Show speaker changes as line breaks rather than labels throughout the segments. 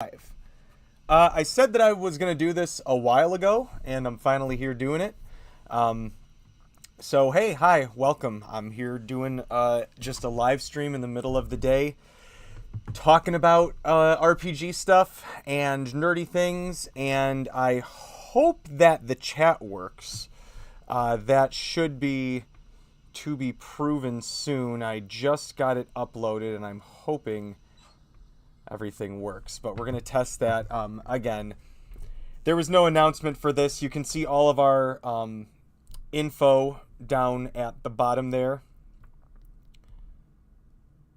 Live. I said that I was going to do this a while ago, and I'm finally here doing it. So, hey, hi, welcome. I'm here doing just a live stream in the middle of the day, talking about RPG stuff and nerdy things, and I hope that the chat works. That should be to be proven soon. I just got it uploaded, and I'm hoping everything works, but we're going to test that. Again, there was no announcement for this. You can see all of our info down at the bottom there.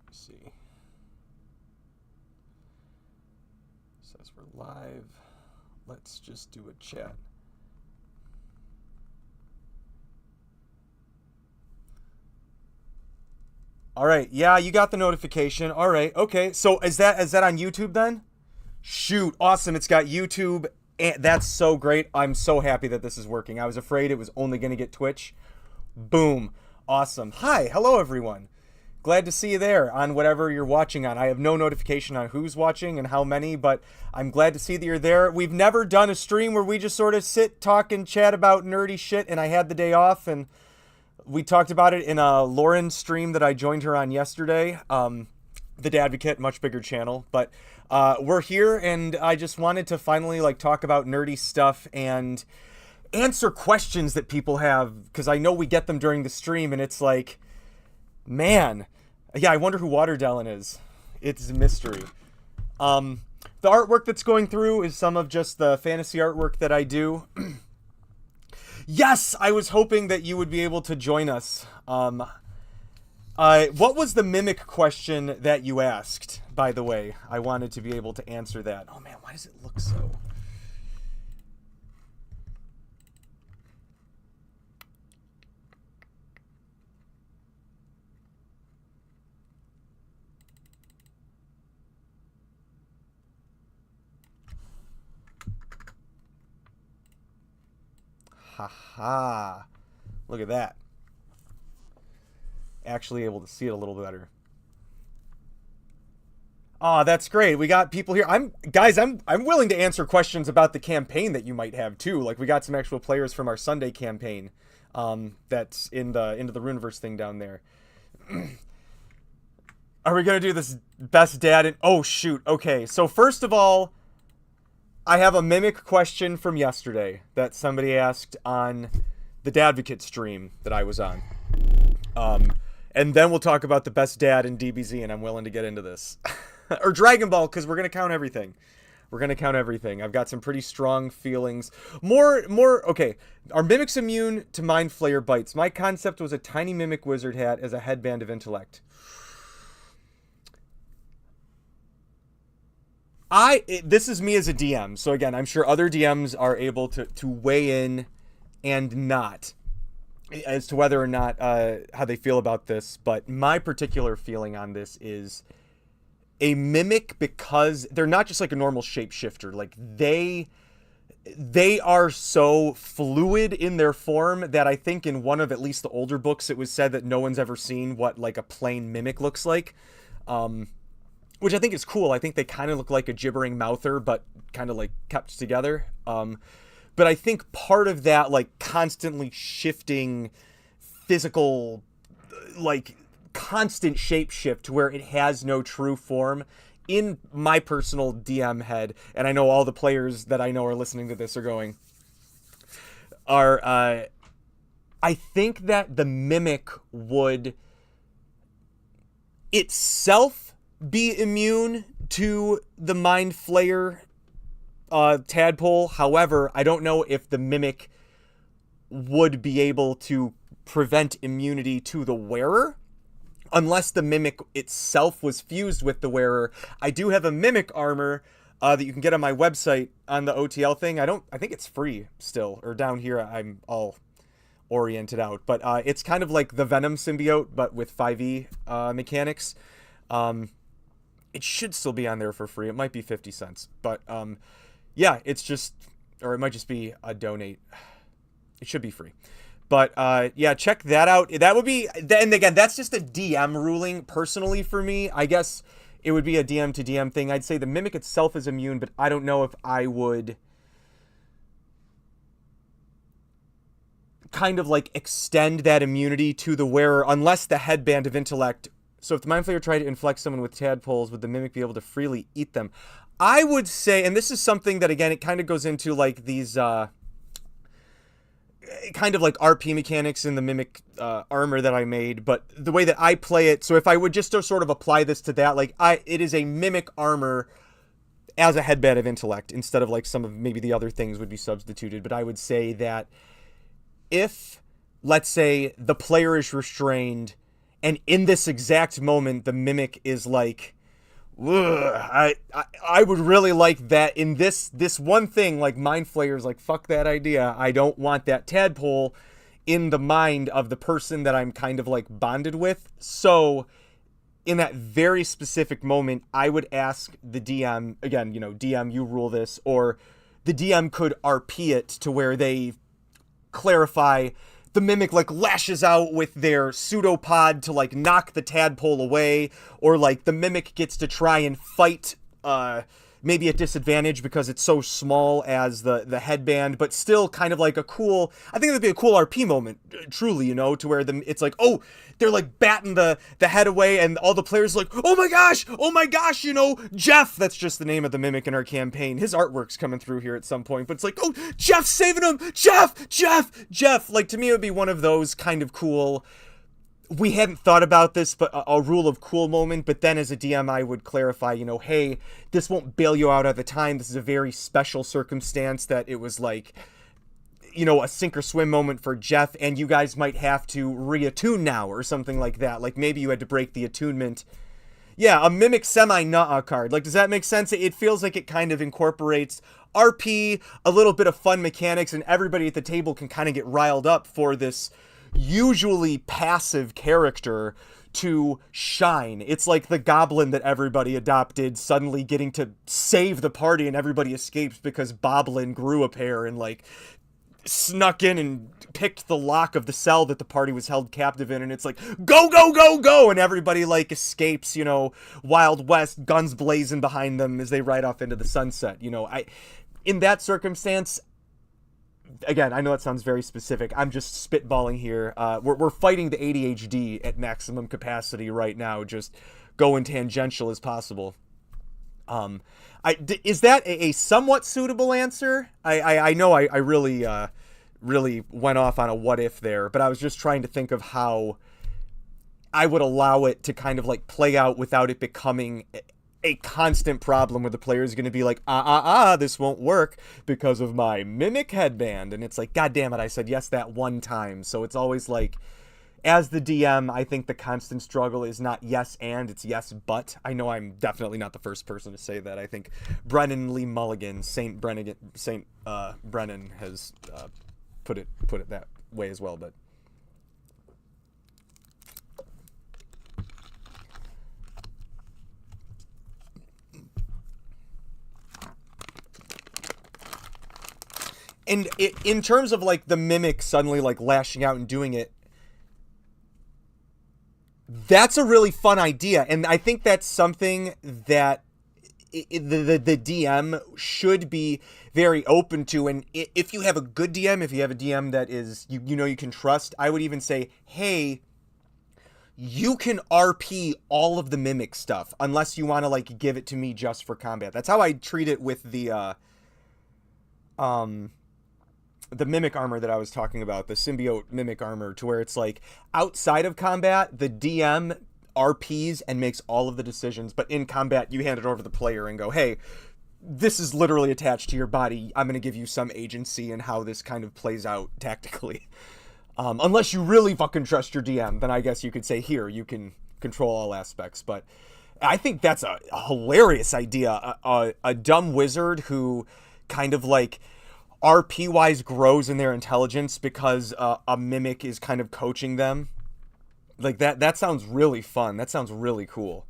Let's see. It says we're live. Let's just do a chat. All right, yeah, you got the notification. All right, okay. So is that on YouTube then? Shoot, awesome. It's got YouTube. And that's so great. I'm so happy that this is working. I was afraid it was only going to get Twitch. Boom. Awesome. Hi, hello everyone. Glad to see you there on whatever you're watching on. I have no notification on who's watching and how many, but I'm glad to see that you're there. We've never done a stream where we just sort of sit, talk, and chat about nerdy shit, and I had the day off, and we talked about it in a Lauren stream that I joined her on yesterday. The Advocate, much bigger channel. But we're here, and I just wanted to finally talk about nerdy stuff and answer questions that people have, because I know we get them during the stream, and it's like, man, yeah, I wonder who Waterdellen is. It's a mystery. The artwork that's going through is some of just the fantasy artwork that I do. Yes, I was hoping that you would be able to join us. What was the mimic question that you asked, by the way? I wanted to be able to answer that. Oh man, why does it look so... Haha. Look at that. Actually able to see it a little better. Oh, that's great. We got people here. I'm willing to answer questions about the campaign that you might have too. Like, we got some actual players from our Sunday campaign that's in the Into the Runeverse thing down there. Are we gonna do this best dad in... Oh shoot. Okay, so first of all, I have a mimic question from yesterday that somebody asked on the Dadvocate stream that I was on. And then we'll talk about the best dad in DBZ, and I'm willing to get into this. Or Dragon Ball, because we're going to count everything. We're going to count everything. I've got some pretty strong feelings. Okay. Are mimics immune to Mind Flayer bites? My concept was a tiny mimic wizard hat as a headband of intellect. This is me as a DM, so again, I'm sure other DMs are able to weigh in and not as to whether or not how they feel about this, but my particular feeling on this is a mimic, because they're not just like a normal shapeshifter. Like, they are so fluid in their form that I think in one of at least the older books it was said that no one's ever seen what like a plain mimic looks like. Which I think is cool. I think they kind of look like a gibbering mouther, but kind of like kept together. But I think part of that, like, constantly shifting physical, like, constant shape shift to where it has no true form, in my personal DM head, and I know all the players that I know are listening to this are going, I think that the mimic would itself be immune to the Mind Flayer tadpole. However, I don't know if the mimic would be able to prevent immunity to the wearer, unless the mimic itself was fused with the wearer. I do have a mimic armor that you can get on my website on the OTL thing. I think it's free still, or down here I'm all oriented out, but it's kind of like the Venom symbiote, but with 5e mechanics. It should still be on there for free. It might be 50 cents, but yeah, it's just, or it might just be a donate. It should be free. But yeah, check that out. That would be, and again, that's just a DM ruling personally for me. I guess it would be a DM to DM thing. I'd say the Mimic itself is immune, but I don't know if I would kind of like extend that immunity to the wearer unless the headband of intellect. So if the Mind Flayer tried to inflect someone with tadpoles, would the Mimic be able to freely eat them? I would say, and this is something that, again, it kind of goes into like these kind of like RP mechanics in the Mimic armor that I made, but the way that I play it, so if I would just sort of apply this to that, like it is a Mimic armor as a headband of intellect instead of like some of maybe the other things would be substituted. But I would say that if, let's say, the player is restrained and in this exact moment the Mimic is like, I would really like that in this one thing, like Mind Flayer's like, fuck that idea. I don't want that tadpole in the mind of the person that I'm kind of like bonded with. So in that very specific moment, I would ask the DM, again, DM, you rule this, or the DM could RP it to where they clarify the Mimic like lashes out with their pseudopod to like knock the tadpole away, or like the Mimic gets to try and fight maybe at disadvantage because it's so small as the headband, but still kind of like a cool, I think that'd be a cool RP moment, truly, to where it's like, oh, they're like batting the head away and all the players like, oh my gosh, Jeff, that's just the name of the Mimic in our campaign. His artwork's coming through here at some point, but it's like, oh, Jeff's saving him, Jeff. Like, to me, it would be one of those kind of cool, we hadn't thought about this, but a rule of cool moment. But then as a DM, I would clarify, hey, this won't bail you out at the time. This is a very special circumstance that it was like, a sink or swim moment for Jeff, and you guys might have to reattune now or something like that. Like maybe you had to break the attunement. Yeah, a Mimic semi-Nuh-uh card. Like, does that make sense? It feels like it kind of incorporates RP, a little bit of fun mechanics, and everybody at the table can kind of get riled up for this usually passive character to shine. It's like the goblin that everybody adopted suddenly getting to save the party and everybody escapes because Boblin grew a pair and like snuck in and picked the lock of the cell that the party was held captive in, and it's like, go, and everybody like escapes, Wild West, guns blazing behind them as they ride off into the sunset. In that circumstance, again, I know that sounds very specific. I'm just spitballing here. We're fighting the ADHD at maximum capacity right now, just going tangential as possible. Is that a somewhat suitable answer? I know I really went off on a what if there, but I was just trying to think of how I would allow it to kind of like play out without it becoming a constant problem where the player is going to be like, this won't work because of my Mimic headband. And it's like, God damn it, I said yes that one time. So it's always like, as the DM, I think the constant struggle is not yes and, it's yes but. I know I'm definitely not the first person to say that. I think Brennan Lee Mulligan, Saint Brennan has put it that way as well, but and in terms of like the Mimic suddenly like lashing out and doing it, that's a really fun idea, and I think that's something that the DM should be very open to. And if you have a good DM, if you have a DM that is you can trust, I would even say, hey, you can RP all of the Mimic stuff unless you want to like give it to me just for combat. That's how I treat it with the Mimic armor that I was talking about, the symbiote Mimic armor, to where it's like outside of combat, the DM RPs and makes all of the decisions, but in combat, you hand it over to the player and go, hey, this is literally attached to your body. I'm going to give you some agency in how this kind of plays out tactically. Unless you really fucking trust your DM, then I guess you could say, here, you can control all aspects. But I think that's a hilarious idea. A dumb wizard who kind of like RP-wise grows in their intelligence because a Mimic is kind of coaching them. Like, that sounds really fun. That sounds really cool.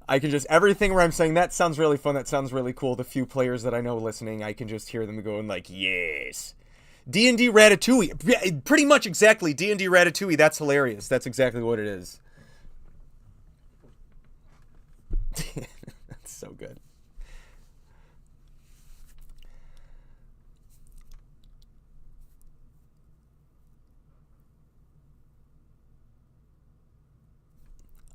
I can just, everything where I'm saying, that sounds really fun, that sounds really cool, the few players that I know listening, I can just hear them going like, yes. D&D Ratatouille. Pretty much exactly. D&D Ratatouille. That's hilarious. That's exactly what it is. That's so good.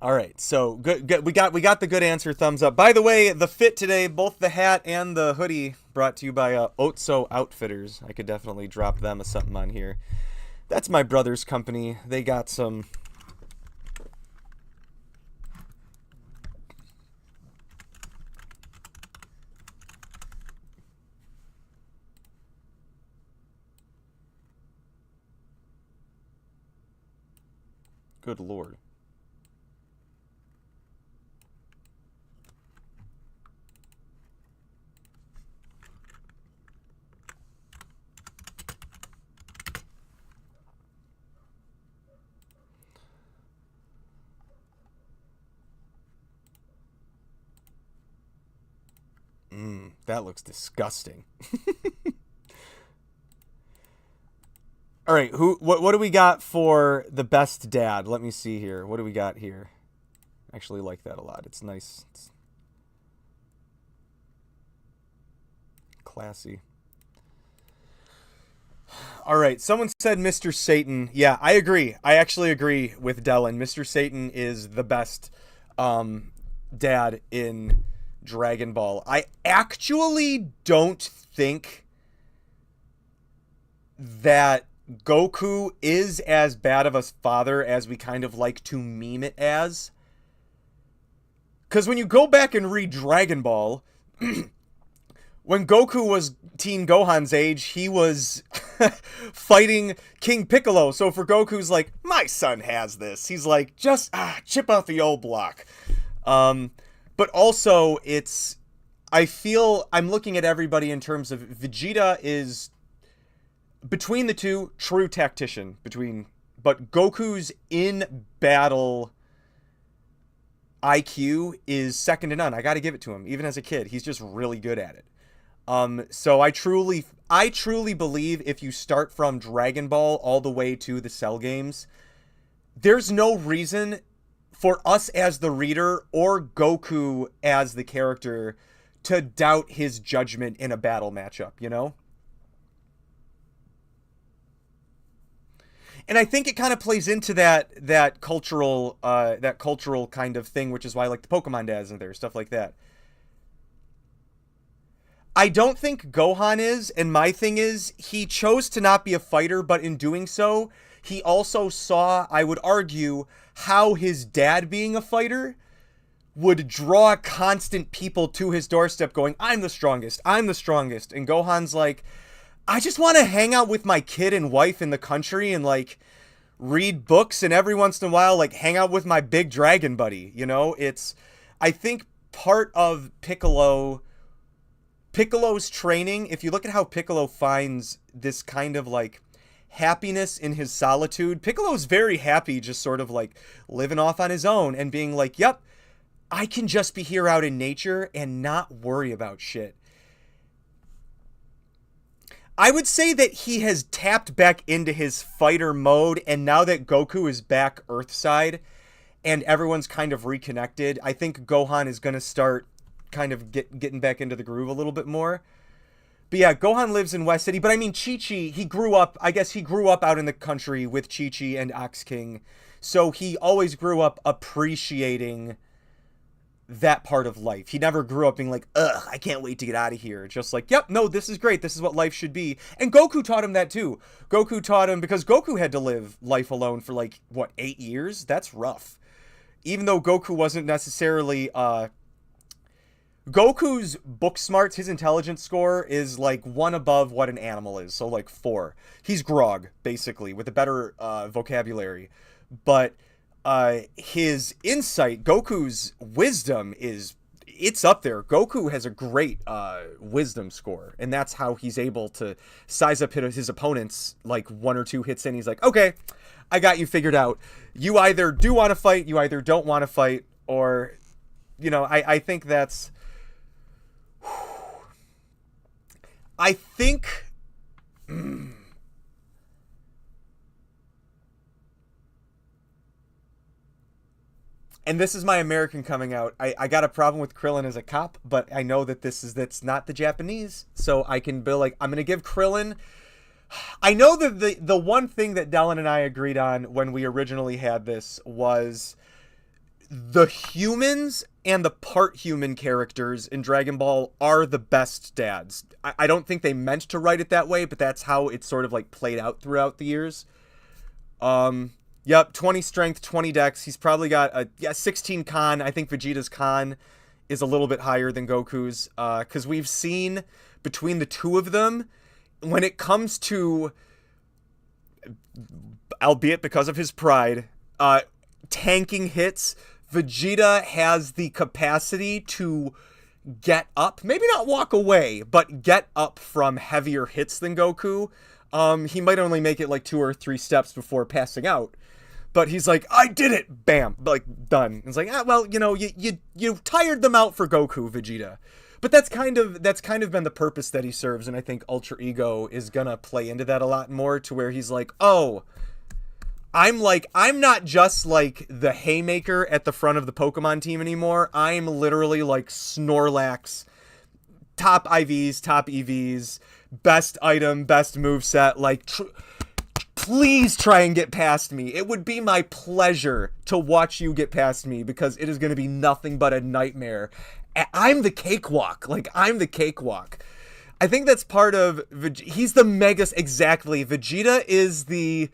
All right, so good. We got the good answer. Thumbs up. By the way, the fit today, both the hat and the hoodie, brought to you by Otso Outfitters. I could definitely drop them a something on here. That's my brother's company. They got some. Good Lord. That looks disgusting. All right, what do we got for the best dad? Let me see here. What do we got here? I actually like that a lot. It's nice. It's classy. All right, someone said Mr. Satan. Yeah, I agree. I actually agree with Dylan. Mr. Satan is the best dad in Dragon Ball. I actually don't think that Goku is as bad of a father as we kind of like to meme it as. Because when you go back and read Dragon Ball, when Goku was Teen Gohan's age, he was fighting King Piccolo. So for Goku's like, my son has this. He's like, just chip off the old block. But also, I feel I'm looking at everybody in terms of Vegeta is, between the two, true tactician. But Goku's in battle IQ is second to none. I got to give it to him. Even as a kid, he's just really good at it. So I truly believe if you start from Dragon Ball all the way to the Cell games, there's no reason for us as the reader or Goku as the character to doubt his judgment in a battle matchup, you know? And I think it kind of plays into that cultural kind of thing, which is why I like the Pokemon dads in there, stuff like that. I don't think Gohan is, and my thing is, he chose to not be a fighter, but in doing so, he also saw, I would argue, how his dad being a fighter would draw constant people to his doorstep going, I'm the strongest, I'm the strongest. And Gohan's like, I just want to hang out with my kid and wife in the country and, like, read books and every once in a while, like, hang out with my big dragon buddy, you know? I think part of Piccolo's training, if you look at how Piccolo finds this kind of, like, happiness in his solitude, Piccolo's very happy just sort of, like, living off on his own and being like, yep, I can just be here out in nature and not worry about shit. I would say that he has tapped back into his fighter mode, and now that Goku is back Earthside and everyone's kind of reconnected, I think Gohan is going to start kind of getting back into the groove a little bit more. But yeah, Gohan lives in West City, but I mean, Chi-Chi, he grew up out in the country with Chi-Chi and Ox King, so he always grew up appreciating that part of life. He never grew up being like, ugh, I can't wait to get out of here. Just like, yep, no, this is great. This is what life should be. And Goku taught him that too. Goku taught him, because Goku had to live life alone for like, what, 8 years? That's rough. Even though Goku wasn't necessarily, Goku's book smarts, his intelligence score is like 1 above what an animal is. So like 4. He's Grog, basically, with a better vocabulary. But his insight, Goku's wisdom it's up there. Goku has a great wisdom score, and that's how he's able to size up his opponents like 1 or 2 hits in. He's like, okay, I got you figured out. You either do want to fight, you either don't want to fight, or, you know, I think that's... I think and this is my American coming out. I got a problem with Krillin as a cop, but I know that that's not the Japanese, so I can be like, I'm gonna give Krillin. I know that the one thing that Dylan and I agreed on when we originally had this was the humans and the part human characters in Dragon Ball are the best dads. I don't think they meant to write it that way, but that's how it's sort of like played out throughout the years. Yep, 20 strength, 20 dex. He's probably got 16 con. I think Vegeta's con is a little bit higher than Goku's, because we've seen between the two of them, when it comes to, albeit because of his pride, tanking hits, Vegeta has the capacity to get up, maybe not walk away, but get up from heavier hits than Goku. He might only make it like 2 or 3 steps before passing out. But he's like, I did it! Bam! Like, done. It's like, well, you know, you tired them out for Goku, Vegeta. But that's kind of been the purpose that he serves, and I think Ultra Ego is gonna play into that a lot more, to where he's like, oh, I'm not just like the haymaker at the front of the Pokemon team anymore. I'm literally like Snorlax, top IVs, top EVs, best item, best moveset, like, please try and get past me. It would be my pleasure to watch you get past me, because it is going to be nothing but a nightmare. I'm the cakewalk. Like, I'm the cakewalk. I think that's part of... He's the exactly. Vegeta is the...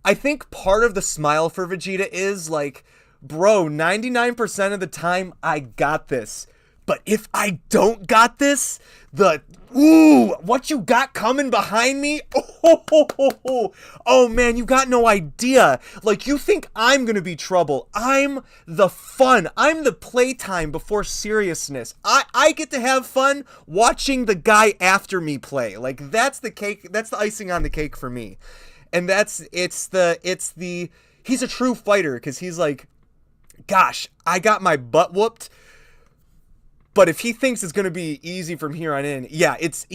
I think part of the smile for Vegeta is, like, bro, 99% of the time, I got this. But if I don't got this, what you got coming behind me? Oh, man, you got no idea. Like, you think I'm gonna be trouble. I'm the fun. I'm the playtime before seriousness. I get to have fun watching the guy after me play. Like, that's the cake. That's the icing on the cake for me. And he's a true fighter, because he's like, gosh, I got my butt whooped. But if he thinks it's going to be easy from here on in, yeah, it's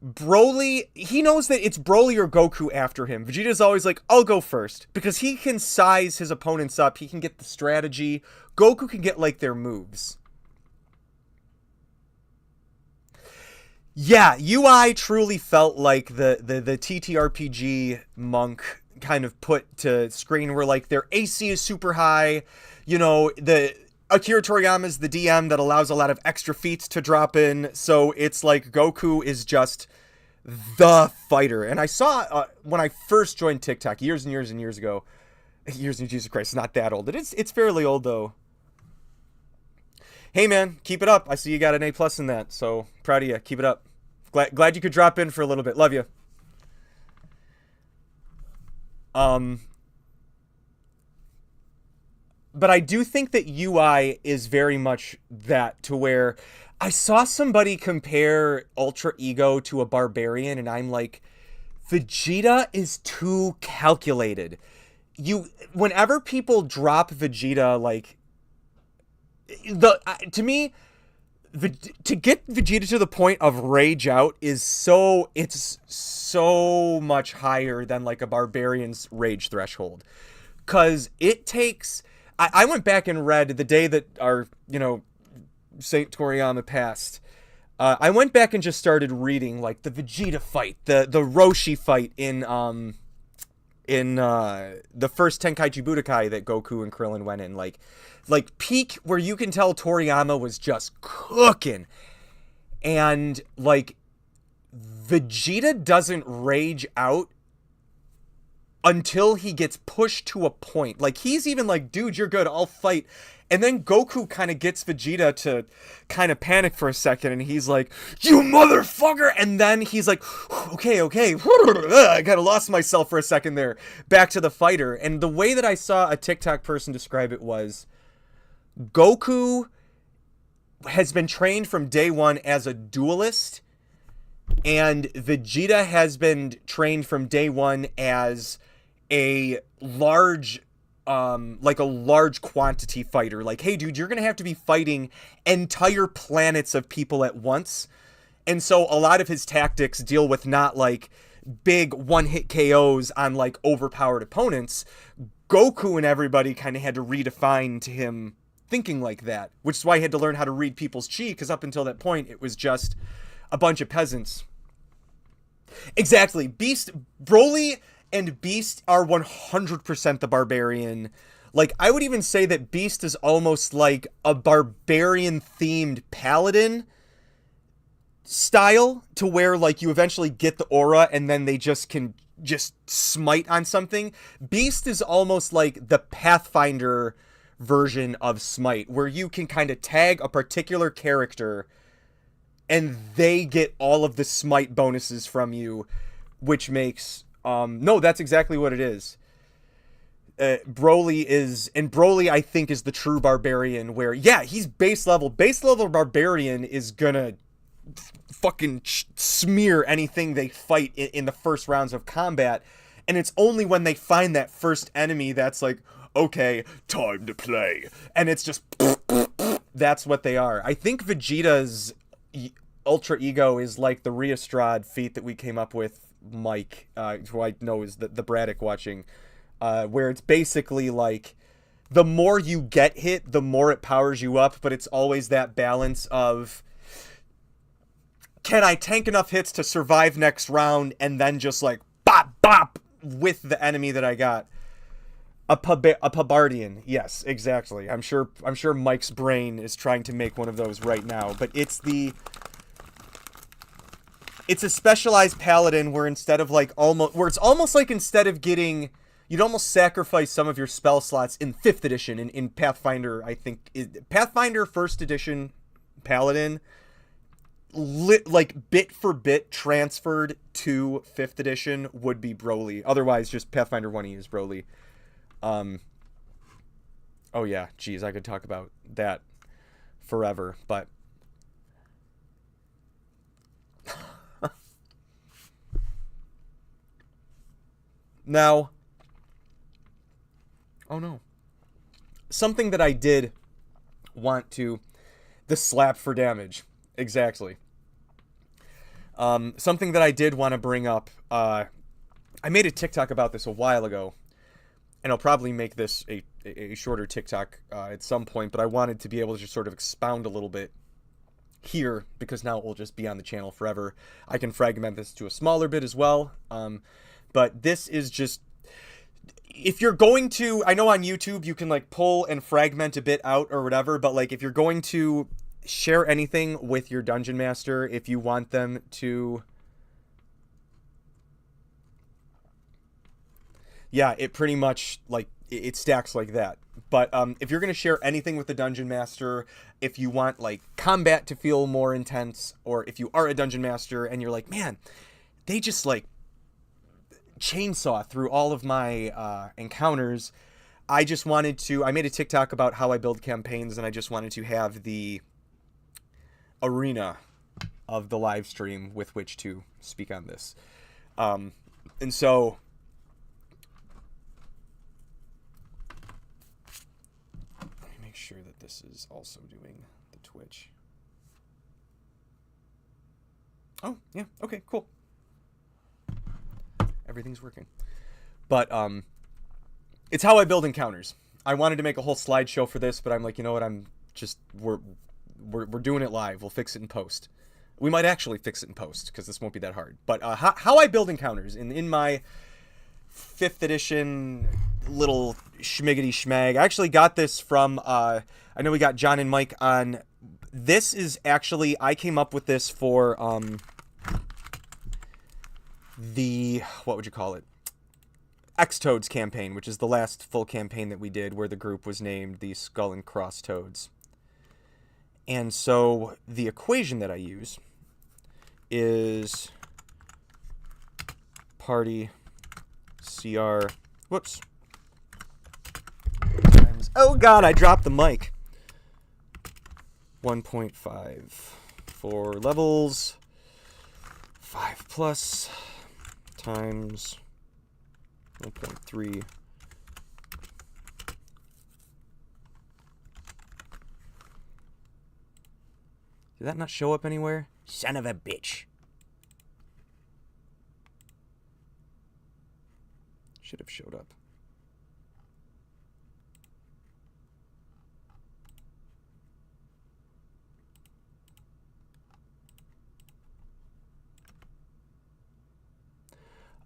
Broly. He knows that it's Broly or Goku after him. Vegeta's always like, I'll go first, because he can size his opponents up. He can get the strategy. Goku can get, like, their moves. Yeah, UI truly felt like the TTRPG monk kind of put to screen, where, like, their AC is super high. You know, Akira Toriyama's the DM that allows a lot of extra feats to drop in, so it's like Goku is just the fighter. And I saw, when I first joined TikTok years and years and years ago, Jesus Christ, it's not that old. It's fairly old, though. Hey, man, keep it up. I see you got an A+ in that, so proud of you. Keep it up. Glad you could drop in for a little bit. Love you. But I do think that UI is very much that, to where I saw somebody compare Ultra Ego to a barbarian, and I'm like, Vegeta is too calculated. Whenever people drop Vegeta, like, to me, to get Vegeta to the point of rage out it's so much higher than, like, a barbarian's rage threshold. 'Cause it takes... I went back and read the day that our, Saint Toriyama passed. I went back and just started reading, like, the Vegeta fight, the Roshi fight in the first Tenkaichi Budokai that Goku and Krillin went in. Like peak, where you can tell Toriyama was just cooking. And, like, Vegeta doesn't rage out until he gets pushed to a point. Like, he's even like, dude, you're good, I'll fight. And then Goku kind of gets Vegeta to kind of panic for a second, and he's like, you motherfucker! And then he's like, okay, I kind of lost myself for a second there. Back to the fighter. And the way that I saw a TikTok person describe it was, Goku has been trained from day one as a duelist, and Vegeta has been trained from day one as a large quantity fighter. Like, hey, dude, you're gonna have to be fighting entire planets of people at once. And so a lot of his tactics deal with not, like, big one-hit KOs on, like, overpowered opponents. Goku and everybody kind of had to redefine to him thinking like that, which is why he had to learn how to read people's chi, because up until that point, it was just a bunch of peasants. Exactly. Broly and Beast are 100% the barbarian. Like, I would even say that Beast is almost like a barbarian-themed paladin style, to where, like, you eventually get the aura and then they just can just smite on something. Beast is almost like the Pathfinder version of smite, where you can kind of tag a particular character and they get all of the smite bonuses from you, which makes no, that's exactly what it is. Broly I think is the true barbarian, where yeah, he's base level barbarian is gonna fucking smear anything they fight in the first rounds of combat, and it's only when they find that first enemy that's like, okay, time to play, and it's just that's what they are. I think Vegeta's ultra ego is like the Rheostrad feat that we came up with, Mike, who I know is the Braddock watching, where it's basically like the more you get hit, the more it powers you up, but it's always that balance of, can I tank enough hits to survive next round and then just like bop bop with the enemy that I got. A Pabardian, yes, exactly. I'm sure Mike's brain is trying to make one of those right now, but it's a specialized paladin where instead of like it's almost like instead of getting, you'd almost sacrifice some of your spell slots in 5th edition in Pathfinder. I think Pathfinder 1st edition paladin, like bit for bit transferred to 5th edition would be Broly. Otherwise, just Pathfinder 1E is Broly. Oh yeah, geez, I could talk about that forever, but now, oh no, something that I did want to, the slap for damage, exactly. Something that I did want to bring up, I made a TikTok about this a while ago, and I'll probably make this a shorter TikTok at some point, but I wanted to be able to just sort of expound a little bit here, because now it will just be on the channel forever. I can fragment this to a smaller bit as well, but this is just, if you're going to, I know on YouTube you can like pull and fragment a bit out or whatever, but like if you're going to share anything with your dungeon master, if you want them to, yeah, it pretty much like it stacks like that. But if you're going to share anything with the dungeon master, if you want like combat to feel more intense, or if you are a dungeon master and you're like, man, they just like chainsaw through all of my encounters, I made a TikTok about how I build campaigns, and I just wanted to have the arena of the live stream with which to speak on this. And so let me make sure that this is also doing the Twitch. Oh, yeah, okay, cool. Everything's working. But it's how I build encounters. I wanted to make a whole slideshow for this, but I'm like, you know what, we're doing it live. We'll fix it in post. We might actually fix it in post, because this won't be that hard. But how I build encounters in my 5th edition little schmiggity schmag. I actually got this from, I know we got John and Mike on. This is actually, I came up with this for the, what would you call it? X-Toads campaign, which is the last full campaign that we did, where the group was named the Skull and Cross Toads. And so the equation that I use is party CR, whoops, times, oh god, I dropped the mic, 1.5 for levels, 5 plus times 1.3 Did that not show up anywhere? Son of a bitch. Should have showed up.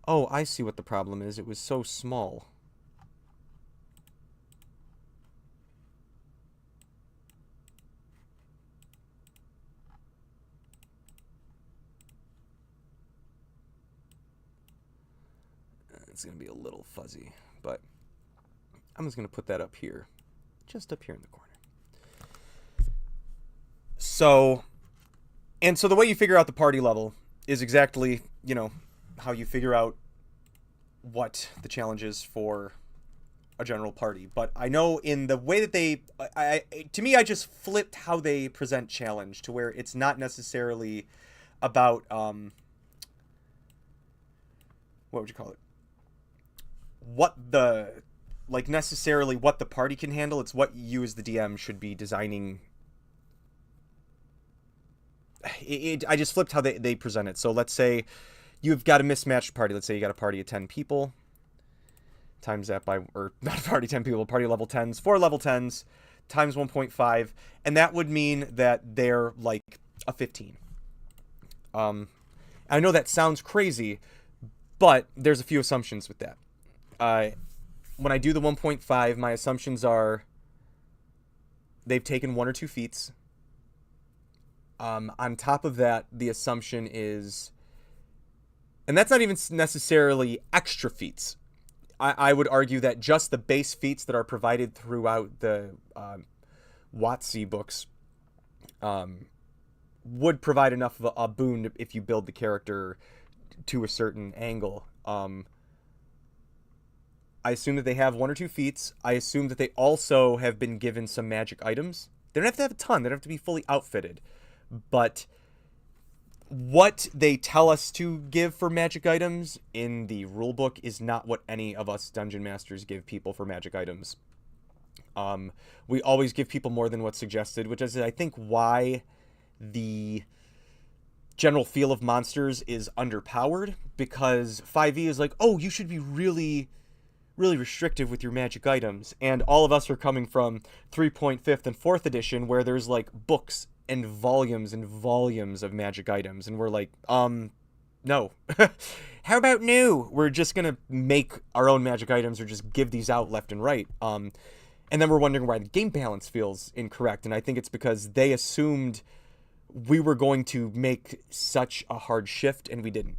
Oh, I see what the problem is. It was so small. It's going to be a little fuzzy, but I'm just going to put that up here. Just up here in the corner. So the way you figure out the party level is exactly, you know, how you figure out what the challenge is for a general party. But I know in the way that to me, I just flipped how they present challenge to where it's not necessarily about, what would you call it? Necessarily what the party can handle. It's what you as the DM should be designing. I just flipped how they present it. So let's say you've got a mismatched party. Let's say you got a party of 10 people. Times that by, or not a party 10 people, party level 10s, 4 level 10s, times 1.5. And that would mean that they're like a 15. I know that sounds crazy, but there's a few assumptions with that. When I do the 1.5, my assumptions are they've taken 1 or 2 feats. On top of that, the assumption is, and that's not even necessarily extra feats. I would argue that just the base feats that are provided throughout the WotC books would provide enough of a boon if you build the character to a certain angle. I assume that they have 1 or 2 feats. I assume that they also have been given some magic items. They don't have to have a ton. They don't have to be fully outfitted. But what they tell us to give for magic items in the rulebook is not what any of us dungeon masters give people for magic items. We always give people more than what's suggested, which is, I think, why the general feel of monsters is underpowered, because 5e is like, oh, you should be really restrictive with your magic items, and all of us are coming from 3.5th and 4th edition where there's like books and volumes of magic items, and we're like, no. How about no? We're just gonna make our own magic items or just give these out left and right. And then we're wondering why the game balance feels incorrect, and I think it's because they assumed we were going to make such a hard shift, and we didn't.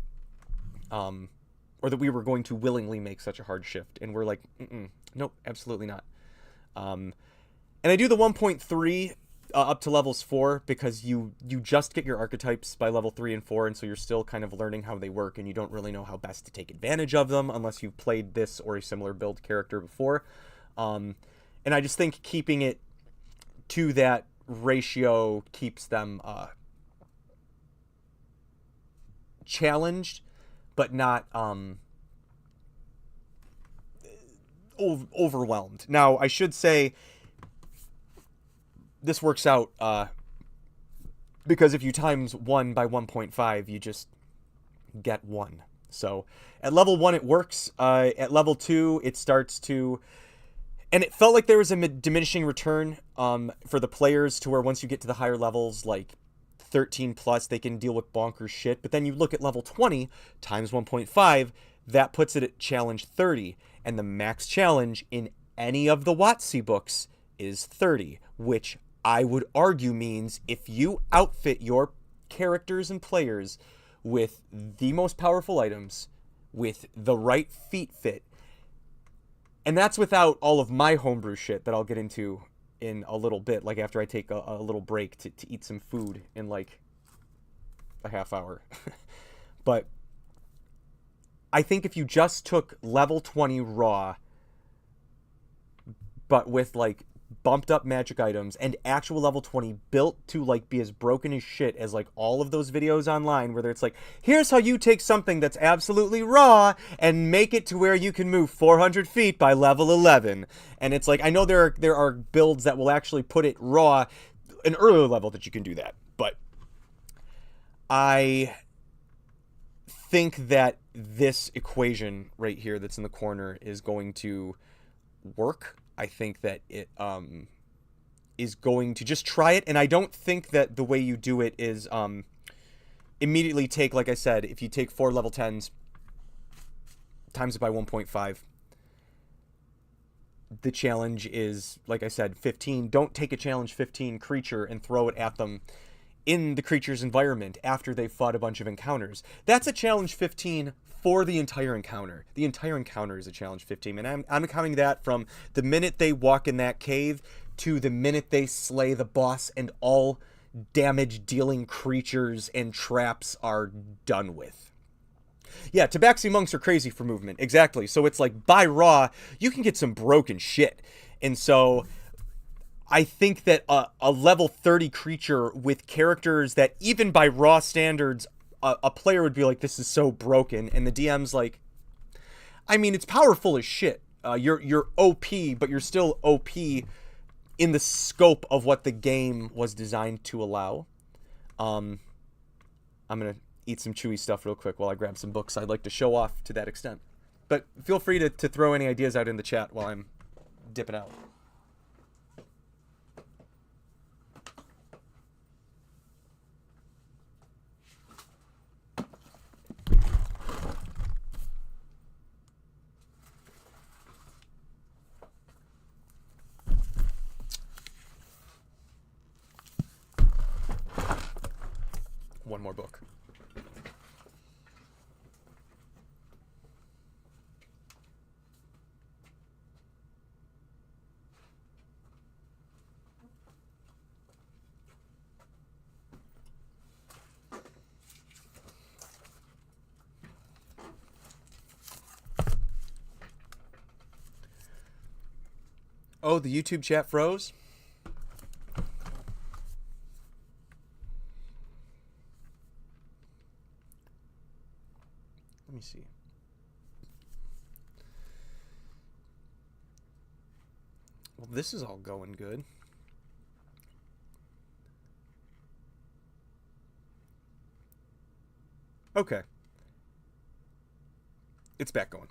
Or that we were going to willingly make such a hard shift, and we're like, nope, absolutely not. And I do the 1.3 up to levels 4 because you just get your archetypes by level 3 and 4, and so you're still kind of learning how they work, and you don't really know how best to take advantage of them unless you've played this or a similar build character before. And I just think keeping it to that ratio keeps them challenged, but not overwhelmed. Now, I should say this works out because if you times 1 by 1.5, you just get 1. So at level 1, it works. At level 2, it starts to... And it felt like there was a diminishing return for the players to where once you get to the higher levels, like 13 plus, they can deal with bonkers shit. But then you look at level 20 times 1.5, that puts it at challenge 30. And the max challenge in any of the WotC books is 30, which I would argue means if you outfit your characters and players with the most powerful items, with the right feat fit, and that's without all of my homebrew shit that I'll get into in a little bit, like after I take a little break to eat some food in like a half hour. But I think if you just took level 20 raw, but with like bumped up magic items and actual level 20 built to like be as broken as shit as like all of those videos online where it's like, here's how you take something that's absolutely raw and make it to where you can move 400 feet by level 11. And it's like, I know there are builds that will actually put it raw an earlier level that you can do that, but I think that this equation right here that's in the corner is going to work. I think that it is going to just try it, and I don't think that the way you do it is immediately take, like I said, if you take 4 level 10s times it by 1.5. The challenge is, like I said, 15. Don't take a challenge 15 creature and throw it at them in the creature's environment after they've fought a bunch of encounters. That's a challenge 15 for the entire encounter. The entire encounter is a challenge 15, and I'm counting that from the minute they walk in that cave to the minute they slay the boss and all damage-dealing creatures and traps are done with. Yeah, Tabaxi monks are crazy for movement. Exactly. So it's like, by raw, you can get some broken shit. And so I think that a level 30 creature with characters that even by raw standards, a player would be like, this is so broken. And the DM's like, I mean, it's powerful as shit. You're OP, but you're still OP in the scope of what the game was designed to allow. I'm going to eat some chewy stuff real quick while I grab some books I'd like to show off to that extent. But feel free to throw any ideas out in the chat while I'm dipping out. One more book. Oh, the YouTube chat froze? Let me see. Well, this is all going good. Okay. It's back going.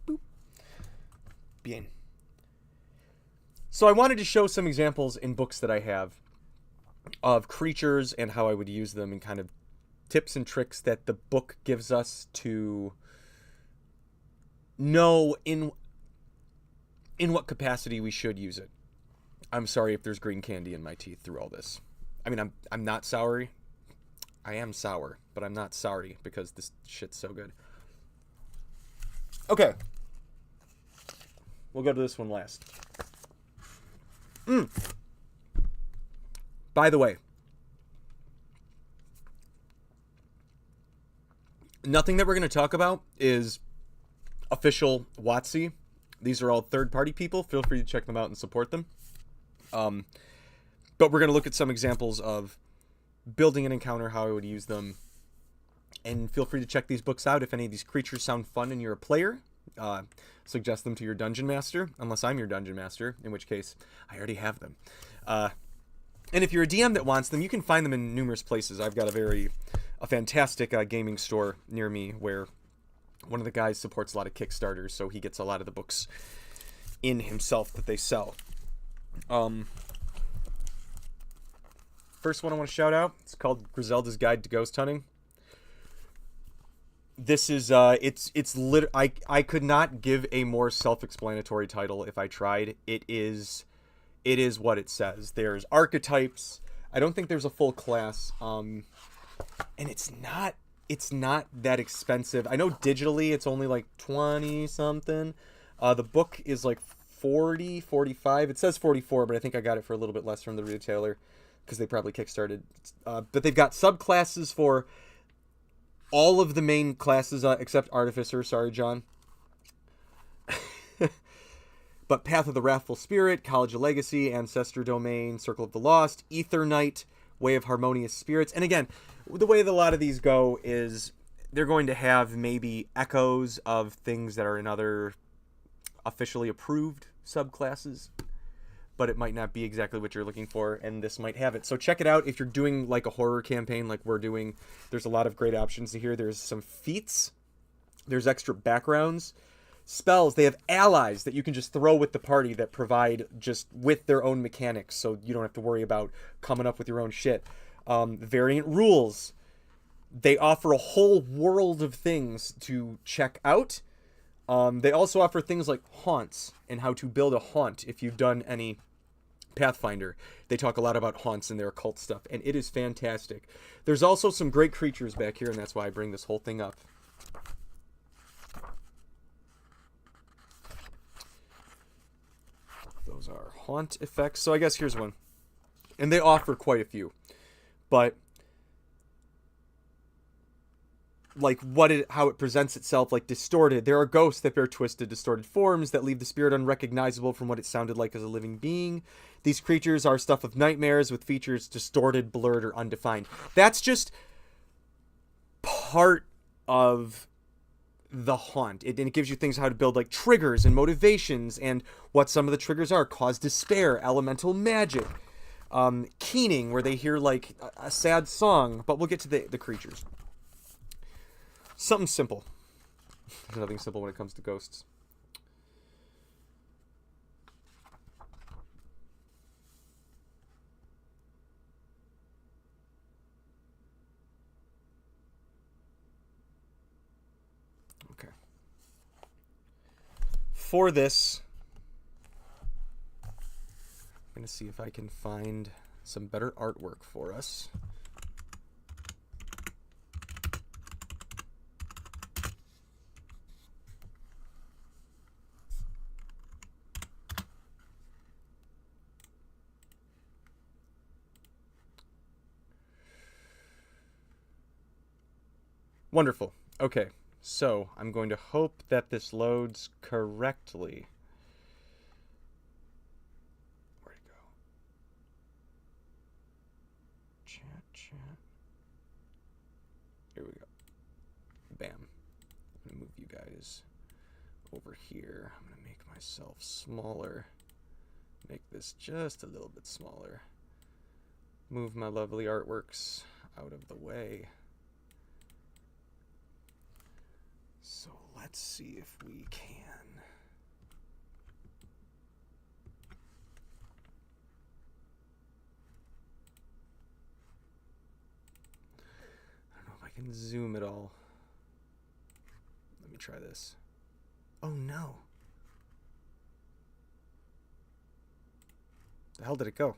Boop. Bien. So I wanted to show some examples in books that I have of creatures and how I would use them and kind of tips and tricks that the book gives us to know in what capacity we should use it. I'm sorry if there's green candy in my teeth through all this. I mean, I'm not sour. I am sour, but I'm not sorry because this shit's so good. Okay. We'll go to this one last. By the way, nothing that we're going to talk about is official WotC. These are all third-party people. Feel free to check them out and support them. But we're going to look at some examples of building an encounter, how I would use them. And feel free to check these books out. If any of these creatures sound fun and you're a player, suggest them to your dungeon master, unless I'm your dungeon master, in which case I already have them. And if you're a DM that wants them, you can find them in numerous places. I've got a fantastic gaming store near me where one of the guys supports a lot of Kickstarters, so he gets a lot of the books in himself that they sell. First one I want to shout out, it's called Griselda's Guide to Ghost Hunting. This is I could not give a more self-explanatory title if I tried. It is what it says. There's archetypes. I don't think there's a full class. And it's not that expensive. I know digitally it's only like 20 something. The book is like 40, 45. It says 44, but I think I got it for a little bit less from the retailer because they probably kickstarted. But they've got subclasses for all of the main classes except Artificer. Sorry, John. But Path of the Wrathful Spirit, College of Legacy, Ancestor Domain, Circle of the Lost, Ether Knight, Way of Harmonious Spirits. And again, the way that a lot of these go is they're going to have maybe echoes of things that are in other officially approved subclasses, but it might not be exactly what you're looking for, and this might have it. So check it out if you're doing like a horror campaign like we're doing. There's a lot of great options here. There's some feats. There's extra backgrounds. Spells. They have allies that you can just throw with the party that provide just with their own mechanics, so you don't have to worry about coming up with your own shit. Variant rules. They offer a whole world of things to check out. They also offer things like haunts and how to build a haunt if you've done any Pathfinder. They talk a lot about haunts and their occult stuff, and it is fantastic. There's also some great creatures back here, and that's why I bring this whole thing up. Those are haunt effects. So I guess here's one. And they offer quite a few. But like how it presents itself, like distorted. There are ghosts that bear twisted, distorted forms that leave the spirit unrecognizable from what it sounded like as a living being. These creatures are stuff of nightmares with features distorted, blurred, or undefined. That's just part of the haunt. And it gives you things how to build like triggers and motivations, and what some of the triggers are: cause despair, elemental magic, keening, where they hear like a sad song. But we'll get to the creatures. Something simple. There's nothing simple when it comes to ghosts. Okay. For this, I'm going to see if I can find some better artwork for us. Wonderful. Okay, so I'm going to hope that this loads correctly. Where'd it go? Chat. Here we go. Bam. I'm going to move you guys over here. I'm going to make myself smaller. Make this just a little bit smaller. Move my lovely artworks out of the way. So let's see if we can. I don't know if I can zoom it all. Let me try this. Oh no. The hell did it go?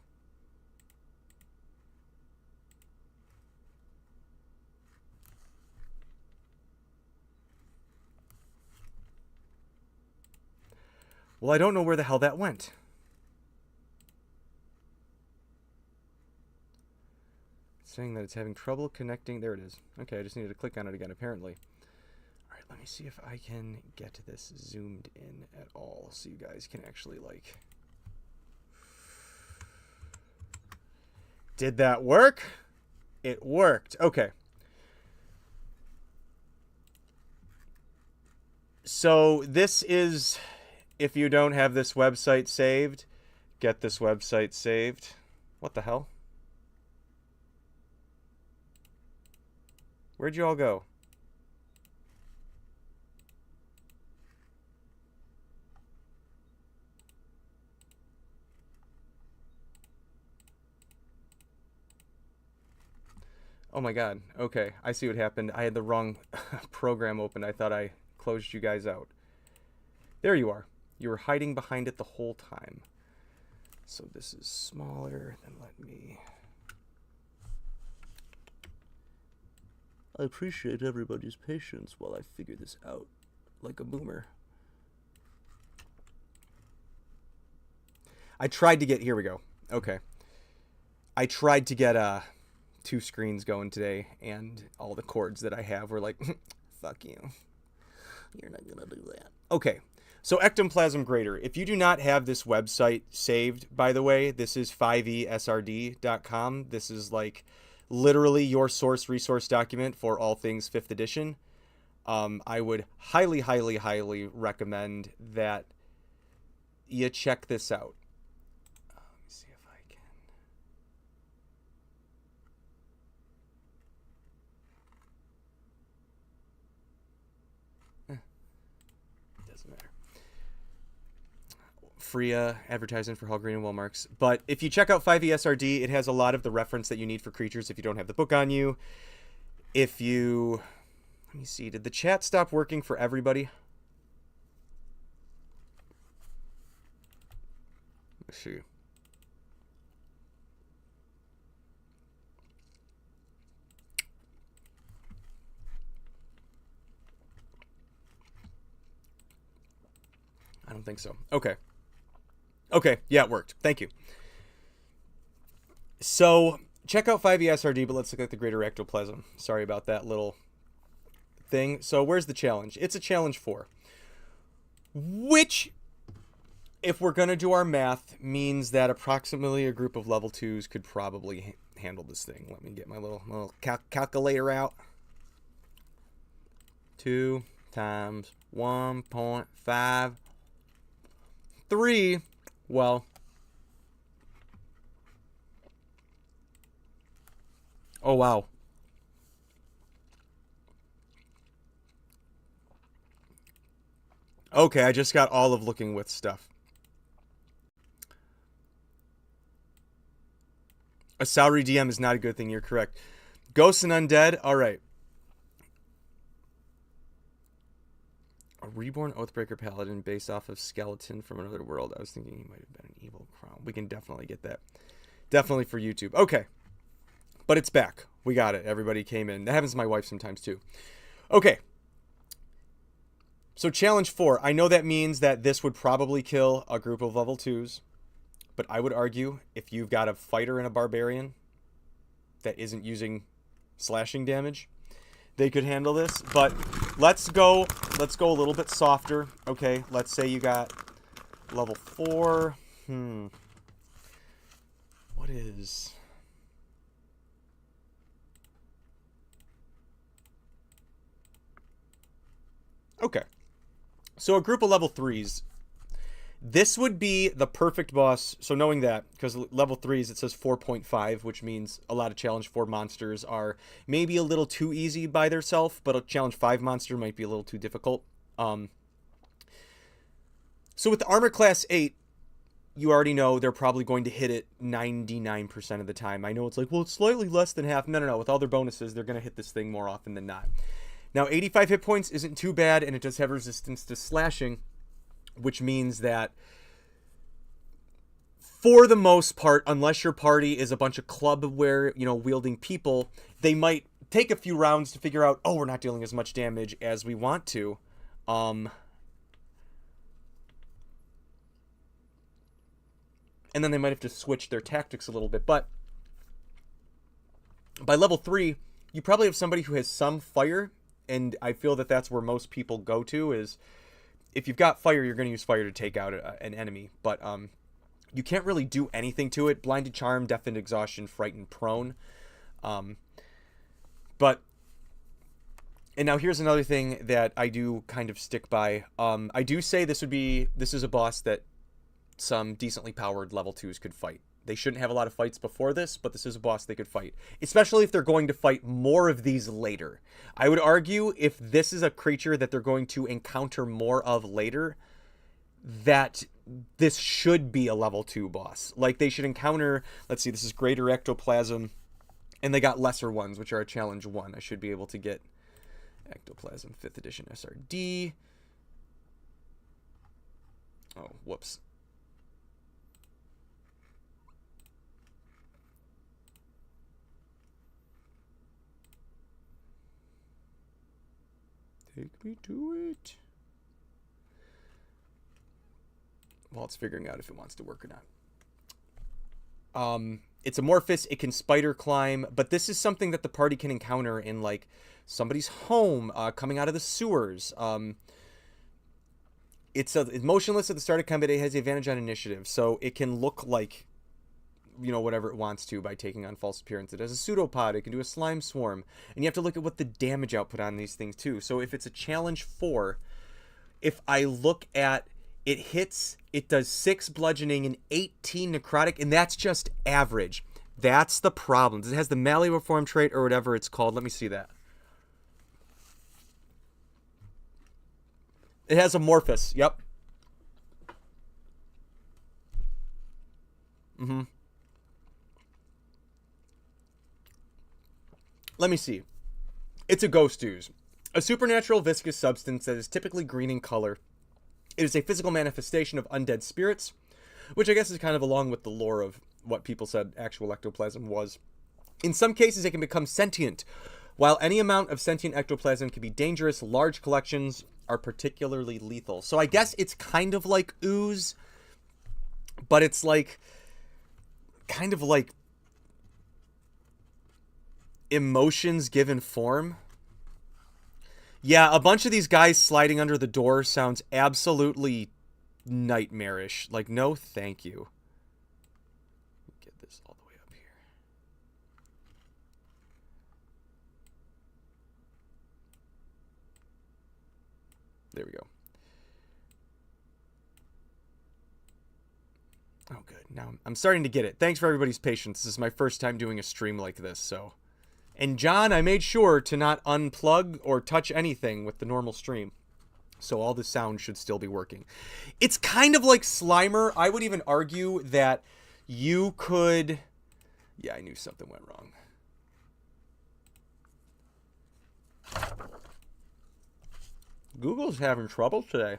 Well, I don't know where the hell that went. It's saying that it's having trouble connecting. There it is. Okay, I just needed to click on it again, apparently. All right, let me see if I can get this zoomed in at all so you guys can actually, like... Did that work? It worked. Okay. So this is... If you don't have this website saved, get this website saved. What the hell? Where'd you all go? Oh my god. Okay, I see what happened. I had the wrong program open. I thought I closed you guys out. There you are. You were hiding behind it the whole time. So this is smaller. Then let me... I appreciate everybody's patience while I figure this out like a boomer. I tried to get... Here we go. Okay. I tried to get 2 screens going today, and all the cords that I have were like, fuck you. You're not gonna do that. Okay. So Ectoplasm Grader, if you do not have this website saved, by the way, this is 5esrd.com. This is like literally your source resource document for all things 5th edition. I would highly, highly, highly recommend that you check this out. Let me see if I can. Doesn't matter. Free advertising for Hallgreen and Wellmarks. But if you check out 5esrd, it has a lot of the reference that you need for creatures if you don't have the book on you. If you... Let me see. Did the chat stop working for everybody? Let's see. I don't think so. Okay. Okay. Yeah, it worked. Thank you. So, check out 5ESRD, but let's look at the greater ectoplasm. Sorry about that little thing. So, where's the challenge? It's a challenge 4. Which, if we're going to do our math, means that approximately a group of level 2s could probably handle this thing. Let me get my little calculator out. 2 times 1.53. Well, oh wow. Okay, I just got all of looking with stuff. A salary DM is not a good thing, you're correct. Ghosts and Undead, alright. A reborn Oathbreaker Paladin based off of Skeleton from another world. I was thinking he might have been an evil crown. We can definitely get that. Definitely for YouTube. Okay. But it's back. We got it. Everybody came in. That happens to my wife sometimes too. Okay. So challenge 4. I know that means that this would probably kill a group of level 2s. But I would argue if you've got a fighter and a barbarian that isn't using slashing damage, they could handle this. But let's go a little bit softer. Okay, let's say you got level 4. What is... Okay. So a group of level 3s. This would be the perfect boss. So knowing that, because level 3s, it says 4.5, which means a lot of challenge 4 monsters are maybe a little too easy by themselves, but a challenge 5 monster might be a little too difficult. So with the armor class 8, you already know they're probably going to hit it 99% of the time. I know it's like, well, it's slightly less than half. No. With all their bonuses, they're going to hit this thing more often than not. Now, 85 hit points isn't too bad, and it does have resistance to slashing, which means that for the most part, unless your party is a bunch of wielding people, they might take a few rounds to figure out, oh, we're not dealing as much damage as we want to. And then they might have to switch their tactics a little bit. But by level 3, you probably have somebody who has some fire, and I feel that that's where most people go to is... If you've got fire, you're going to use fire to take out an enemy, but you can't really do anything to it. Blinded Charm, Deafened Exhaustion, Frightened Prone. And now here's another thing that I do kind of stick by. I do say this is a boss that some decently powered level 2s could fight. They shouldn't have a lot of fights before this, but this is a boss they could fight. Especially if they're going to fight more of these later. I would argue if this is a creature that they're going to encounter more of later, that this should be a level 2 boss. Like, they should encounter... Let's see, this is Greater Ectoplasm. And they got lesser ones, which are a challenge 1. I should be able to get Ectoplasm 5th edition SRD. Oh, whoops. Take me to it. Well, it's figuring out if it wants to work or not. It's amorphous. It can spider climb, but this is something that the party can encounter in, like, somebody's home, coming out of the sewers. It's motionless at the start of combat. It has the advantage on initiative, so it can look like, whatever it wants to by taking on false appearance. It has a pseudopod. It can do a slime swarm. And you have to look at what the damage output on these things, too. So if it's a challenge 4, if I look at it hits, it does 6 bludgeoning and 18 necrotic, and that's just average. That's the problem. It has the Malefiform trait or whatever it's called. Let me see that. It has amorphous. Yep. Let me see. It's a ghost ooze, a supernatural viscous substance that is typically green in color. It is a physical manifestation of undead spirits, which I guess is kind of along with the lore of what people said actual ectoplasm was. In some cases, it can become sentient. While any amount of sentient ectoplasm can be dangerous, large collections are particularly lethal. So I guess it's kind of like ooze, but it's like kind of like emotions given form. Yeah, a bunch of these guys sliding under the door sounds absolutely nightmarish. Like, no thank you. Get this all the way up here. There we go. Oh, good. Now I'm starting to get it. Thanks for everybody's patience. This is my first time doing a stream like this, so... And John, I made sure to not unplug or touch anything with the normal stream. So all the sound should still be working. It's kind of like Slimer. I would even argue that you could... Yeah, I knew something went wrong. Google's having trouble today.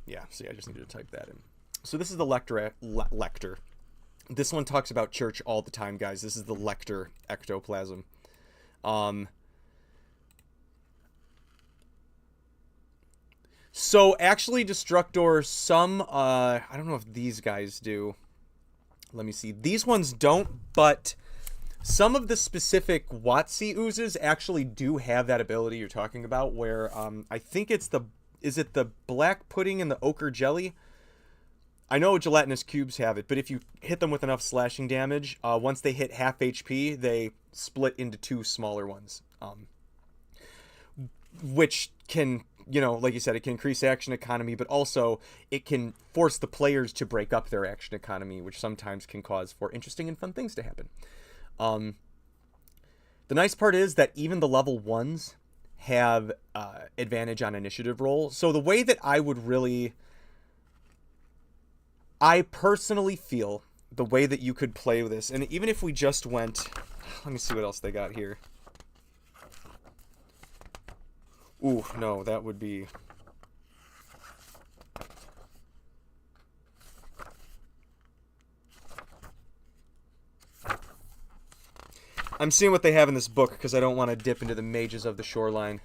Yeah, see, I just needed to type that in. So this is the Lecter. This one talks about church all the time, guys. This is the Lecter ectoplasm. So actually, Destructor, some, I don't know if these guys do. Let me see. These ones don't, but some of the specific WotC oozes actually do have that ability you're talking about, where I think it's the... Is it the black pudding and the ochre jelly? I know gelatinous cubes have it, but if you hit them with enough slashing damage, once they hit half HP, they split into two smaller ones. Which can, you know, like you said, it can increase action economy, but also it can force the players to break up their action economy, which sometimes can cause for interesting and fun things to happen. The nice part is that even the level 1s have advantage on initiative roll. So the way that I would really... I personally feel the way that you could play with this, and even if we just went... Let me see what else they got here. Ooh, no, that would be... I'm seeing what they have in this book because I don't want to dip into the mages of the shoreline.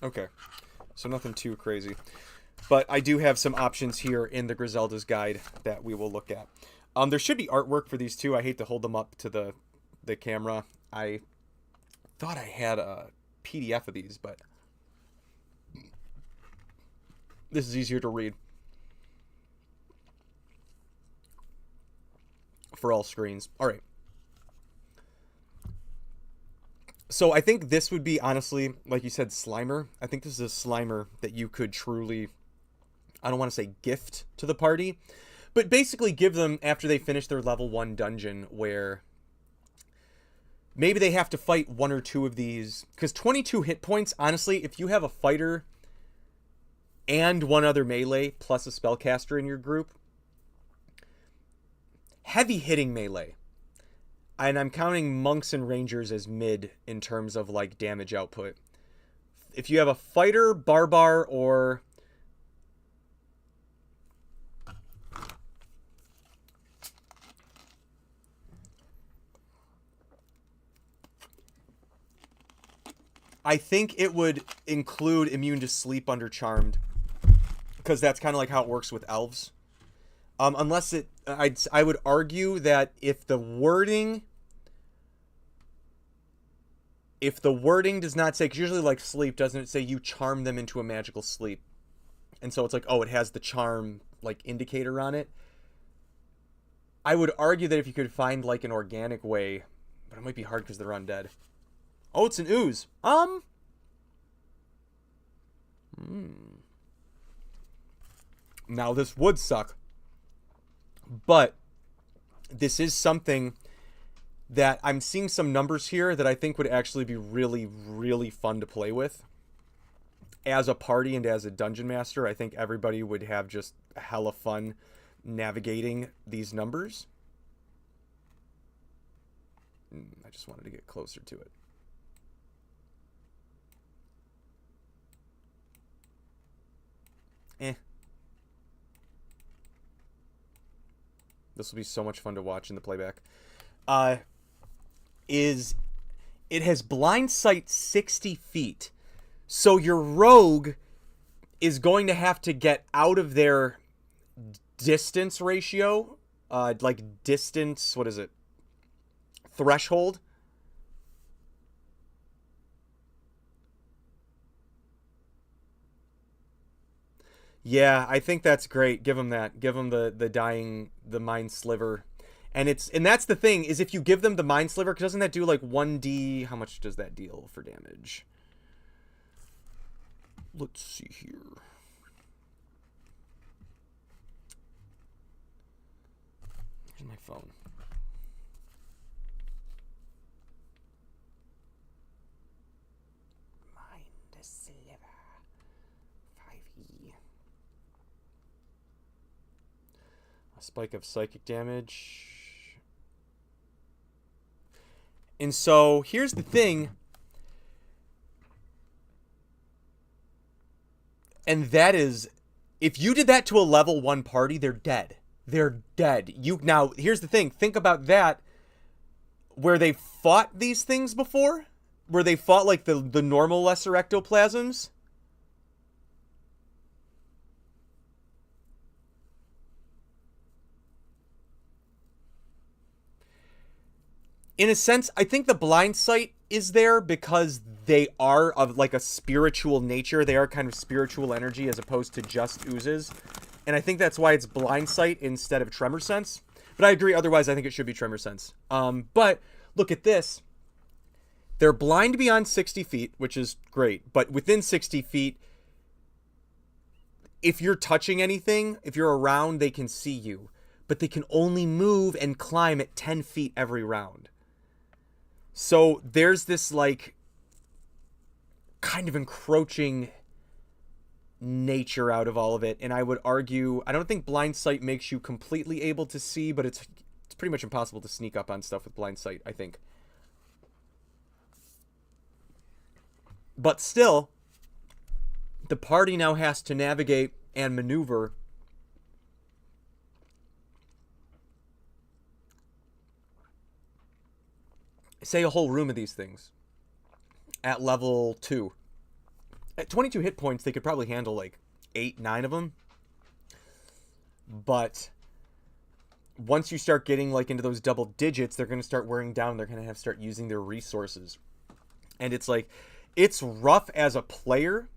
Okay, so nothing too crazy. But I do have some options here in the Griselda's Guide that we will look at. There should be artwork for these too. I hate to hold them up to the camera. I thought I had a PDF of these, but this is easier to read for all screens. All right. So I think this would be, honestly, like you said, Slimer. I think this is a Slimer that you could truly, I don't want to say gift to the party, but basically give them after they finish their level 1 dungeon where maybe they have to fight one or two of these. Because 22 hit points, honestly, if you have a fighter and one other melee plus a spellcaster in your group, heavy hitting melee. And I'm counting monks and rangers as mid in terms of like damage output. If you have a fighter, barbar, or I think it would include immune to sleep under charmed, because that's kind of like how it works with elves. Unless it, I would argue that if the wording does not say, because usually like sleep, doesn't it say you charm them into a magical sleep? And so it's like, oh, it has the charm like indicator on it. I would argue that if you could find like an organic way, but it might be hard because they're undead. Oh, it's an ooze. Now this would suck. But this is something that I'm seeing some numbers here that I think would actually be really, really fun to play with. As a party and as a dungeon master, I think everybody would have just hella fun navigating these numbers. I just wanted to get closer to it. This will be so much fun to watch in the playback. It has blind sight 60 feet. So your rogue is going to have to get out of their distance ratio. Like distance, what is it? Threshold. Yeah, I think that's great. Give them that. Give them the mind sliver. And that's the thing, is if you give them the mind sliver, doesn't that do like 1d? How much does that deal for damage? Let's see here. Here's my phone. Mind sliver. 5e. A spike of psychic damage. And so here's the thing. And that is, if you did that to a level 1 party, they're dead. They're dead. Now, here's the thing. Think about that. Where they fought these things before? Where they fought like the normal lesser ectoplasms? In a sense, I think the blind sight is there because they are of like a spiritual nature. They are kind of spiritual energy as opposed to just oozes. And I think that's why it's blind sight instead of tremor sense. But I agree, otherwise I think it should be tremor sense. But look at this. They're blind beyond 60 feet, which is great. But within 60 feet, if you're touching anything, if you're around, they can see you. But they can only move and climb at 10 feet every round. So there's this like kind of encroaching nature out of all of it. And I would argue, I don't think blind sight makes you completely able to see, but it's pretty much impossible to sneak up on stuff with blind sight, I think. But still, the party now has to navigate and maneuver say a whole room of these things at level 2. At 22 hit points, they could probably handle like 8, 9 of them. But once you start getting like into those double digits, they're going to start wearing down. They're going to have to start using their resources. And it's like, it's rough as a player.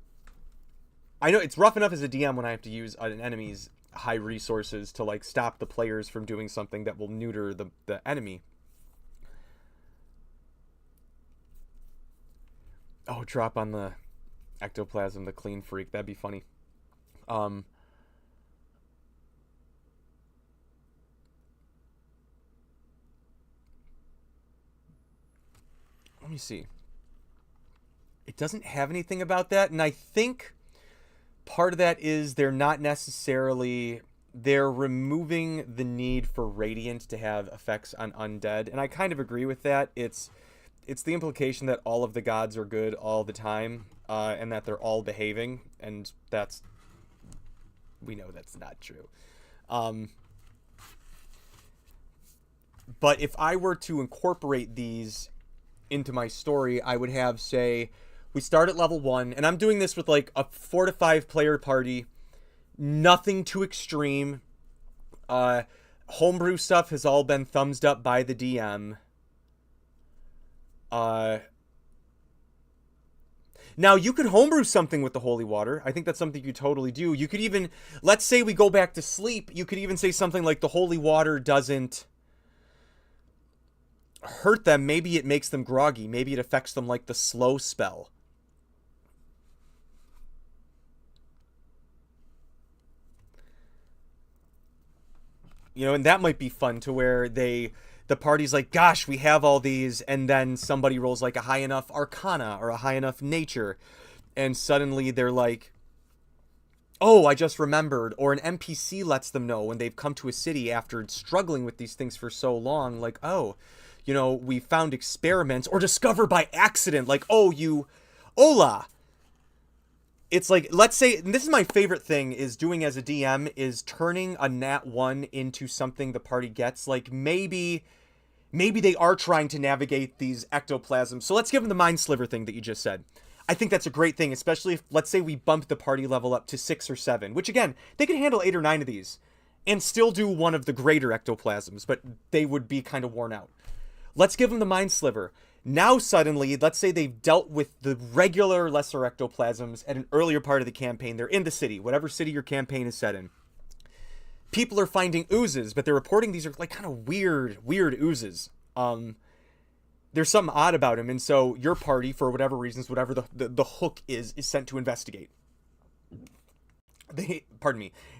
I know it's rough enough as a DM when I have to use an enemy's high resources to like stop the players from doing something that will neuter the enemy. Oh, drop on the ectoplasm, the clean freak. That'd be funny. Let me see. It doesn't have anything about that, and I think part of that is they're not necessarily... They're removing the need for Radiant to have effects on undead, and I kind of agree with that. It's the implication that all of the gods are good all the time, and that they're all behaving, and we know that's not true. But if I were to incorporate these into my story, I would have, say, we start at level 1, and I'm doing this with like a 4 to 5 player party, nothing too extreme. Homebrew stuff has all been thumbs up by the DM. Now, you could homebrew something with the holy water. I think that's something you totally do. You could even, let's say we go back to sleep, you could even say something like the holy water doesn't hurt them. Maybe it makes them groggy. Maybe it affects them like the slow spell. You know, and that might be fun to where they the party's like, gosh, we have all these, and then somebody rolls like a high enough arcana or a high enough nature, and suddenly they're like, oh, I just remembered, or an NPC lets them know when they've come to a city after struggling with these things for so long, like, oh, we found experiments, or discover by accident, like, oh, hola. It's like, let's say, and this is my favorite thing, is doing as a DM, is turning a nat 1 into something the party gets. Like, maybe they are trying to navigate these ectoplasms. So let's give them the Mind Sliver thing that you just said. I think that's a great thing, especially if, let's say, we bump the party level up to 6 or 7, which, again, they could handle 8 or 9 of these and still do one of the greater ectoplasms, but they would be kind of worn out. Let's give them the Mind Sliver. Now, suddenly, let's say they've dealt with the regular lesser ectoplasms at an earlier part of the campaign. They're in the city, whatever city your campaign is set in. People are finding oozes, but they're reporting these are, like, kind of weird oozes. There's something odd about him, and so your party, for whatever reasons, whatever the hook is sent to investigate. They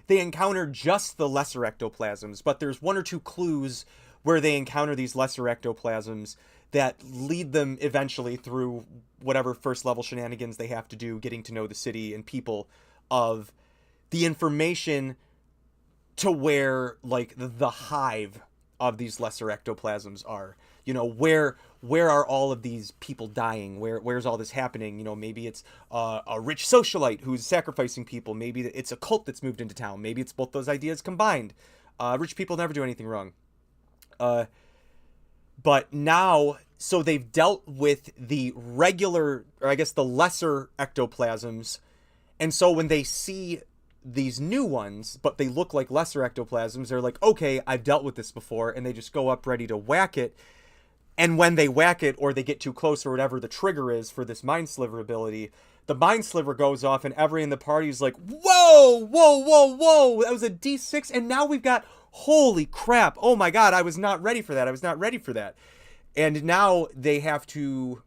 encounter just the lesser ectoplasms, but there's 1 or 2 clues where they encounter these lesser ectoplasms that lead them eventually through whatever first level shenanigans they have to do, getting to know the city and people, of the information to where, like, the hive of these lesser ectoplasms are. Where are all of these people dying? Where's all this happening? Maybe it's a rich socialite who's sacrificing people. Maybe it's a cult that's moved into town. Maybe it's both those ideas combined. Rich people never do anything wrong. But now, so they've dealt with the regular, or I guess the lesser ectoplasms, and so when they see these new ones, but they look like lesser ectoplasms, they're like, okay, I've dealt with this before, and they just go up ready to whack it. And when they whack it, or they get too close, or whatever the trigger is for this Mind Sliver ability, the Mind Sliver goes off, and everyone in the party is like, whoa, that was a D6, and now we've got, holy crap, oh my god, I was not ready for that. And now they have to,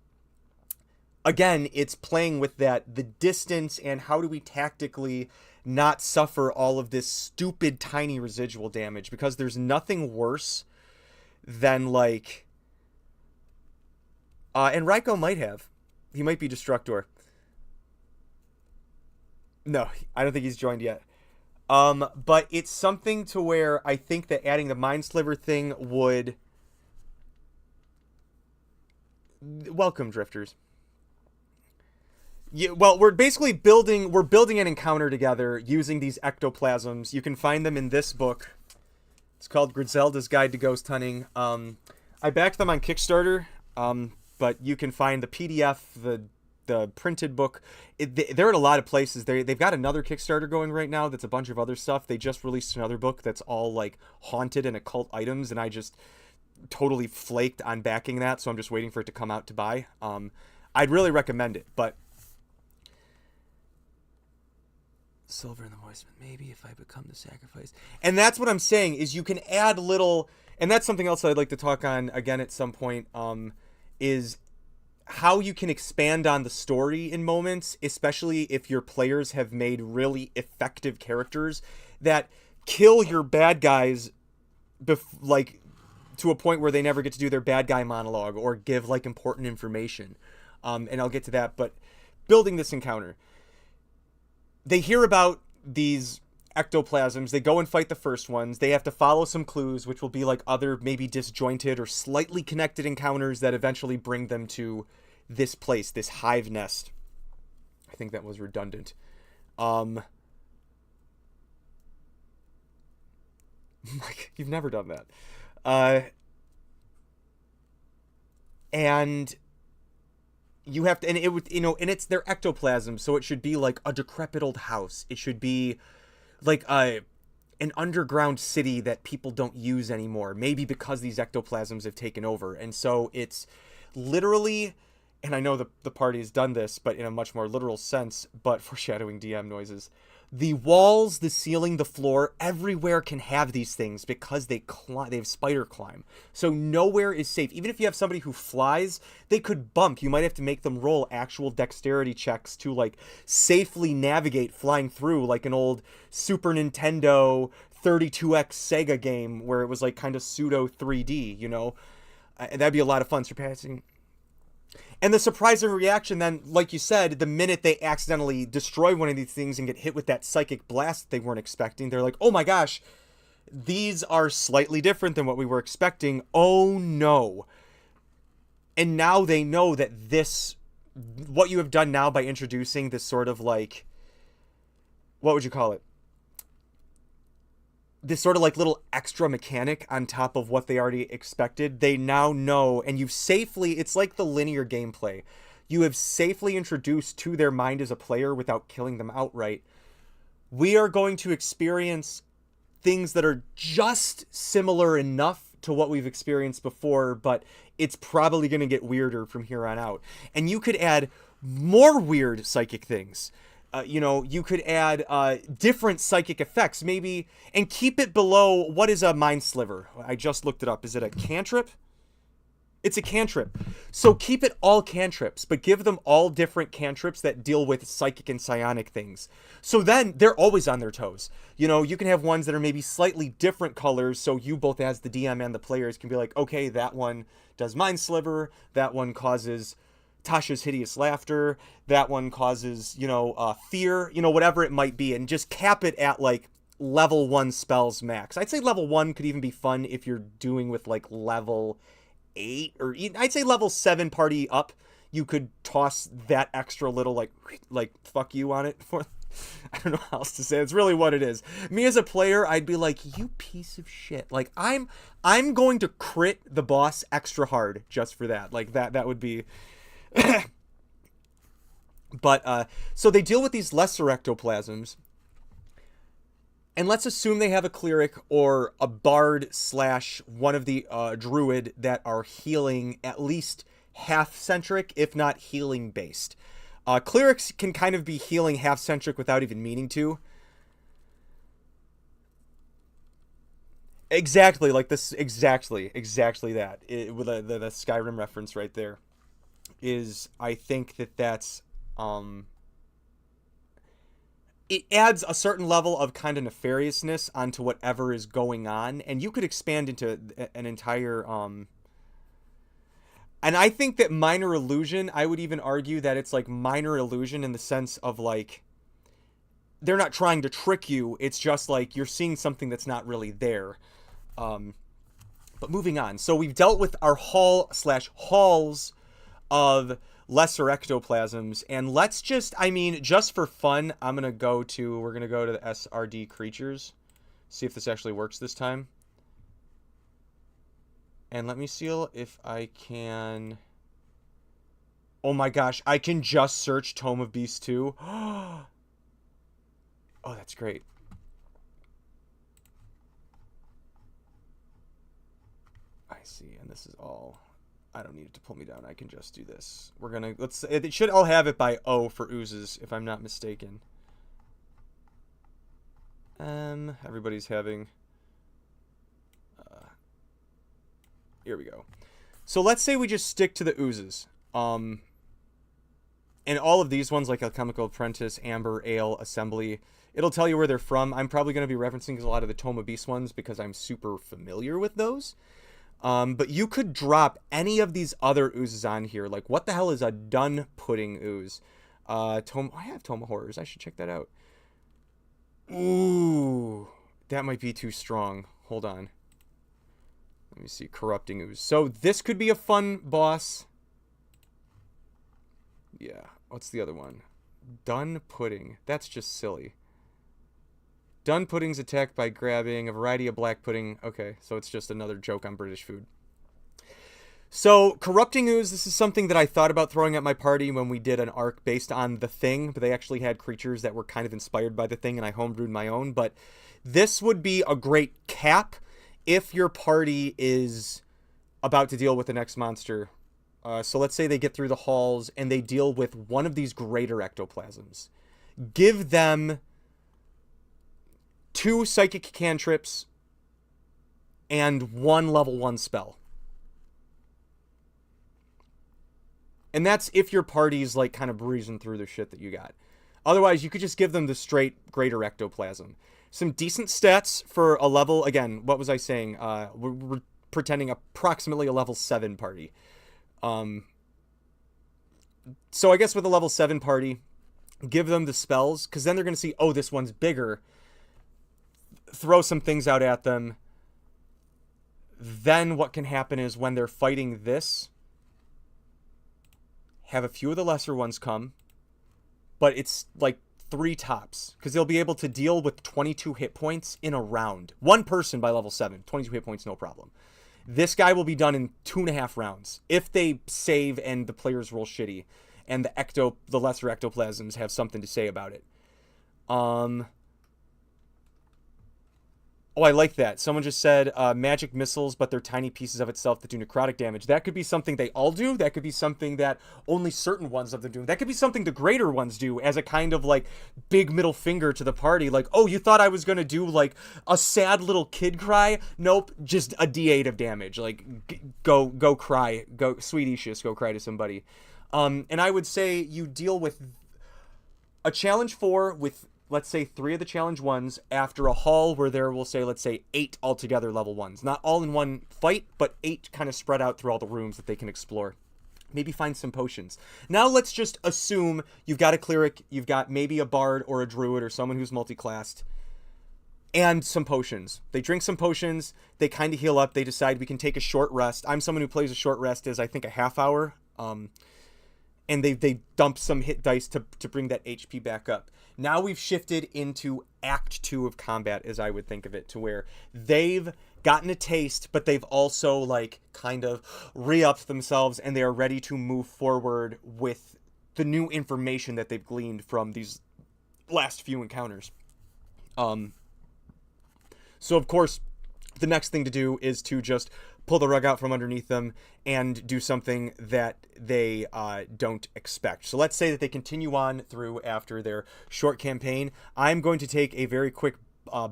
again, it's playing with the distance, and how do we tactically not suffer all of this stupid tiny residual damage, because there's nothing worse than, like, and Raiko might have. He might be Destructor. No, I don't think he's joined yet. But it's something to where I think that adding the Mind Sliver thing would... Welcome, Drifters. Yeah, well, we're basically building an encounter together using these ectoplasms. You can find them in this book. It's called Griselda's Guide to Ghost Hunting. I backed them on Kickstarter. But you can find the PDF, the printed book. They're at a lot of places. They've got another Kickstarter going right now that's a bunch of other stuff. They just released another book that's all, like, haunted and occult items, and I just totally flaked on backing that, so I'm just waiting for it to come out to buy. I'd really recommend it, but... Silver in the moistment, maybe if I become the sacrifice. And that's what I'm saying, is you can add little... And that's something else I'd like to talk on again at some point, is how you can expand on the story in moments, especially if your players have made really effective characters that kill your bad guys, like, to a point where they never get to do their bad guy monologue or give, like, important information. And I'll get to that, but building this encounter. They hear about these ectoplasms, they go and fight the first ones, they have to follow some clues, which will be like other maybe disjointed or slightly connected encounters that eventually bring them to this place, this hive nest. I think that was redundant. Like, you've never done that. And you have to, and it would, and it's their ectoplasm, so it should be like a decrepit old house. It should be like an underground city that people don't use anymore, maybe because these ectoplasms have taken over. And so it's literally, and I know the party has done this, but in a much more literal sense, but foreshadowing DM noises. The walls, the ceiling, the floor, everywhere can have these things because they have spider climb. So nowhere is safe. Even if you have somebody who flies, they could bump. You might have to make them roll actual dexterity checks to, like, safely navigate flying through, like an old Super Nintendo 32x Sega game where it was like kind of pseudo 3D, you know? That'd be a lot of fun surpassing. And the surprising reaction then, like you said, the minute they accidentally destroy one of these things and get hit with that psychic blast they weren't expecting, they're like, oh my gosh, these are slightly different than what we were expecting. Oh no. And now they know that this, what you have done now by introducing this sort of like, what would you call it? This sort of like little extra mechanic on top of what they already expected. They now know, and you've safely, it's like the linear gameplay. You have safely introduced to their mind as a player without killing them outright. We are going to experience things that are just similar enough to what we've experienced before, but it's probably going to get weirder from here on out. And you could add more weird psychic things. You know, you could add different psychic effects, maybe, and keep it below, what is a Mind Sliver? I just looked it up. Is it a cantrip? It's a cantrip. So keep it all cantrips, but give them all different cantrips that deal with psychic and psionic things. So then they're always on their toes. You know, you can have ones that are maybe slightly different colors, so you both as the DM and the players can be like, okay, that one does Mind Sliver, that one causes Tasha's hideous laughter, that one causes, you know, fear, you know, whatever it might be, and just cap it at like level 1 spells max. I'd say level 1 could even be fun if you're doing with like level 8, or I'd say level 7 party up. You could toss that extra little like fuck you on it for. I don't know how else to say it. It's really what it is. Me as a player, I'd be like, you piece of shit. Like I'm going to crit the boss extra hard just for that. Like that would be. But so they deal with these lesser ectoplasms, and let's assume they have a cleric or a bard / one of the druid that are healing, at least half-centric, if not healing based. Clerics can kind of be healing half-centric without even meaning to. Exactly, like this, exactly that. With the Skyrim reference right there. Is I think that's it adds a certain level of kind of nefariousness onto whatever is going on, and you could expand into an entire and I think that minor illusion, I would even argue that it's like minor illusion in the sense of like they're not trying to trick you, it's just like you're seeing something that's not really there. But moving on, so we've dealt with our halls of lesser ectoplasms, and let's just, I mean, just for fun, we're gonna go to the SRD creatures, see if this actually works this time, and let me see if I can. Oh my gosh, I can just search Tome of Beasts 2. Oh, that's great. I see, and this is all. I don't need it to pull me down. I can just do this. We're gonna, it should all have it by O for oozes, if I'm not mistaken. Everybody's having, here we go. So let's say we just stick to the oozes. And all of these ones, like Alchemical Apprentice, Amber, Ale, Assembly, it'll tell you where they're from. I'm probably going to be referencing a lot of the Tome of Beast ones because I'm super familiar with those. But you could drop any of these other oozes on here. Like, what the hell is a Dun Pudding ooze? I have Tome of Horrors. I should check that out. Ooh, that might be too strong. Hold on. Let me see. Corrupting ooze. So this could be a fun boss. Yeah. What's the other one? Dun Pudding. That's just silly. Dun Pudding's attacked by grabbing a variety of black pudding. Okay, so it's just another joke on British food. So, Corrupting Ooze, this is something that I thought about throwing at my party when we did an arc based on The Thing, but they actually had creatures that were kind of inspired by The Thing, and I homebrewed my own. But this would be a great cap if your party is about to deal with the next monster. So let's say they get through the halls and they deal with one of these greater ectoplasms. Give them 2 psychic cantrips and 1 level 1 spell. And that's if your party's like kind of breezing through the shit that you got. Otherwise, you could just give them the straight greater ectoplasm. some decent stats for a level. Again, what was I saying? We're pretending approximately a level 7 party. So I guess with a level 7 party, give them the spells, because then they're going to see, oh, this one's bigger. Throw some things out at them. Then what can happen is when they're fighting this, have a few of the lesser ones come, but it's like 3 tops, because they'll be able to deal with 22 hit points in a round. One person by level 7, 22 hit points, no problem. This guy will be done in 2.5 rounds if they save and the players roll shitty, and the lesser ectoplasms have something to say about it. Oh, I like that. Someone just said magic missiles, but they're tiny pieces of itself that do necrotic damage. That could be something they all do. That could be something that only certain ones of them do. That could be something the greater ones do as a kind of like big middle finger to the party. Like, oh, you thought I was going to do like a sad little kid cry? Nope, just a D8 of damage. Like, go cry. Go, sweet Ishius, go cry to somebody. And I would say you deal with a challenge 4 with, let's say, 3 of the challenge 1s after a haul where there will say, let's say, 8 altogether level 1s. Not all in one fight, but 8 kind of spread out through all the rooms that they can explore. Maybe find some potions. Now let's just assume you've got a cleric, you've got maybe a bard or a druid or someone who's multi-classed, and some potions. They drink some potions, they kind of heal up, they decide we can take a short rest. I'm someone who plays a short rest as, I think, a half hour. And they dump some hit dice to bring that HP back up. Now we've shifted into Act 2 of combat, as I would think of it, to where they've gotten a taste, but they've also, like, kind of re-upped themselves, and they are ready to move forward with the new information that they've gleaned from these last few encounters. So, of course, the next thing to do is to just pull the rug out from underneath them and do something that they don't expect. So let's say that they continue on through after their short campaign. I'm going to take a very quick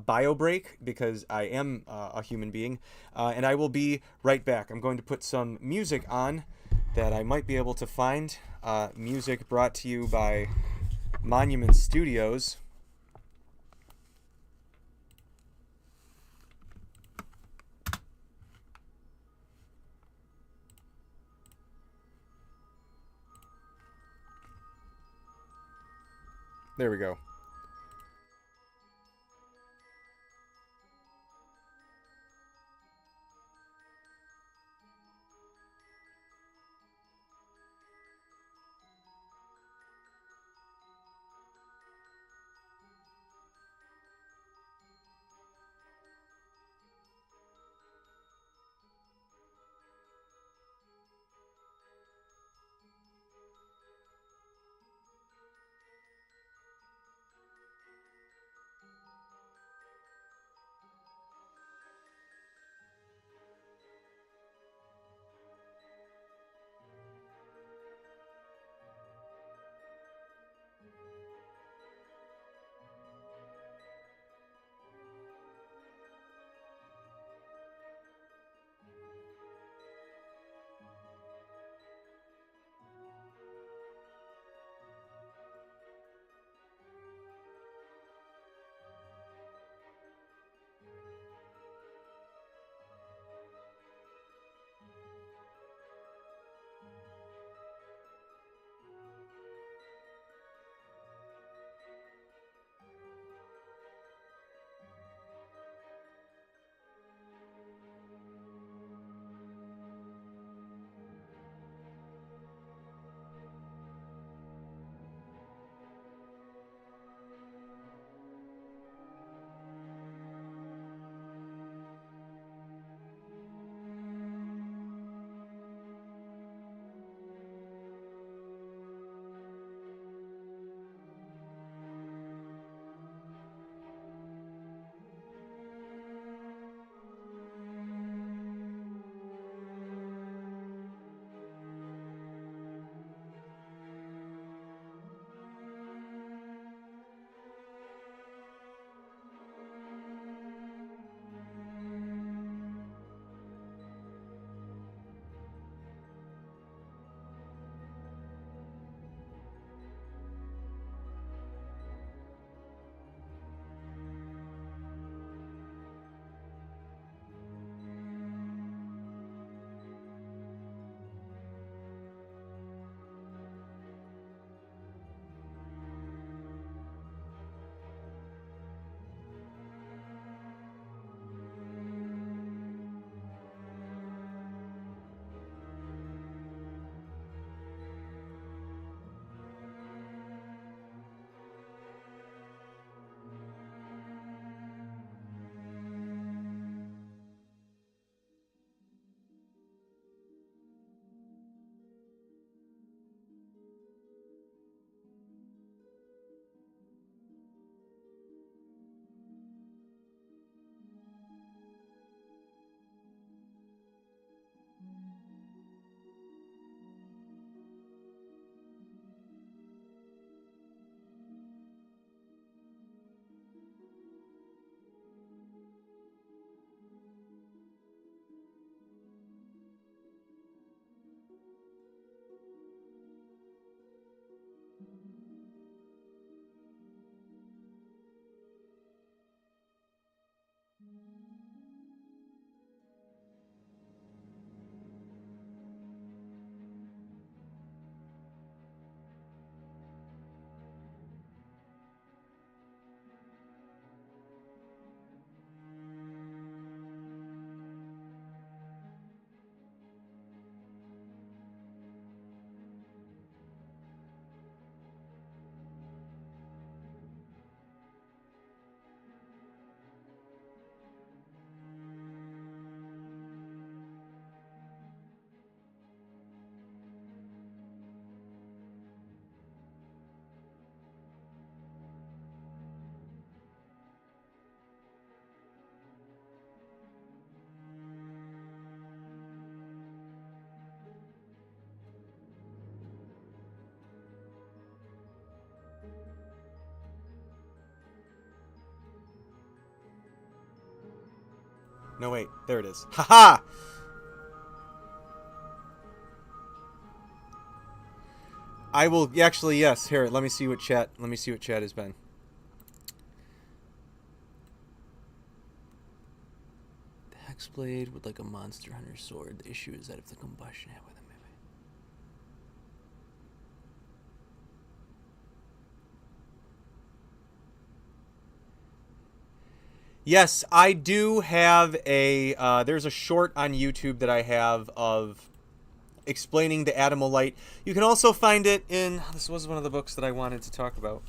bio break because I am a human being, and I will be right back. I'm going to put some music on that I might be able to find. Music brought to you by Monument Studios. There we go. No, wait. There it is. Haha! I will actually, yes. Here, let me see what chat has been. The Hexblade with like a Monster Hunter sword. The issue is that if the combustion hit with a mimic. Yes, I do have a there's a short on YouTube that I have of explaining the Atomolite. You can also find it in, this was one of the books that I wanted to talk about.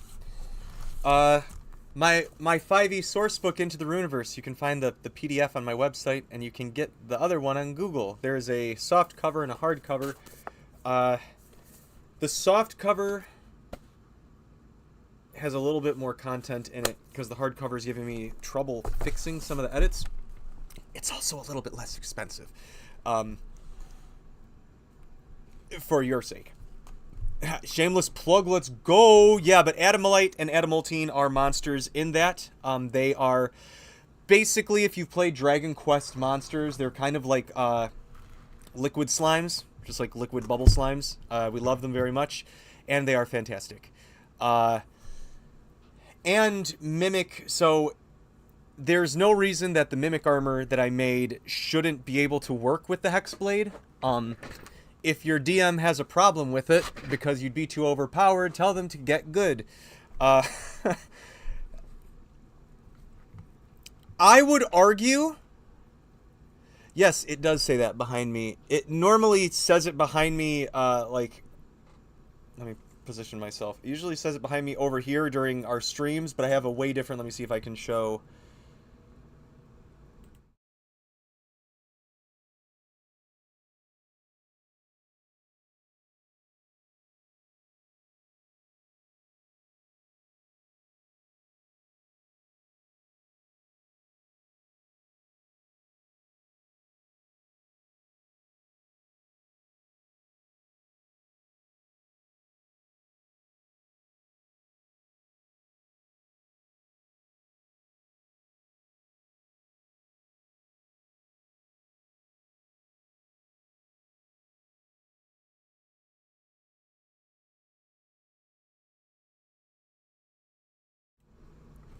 My 5e source book, Into the Runeverse. You can find the PDF on my website, and you can get the other one on Google. There's a soft cover and a hard cover. The soft cover has a little bit more content in it because the hardcover is giving me trouble fixing some of the edits. It's also a little bit less expensive. For your sake. Shameless plug, let's go. Yeah, but Atomolite and Atomultine are monsters in that. They are basically, if you've played Dragon Quest monsters, they're kind of like liquid slimes, just like liquid bubble slimes. We love them very much, and they are fantastic. And Mimic, so there's no reason that the Mimic armor that I made shouldn't be able to work with the Hexblade. If your DM has a problem with it, because you'd be too overpowered, tell them to get good. I would argue... Yes, it does say that behind me. It normally says it behind me, like... Let me position myself. It usually says it behind me over here during our streams, but I have a way different... Let me see if I can show...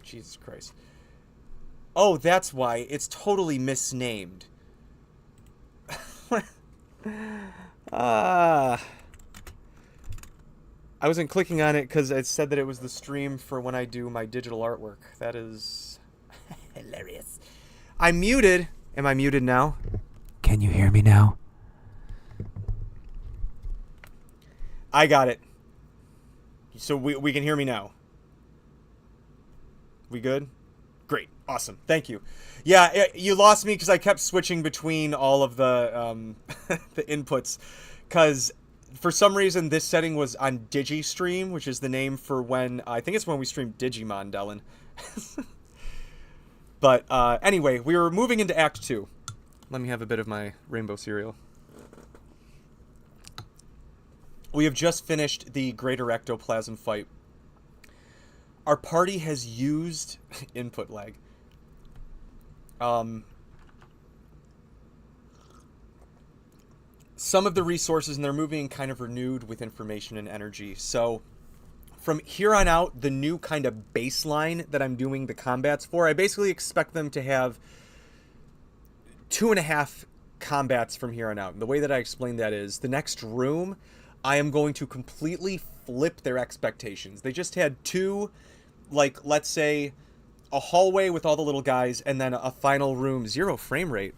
Jesus Christ. Oh, that's why. It's totally misnamed. I wasn't clicking on it because it said that it was the stream for when I do my digital artwork. That is hilarious. I'm muted. Am I muted now? Can you hear me now? I got it. So we can hear me now. We good? Great. Awesome. Thank you. Yeah, you lost me because I kept switching between all of the the inputs because for some reason this setting was on DigiStream, which is the name for when I think it's when we streamed Digimon, Dylan. But anyway, we were moving into Act 2. Let me have a bit of my rainbow cereal. We have just finished the Greater Ectoplasm fight. Our party has used input lag. Some of the resources, and they're moving kind of renewed with information and energy. So from here on out, the new kind of baseline that I'm doing the combats for, I basically expect them to have 2.5 combats from here on out. And the way that I explain that is the next room, I am going to completely flip their expectations. They just had 2, like, let's say, a hallway with all the little guys, and then a final room. 0 frame rate.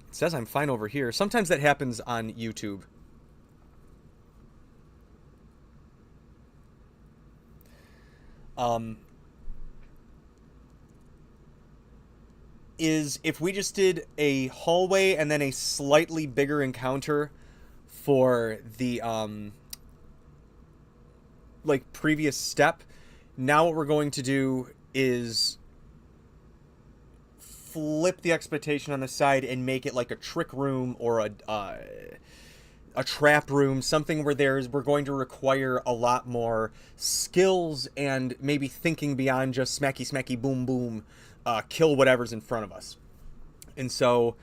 It says I'm fine over here. Sometimes that happens on YouTube. Is if we just did a hallway and then a slightly bigger encounter for the, like, previous step. Now what we're going to do is flip the expectation on the side and make it like a trick room or a trap room, something where we're going to require a lot more skills and maybe thinking beyond just smacky smacky boom boom, kill whatever's in front of us. And so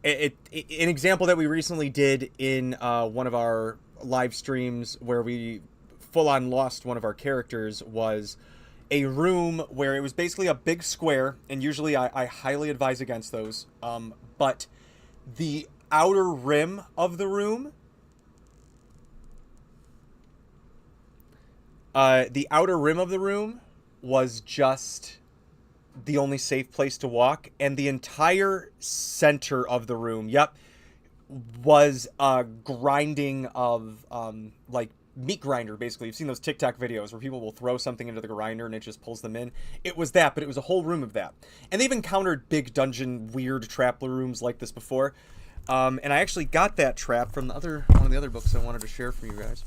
an example that we recently did in one of our live streams where we full on lost one of our characters was a room where it was basically a big square, and usually I highly advise against those, but the outer rim of the room was just the only safe place to walk, and the entire center of the room, was grinding of like meat grinder. Basically, you've seen those TikTok videos where people will throw something into the grinder and it just pulls them in. It was that, but it was a whole room of that. And they've encountered big dungeon weird trap rooms like this before, and I actually got that trap from one of the other books I wanted to share for you guys.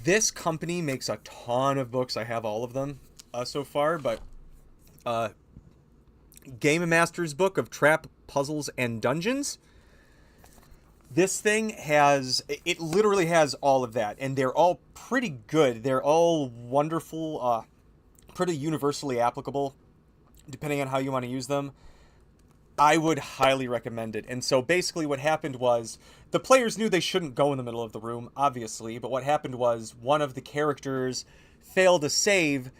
This company makes a ton of books. I have all of them so far, but Game Master's book of Trap, Puzzles, and Dungeons. This thing it literally has all of that, and they're all pretty good. They're all wonderful, pretty universally applicable, depending on how you want to use them. I would highly recommend it. And so basically what happened was, the players knew they shouldn't go in the middle of the room, obviously, but what happened was one of the characters failed to save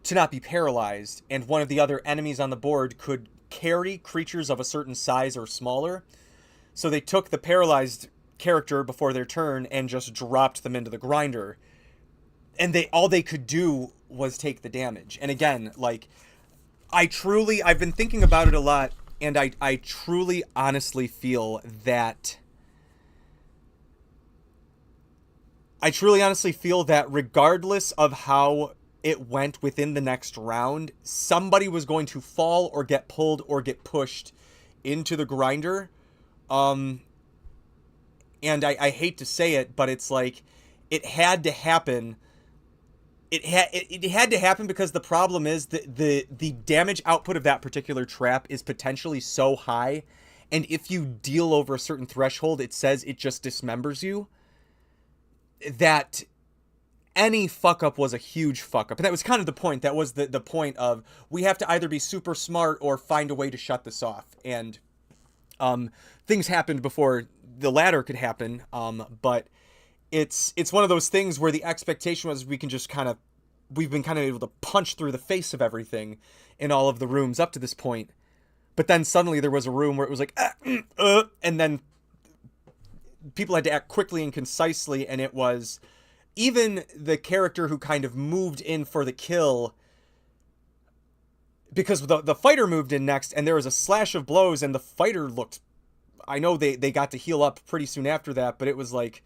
to not be paralyzed, and one of the other enemies on the board could carry creatures of a certain size or smaller. So they took the paralyzed character before their turn and just dropped them into the grinder. And all they could do was take the damage. And again, like, I've been thinking about it a lot, and I truly honestly feel that regardless of how it went within the next round, somebody was going to fall or get pulled or get pushed into the grinder. And I hate to say it, but it's like, it had to happen. It had to happen because the problem is that the damage output of that particular trap is potentially so high, and if you deal over a certain threshold, it says it just dismembers you, that any fuck up was a huge fuck up. And that was kind of the point. That was the point of, we have to either be super smart or find a way to shut this off. And things happened before the latter could happen, but it's one of those things where the expectation was we've been kind of able to punch through the face of everything in all of the rooms up to this point. But then suddenly there was a room where it was like, and then people had to act quickly and concisely, and it was even the character who kind of moved in for the kill, because the fighter moved in next, and there was a slash of blows, and the fighter looked, I know they got to heal up pretty soon after that, but it was like,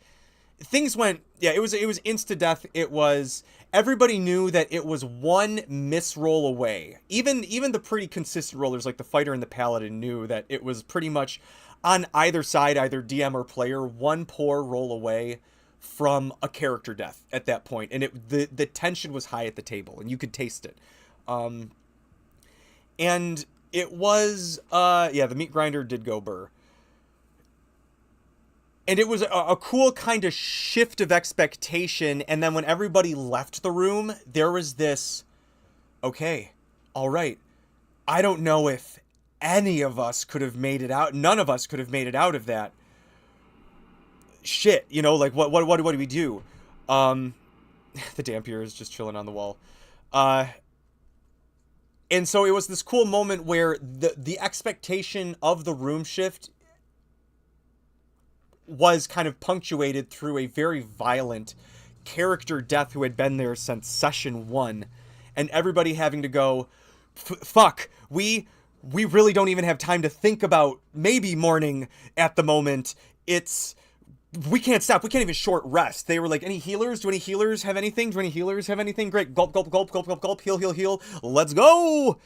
things went, it was insta-death. It was, everybody knew that it was one misroll away. Even the pretty consistent rollers, like the fighter and the paladin, knew that it was pretty much on either side, either DM or player, one poor roll away from a character death at that point. And the tension was high at the table, and you could taste it. And it was, the meat grinder did go burr. And it was a cool kind of shift of expectation. And then when everybody left the room, there was this, okay, all right, I don't know if any of us could have made it out. None of us could have made it out of that. Shit, like, what do we do? The Dampier is just chilling on the wall. And so it was this cool moment where the expectation of the room shift was kind of punctuated through a very violent character death who had been there since session 1, and everybody having to go, fuck, we really don't even have time to think about maybe mourning at the moment. We can't stop. We can't even short rest. They were like, any healers? Do any healers have anything? Do any healers have anything? Great. Gulp, gulp, gulp, gulp, gulp, gulp. Heal, heal, heal. Let's go.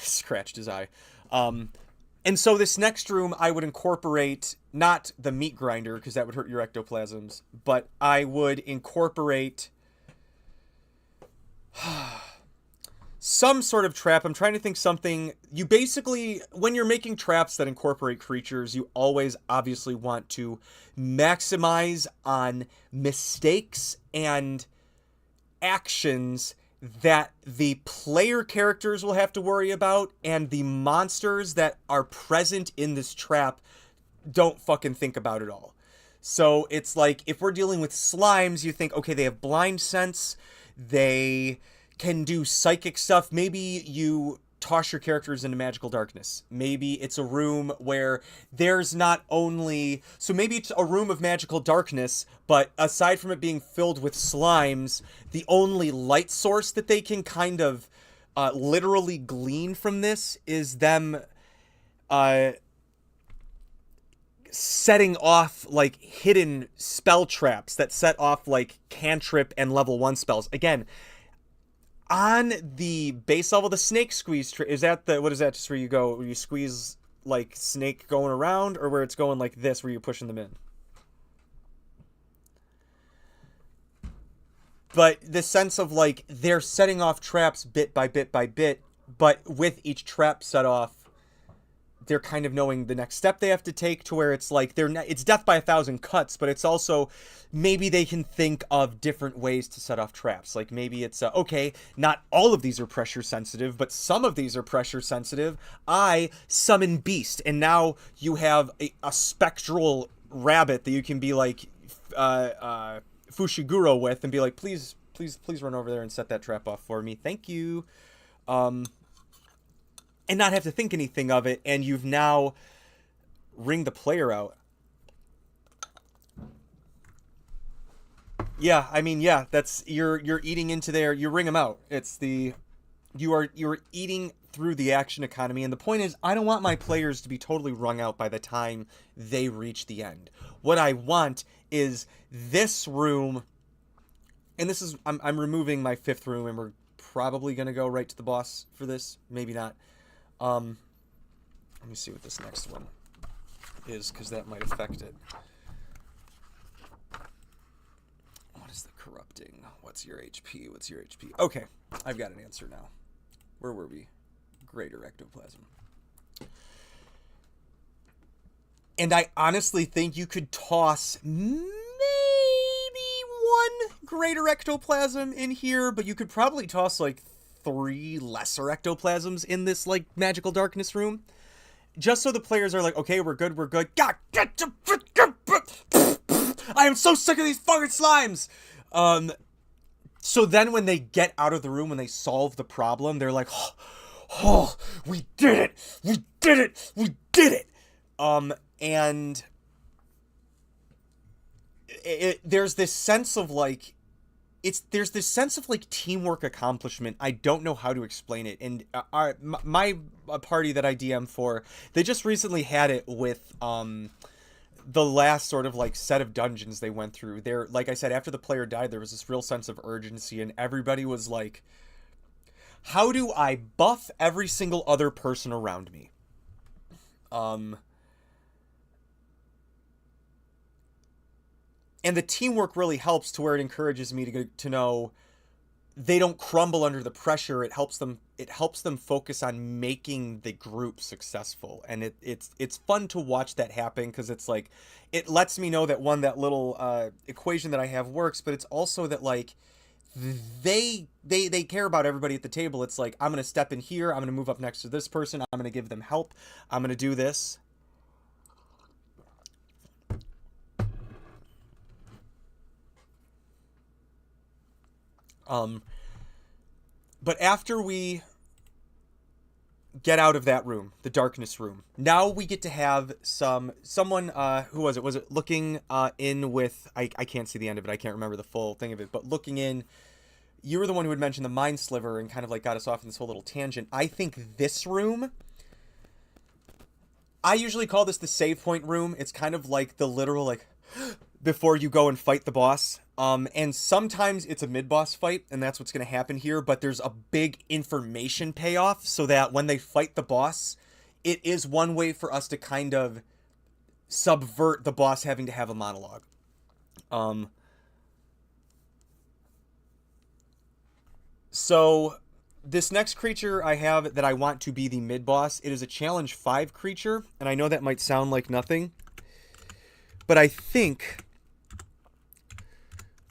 Scratched his eye. And so this next room, I would incorporate not the meat grinder, because that would hurt your ectoplasms, but I would incorporate some sort of trap. I'm trying to think something. You basically, when you're making traps that incorporate creatures, you always obviously want to maximize on mistakes and actions that the player characters will have to worry about, and the monsters that are present in this trap don't fucking think about it all. So it's like, if we're dealing with slimes, you think, okay, they have blind sense, they can do psychic stuff. Maybe you toss your characters into magical darkness. Maybe it's a room where there's not only... So maybe it's a room of magical darkness, but aside from it being filled with slimes, the only light source that they can kind of literally glean from this is them setting off like hidden spell traps that set off like cantrip and level 1 spells. Again, on the base level, the snake squeeze is that the... What is that? Just where you go, where you squeeze like snake going around, or where it's going like this, where you're pushing them in? But the sense of like they're setting off traps bit by bit by bit, but with each trap set off, they're kind of knowing the next step they have to take, to where it's like they're not, it's death by 1,000 cuts, but it's also maybe they can think of different ways to set off traps. Like maybe it's okay, not all of these are pressure sensitive, but some of these are pressure sensitive. I summon beast, and now you have a spectral rabbit that you can be like Fushiguro with, and be like, please run over there and set that trap off for me. Thank you. And not have to think anything of it, and you've now ring the player out. Yeah, I mean, yeah, that's... You're eating into there. You ring them out. It's the... You're eating through the action economy, and the point is, I don't want my players to be totally wrung out by the time they reach the end. What I want is this room... And this is... I'm removing my 5th room, and we're probably going to go right to the boss for this. Maybe not. Let me see what this next one is, because that might affect it. What is the corrupting? What's your HP? What's your HP? Okay, I've got an answer now. Where were we? Greater ectoplasm. And I honestly think you could toss maybe 1 greater ectoplasm in here, but you could probably toss like 3 lesser ectoplasms in this like magical darkness room, just so the players are like, okay, we're good. God, I am so sick of these fucking slimes. So then when they get out of the room, when they solve the problem, they're like, oh, we did it. And there's this sense of like, there's this sense of like teamwork accomplishment. I don't know how to explain it. And my party that I DM for, they just recently had it with the last sort of like set of dungeons they went through. There, like I said, after the player died, there was this real sense of urgency, and everybody was like, how do I buff every single other person around me? And the teamwork really helps, to where it encourages me to know they don't crumble under the pressure. It helps them focus on making the group successful. And it's fun to watch that happen, because it's like, it lets me know that that little equation that I have works, but it's also that like they care about everybody at the table. It's like, I'm going to step in here, I'm going to move up next to this person, I'm going to give them help, I'm going to do this. But after we get out of that room, the darkness room, now we get to have someone, who was it? Was it looking in with, I can't see the end of it, I can't remember the full thing of it, but looking in, you were the one who had mentioned the mind sliver and kind of like got us off in this whole little tangent. I think this room, I usually call this the save point room. It's kind of like the literal, like, before you go and fight the boss. And sometimes it's a mid-boss fight, and that's what's going to happen here, but there's a big information payoff, so that when they fight the boss, it is one way for us to kind of subvert the boss having to have a monologue. So this next creature I have that I want to be the mid-boss, it is a challenge 5 creature, and I know that might sound like nothing, but I think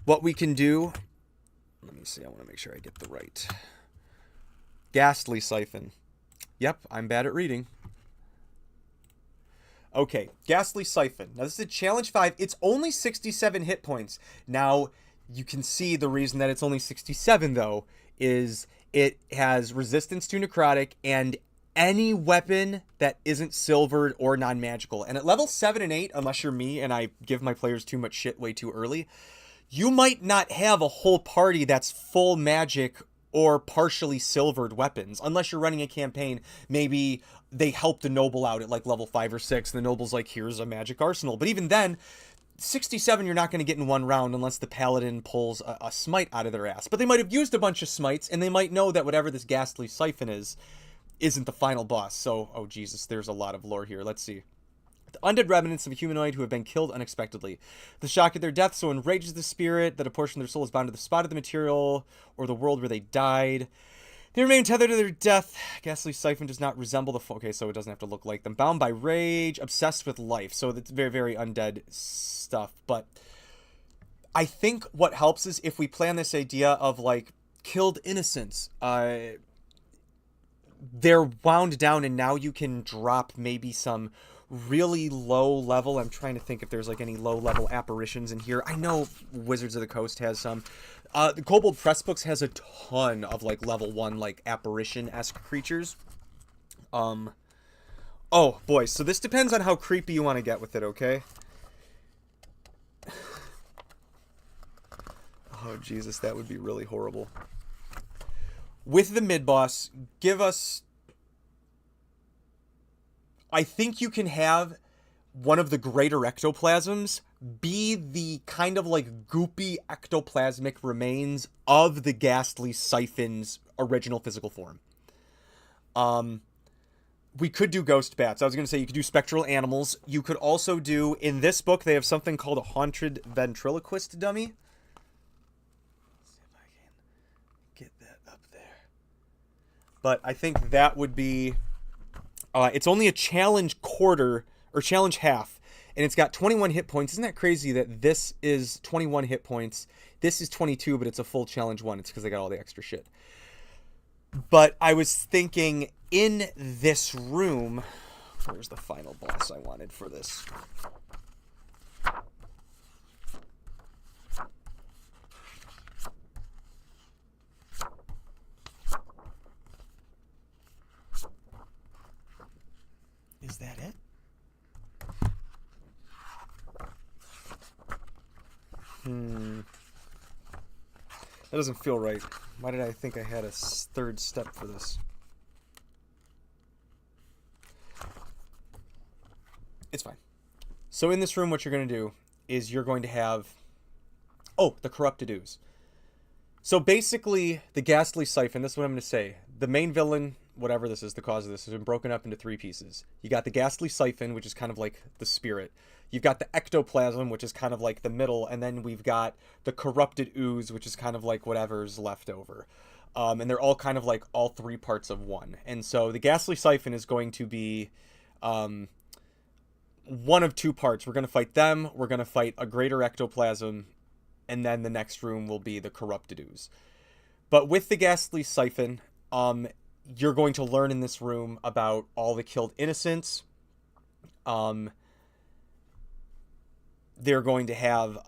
what we can do, Let me see. I want to make sure I get the right. Ghastly Siphon. Yep, I'm bad at reading. Okay, Ghastly Siphon. Now, this is a Challenge 5. It's only 67 hit points. Now, you can see the reason that it's only 67, though, is it has resistance to necrotic and any weapon that isn't silvered or non-magical. And at level 7 and 8, unless you're me and I give my players too much shit way too early, you might not have a whole party that's full magic or partially silvered weapons. Unless you're running a campaign, maybe they help the noble out at like level 5 or 6. The noble's like, here's a magic arsenal. But even then, 67 you're not going to get in one round unless the paladin pulls a smite out of their ass. But they might have used a bunch of smites, and they might know that whatever this Ghastly Siphon isn't the final boss. So, oh Jesus, there's a lot of lore here. Let's see. The undead remnants of a humanoid who have been killed unexpectedly. The shock of their death so enrages the spirit that a portion of their soul is bound to the spot of the material or the world where they died. They remain tethered to their death. Ghastly Siphon does not resemble the... Okay, so it doesn't have to look like them. Bound by rage, obsessed with life. So it's very, very undead stuff. But I think what helps is if we plan this idea of, like, killed innocents. They're wound down, and now you can drop maybe some really low level. I'm trying to think if there's like any low level apparitions in here. I know Wizards of the Coast has some. The Kobold Press Books has a ton of like level 1 like apparition-esque creatures. Oh boy, so this depends on how creepy you want to get with it, okay? Oh Jesus, that would be really horrible. With the mid-boss, give us... I think you can have one of the greater ectoplasms be the kind of like goopy ectoplasmic remains of the Ghastly Siphon's original physical form. We could do ghost bats. I was going to say you could do spectral animals. You could also do, in this book, they have something called a haunted ventriloquist dummy. Let's see if I can get that up there. But I think that would be... it's only a challenge quarter, or challenge half, and it's got 21 hit points. Isn't that crazy that this is 21 hit points? This is 22, but it's a full challenge 1. It's because I got all the extra shit. But I was thinking, in this room... Where's the final boss I wanted for this? Is that it? That doesn't feel right. Why did I think I had a third step for this? It's fine. So in this room, what you're going to do is you're going to have... Oh, the Corrupted Ooze. So basically, the Ghastly Siphon, this is what I'm going to say. The main villain, whatever this is, the cause of this, has been broken up into 3 pieces. You got the Ghastly Siphon, which is kind of like the spirit. You've got the Ectoplasm, which is kind of like the middle. And then we've got the Corrupted Ooze, which is kind of like whatever's left over. And they're all kind of like all 3 parts of one. And so the Ghastly Siphon is going to be one of 2 parts. We're going to fight them. We're going to fight a greater Ectoplasm. And then the next room will be the Corrupted Ooze. But with the Ghastly Siphon, you're going to learn in this room about all the killed innocents. They're going to have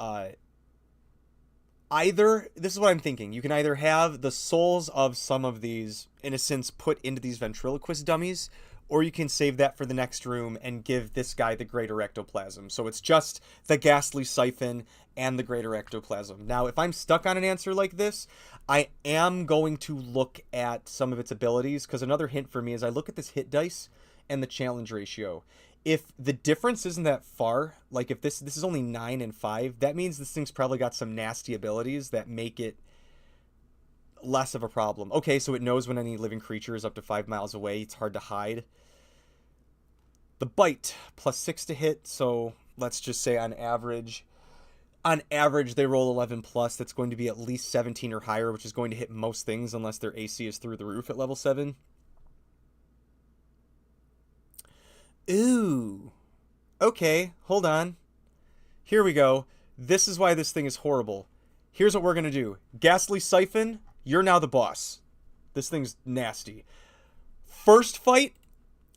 either... This is what I'm thinking. You can either have the souls of some of these innocents put into these ventriloquist dummies, or you can save that for the next room and give this guy the greater ectoplasm. So it's just the Ghastly Siphon and the greater ectoplasm. Now, if I'm stuck on an answer like this, I am going to look at some of its abilities, because another hint for me is I look at this hit dice and the challenge ratio. If the difference isn't that far, like if this is only 9 and 5, that means this thing's probably got some nasty abilities that make it less of a problem. Okay, so it knows when any living creature is up to 5 miles away. It's hard to hide. The bite, +6 to hit, so let's just say on average they roll 11 plus. That's going to be at least 17 or higher, which is going to hit most things unless their AC is through the roof at level 7. Ooh. Okay, hold on. Here we go. This is why this thing is horrible. Here's what we're going to do. Ghastly Siphon, you're now the boss. This thing's nasty. First fight,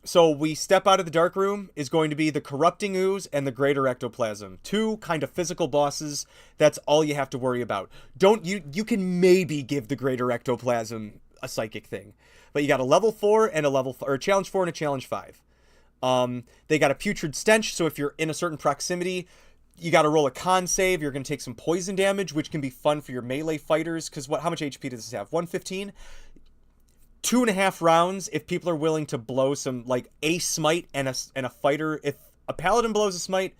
so we step out of the dark room, is going to be the Corrupting Ooze and the Greater Ectoplasm. Two kind of physical bosses. That's all you have to worry about. You can maybe give the Greater Ectoplasm a psychic thing. But you got a level 4 and a challenge 4 and a challenge 5. They got a Putrid Stench, so if you're in a certain proximity, you got to roll a con save. You're going to take some poison damage, which can be fun for your melee fighters, because how much HP does this have? 115? 2.5 rounds if people are willing to blow some, like, a smite and a fighter. If a paladin blows a smite,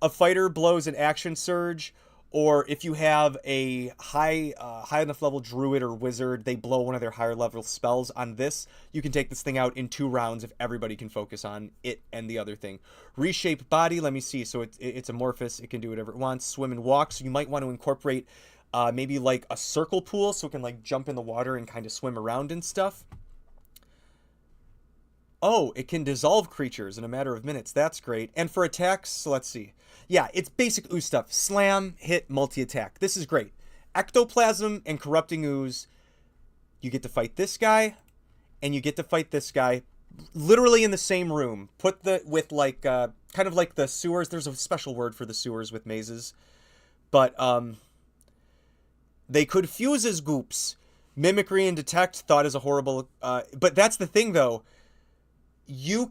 a fighter blows an action surge, or if you have a high enough level druid or wizard, they blow one of their higher level spells on this. You can take this thing out in 2 rounds if everybody can focus on it and the other thing. Reshape body, let me see. So it's amorphous. It can do whatever it wants. Swim and walk. So you might want to incorporate maybe like a circle pool so it can like jump in the water and kind of swim around and stuff. Oh, it can dissolve creatures in a matter of minutes. That's great. And for attacks, so let's see. Yeah, it's basic ooze stuff. Slam, hit, multi-attack. This is great. Ectoplasm and Corrupting Ooze. You get to fight this guy, and you get to fight this guy literally in the same room. With like, kind of like the sewers. There's a special word for the sewers with mazes. But, they could fuse as goops. Mimicry and Detect, thought is a horrible, but that's the thing, though. You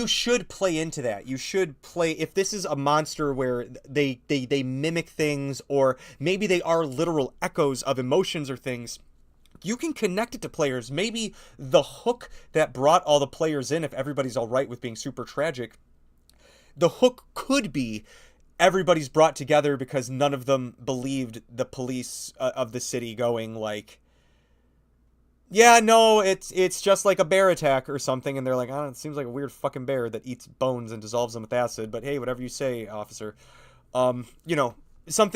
should play into that. You should play, if this is a monster where they mimic things, or maybe they are literal echoes of emotions or things, you can connect it to players. Maybe the hook that brought all the players in, if everybody's all right with being super tragic, the hook could be everybody's brought together because none of them believed the police of the city going like, yeah, no, it's just like a bear attack or something, and they're like, oh, it seems like a weird fucking bear that eats bones and dissolves them with acid, but hey, whatever you say, officer. You know, some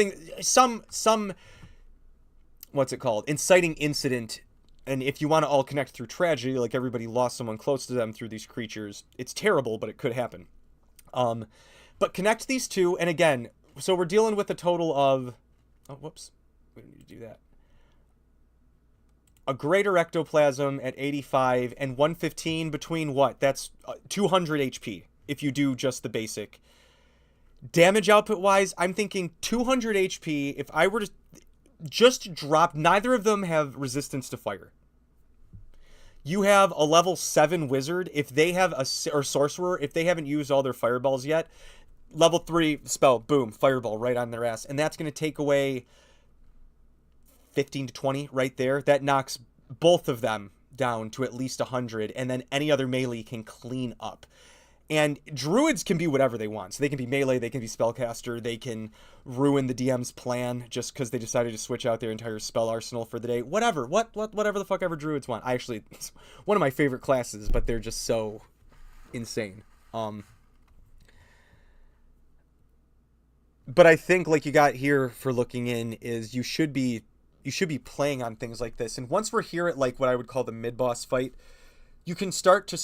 what's it called? Inciting incident, and if you want to all connect through tragedy, like everybody lost someone close to them through these creatures, it's terrible, but it could happen. But connect these two, and again, so we're dealing with a total of, oh, whoops, we don't need to do that. A Greater Ectoplasm at 85 and 115 between what? That's 200 HP if you do just the basic. Damage output wise, I'm thinking 200 HP. If I were to just drop, neither of them have resistance to fire. You have a level 7 wizard. If they have or sorcerer, if they haven't used all their fireballs yet, level 3 spell, boom, fireball right on their ass. And that's going to take away 15 to 20 right there. That knocks both of them down to at least 100, and then any other melee can clean up. And druids can be whatever they want. So they can be melee, they can be spellcaster, they can ruin the DM's plan just because they decided to switch out their entire spell arsenal for the day. Whatever. Whatever the fuck ever druids want. It's one of my favorite classes, but they're just so insane. But I think like you got here for looking in is you should be playing on things like this. And once we're here at like what I would call the mid-boss fight, you can start to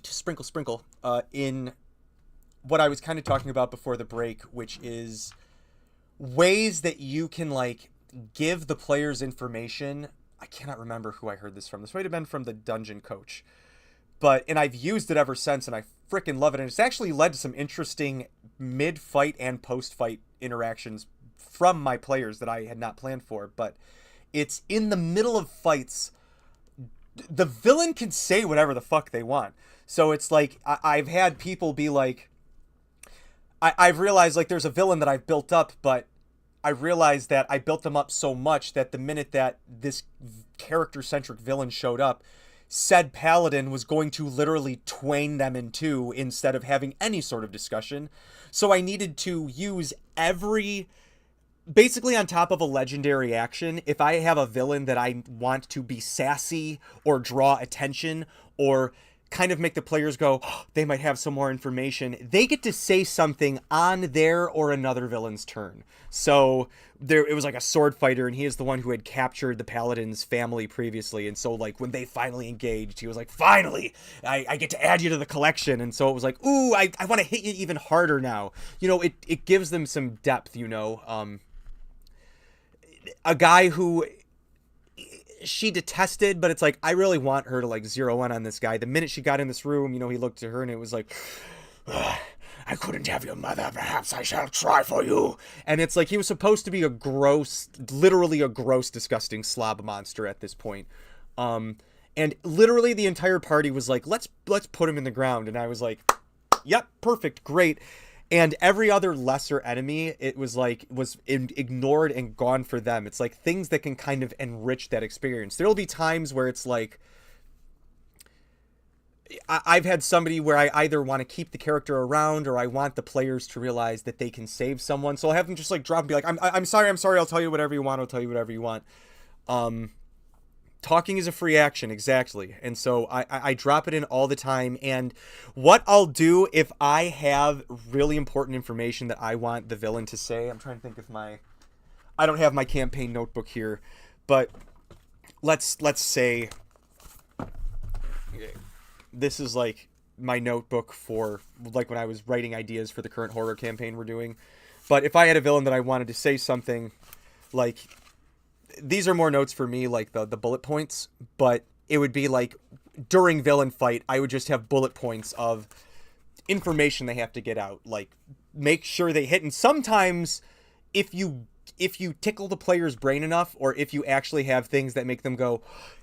sprinkle in what I was kind of talking about before the break, which is ways that you can like give the players information. I cannot remember who I heard this from. This might have been from the dungeon coach. And I've used it ever since, and I freaking love it. And it's actually led to some interesting mid-fight and post-fight interactions from my players that I had not planned for. But it's in the middle of fights, the villain can say whatever the fuck they want. So it's like, I've had people be like, I've realized like there's a villain that I've built up, but I realized that I built them up so much that the minute that this character-centric villain showed up, said paladin was going to literally twain them in two instead of having any sort of discussion. So I needed to use basically on top of a legendary action, if I have a villain that I want to be sassy or draw attention or kind of make the players go, oh, they might have some more information, they get to say something on their or another villain's turn. So it was like a sword fighter, and he is the one who had captured the paladin's family previously. And so like when they finally engaged, he was like, finally, I get to add you to the collection. And so it was like, ooh, I want to hit you even harder now. You know, it gives them some depth, you know. a guy who she detested, but it's like, I really want her to like zero in on this guy. The minute she got in this room, you know, he looked at her and it was like, I couldn't have your mother, perhaps I shall try for you. And it's like, he was supposed to be a gross, literally a gross, disgusting slob monster at this point. And literally the entire party was like, let's put him in the ground. And I was like, yep, perfect, great. And every other lesser enemy, it was like, was ignored and gone for them. It's like things that can kind of enrich that experience. There'll be times where it's like, I've had somebody where I either want to keep the character around or I want the players to realize that they can save someone. So I'll have them just like drop and be like, I'm sorry, I'll tell you whatever you want, Talking is a free action, exactly. And so I drop it in all the time. And what I'll do if I have really important information that I want the villain to say, I'm trying to think if I don't have my campaign notebook here, but let's say this is like my notebook for like when I was writing ideas for the current horror campaign we're doing. But if I had a villain that I wanted to say something, like, these are more notes for me, like the bullet points, but it would be like during villain fight, I would just have bullet points of information they have to get out, like make sure they hit. And sometimes if you tickle the player's brain enough, or if you actually have things that make them go,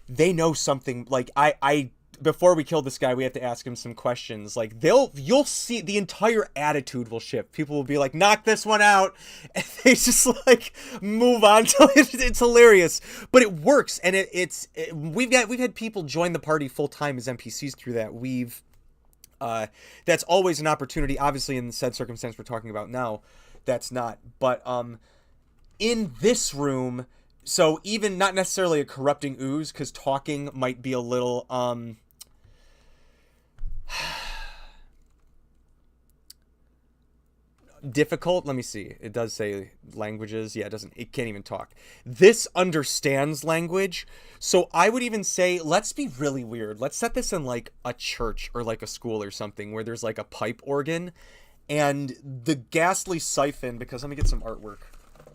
they know something, like I before we kill this guy, we have to ask him some questions. Like, you'll see the entire attitude will shift. People will be like, knock this one out. And they just like move on to it. It's hilarious, but it works. And we've had people join the party full time as NPCs through that. That's always an opportunity. Obviously in the said circumstance we're talking about now, that's not, but, in this room, so even not necessarily a corrupting ooze, because talking might be a little, difficult. Let me see. It does say languages. Yeah, it can't even talk. This understands language. So I would even say, let's be really weird. Let's set this in like a church or like a school or something where there's like a pipe organ and the ghastly siphon, because let me get some artwork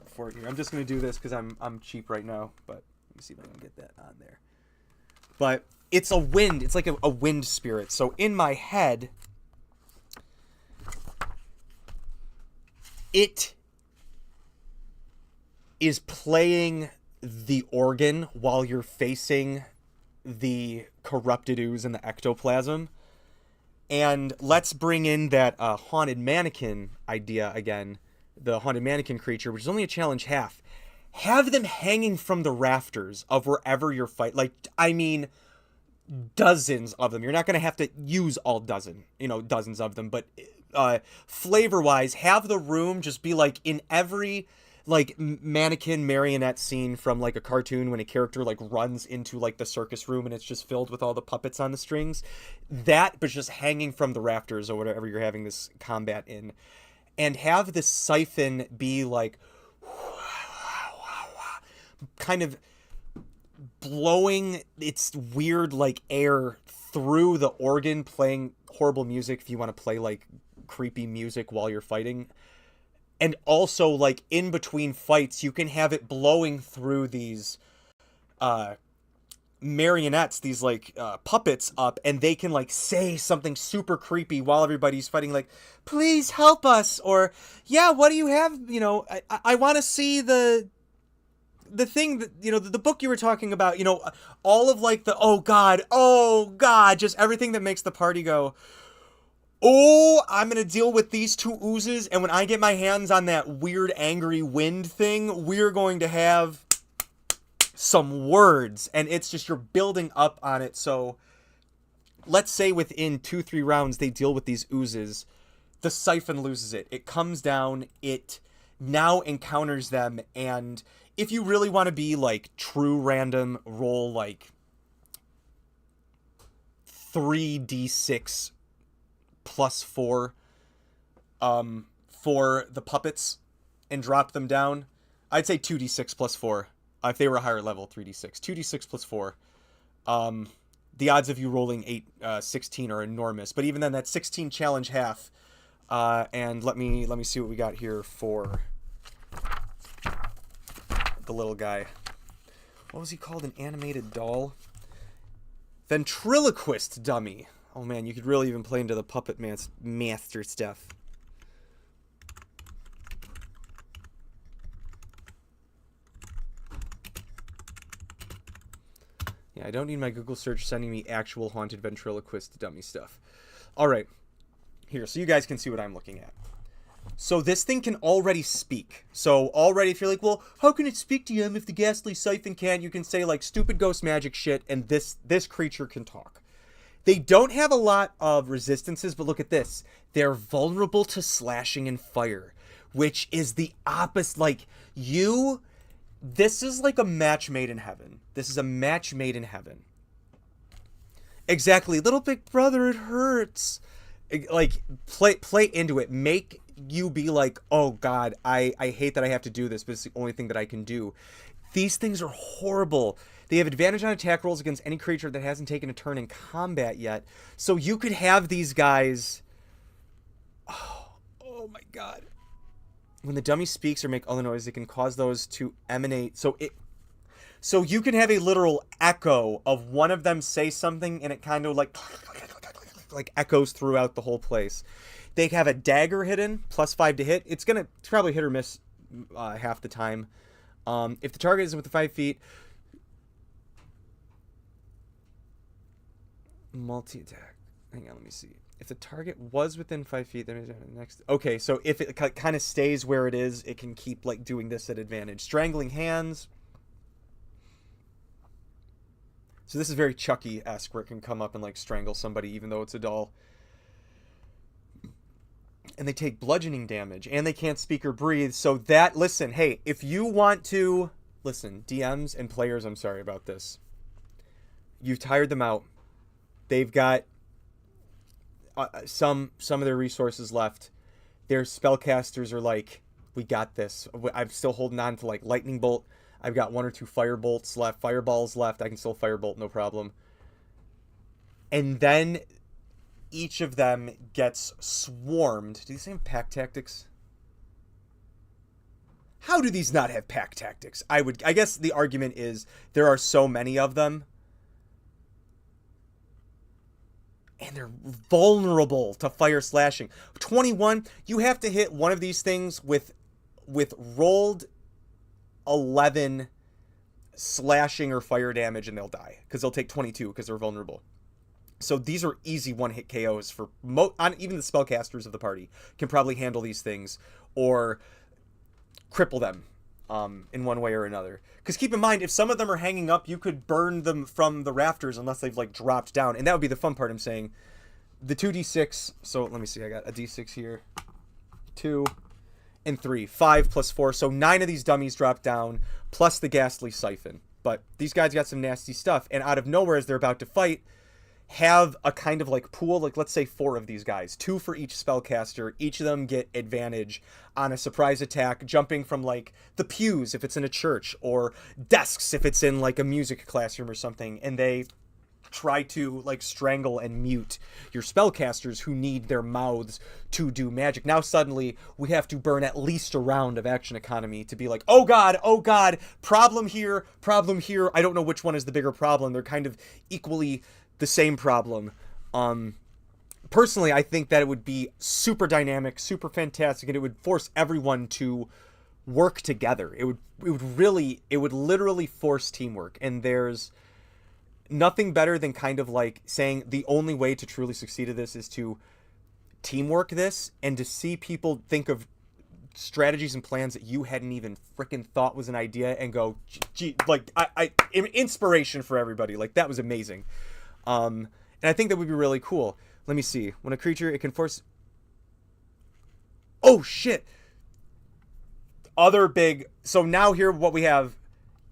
for it here. I'm just going to do this because I'm cheap right now, but let me see if I can get that on there. But it's a wind. It's like a wind spirit. So in my head, it is playing the organ while you're facing the corrupted ooze and the ectoplasm. And let's bring in that haunted mannequin idea again. The haunted mannequin creature, which is only a challenge half. Have them hanging from the rafters of wherever you're fighting. Like, I mean, dozens of them. You're not going to have to use all dozens of them, but flavor-wise, have the room just be like in every like mannequin marionette scene from like a cartoon when a character like runs into like the circus room and it's just filled with all the puppets on the strings. That, but just hanging from the rafters or whatever you're having this combat in. And have the siphon be like kind of blowing its weird like air through the organ, playing horrible music if you want to play like creepy music while you're fighting. And also like in between fights you can have it blowing through these marionettes, these like puppets up, and they can like say something super creepy while everybody's fighting, like, please help us, or yeah, what do you have, I want to see the thing that, the book you were talking about, all of like the oh god, just everything that makes the party go, oh, I'm gonna deal with these two oozes, and when I get my hands on that weird angry wind thing, we're going to have some words. And it's just, you're building up on it. So let's say within 2-3 rounds they deal with these oozes, the siphon loses it. It comes down, it now encounters them, and if you really want to be like true random, roll like 3d6 plus 4 for the puppets and drop them down. I'd say 2d6 plus 4. If they were a higher level, 3d6. 2d6 plus 4. The odds of you rolling 16 are enormous. But even then, that's 16 challenge half. And let me see what we got here for the little guy. What was he called? An animated doll? Ventriloquist dummy. Oh man, you could really even play into the puppet master stuff. Yeah, I don't need my Google search sending me actual haunted ventriloquist dummy stuff. All right, here, so you guys can see what I'm looking at. So this thing can already speak. So already, if you're like, well, how can it speak to you if the ghastly siphon can't? You can say like stupid ghost magic shit, and this creature can talk. They don't have a lot of resistances, but look at this. They're vulnerable to slashing and fire, which is the opposite. Like, this is like a match made in heaven. This is a match made in heaven. Exactly. Little big brother, it hurts. Like, play into it. Make you be like, oh God, I hate that I have to do this, but it's the only thing that I can do. These things are horrible. They have advantage on attack rolls against any creature that hasn't taken a turn in combat yet. So you could have these guys... Oh my God. When the dummy speaks or make other noise, it can cause those to emanate. So you can have a literal echo of one of them say something, and it kind of like echoes throughout the whole place. They have a dagger hidden, +5 to hit. It's probably hit or miss half the time. If the target is within 5 feet... Multi-attack. Hang on, let me see. If the target was within 5 feet, then next... Okay, so if it kind of stays where it is, it can keep, like, doing this at advantage. Strangling hands. So this is very Chucky-esque, where it can come up and, like, strangle somebody, even though it's a doll. And they take bludgeoning damage, and they can't speak or breathe, so that... Listen, hey, if you want to... Listen, DMs and players, I'm sorry about this. You've tired them out. They've got some of their resources left. Their spellcasters are like, we got this. I'm still holding on to like lightning bolt. I've got 1 or 2 fireballs left. I can still firebolt, no problem. And then each of them gets swarmed. Do these have pack tactics? How do these not have pack tactics? I guess the argument is there are so many of them. And they're vulnerable to fire slashing. 21, you have to hit one of these things with rolled 11 slashing or fire damage, and they'll die. Because they'll take 22 because they're vulnerable. So these are easy one-hit KOs for... even the spellcasters of the party can probably handle these things. Or cripple them in one way or another. Because keep in mind, if some of them are hanging up, you could burn them from the rafters unless they've like dropped down. And that would be the fun part, I'm saying. The 2d6, so let me see, I got a d6 here. 2 and 3. 5 plus 4, so 9 of these dummies drop down, plus the ghastly siphon. But these guys got some nasty stuff, and out of nowhere as they're about to fight, have a kind of like pool, like let's say 4 of these guys, 2 for each spellcaster. Each of them get advantage on a surprise attack, jumping from like the pews if it's in a church, or desks if it's in like a music classroom or something, and they try to like strangle and mute your spellcasters who need their mouths to do magic. Now suddenly we have to burn at least a round of action economy to be like, oh god, problem here, I don't know which one is the bigger problem. They're kind of equally the same problem. Personally, I think that it would be super dynamic, super fantastic, and it would force everyone to work together. It would literally force teamwork. And there's nothing better than kind of like saying the only way to truly succeed at this is to teamwork this, and to see people think of strategies and plans that you hadn't even freaking thought was an idea and go, gee, like inspiration for everybody. Like that was amazing. And I think that would be really cool. Let me see. When a creature, it can force... Oh, shit! Other big... So now here what we have.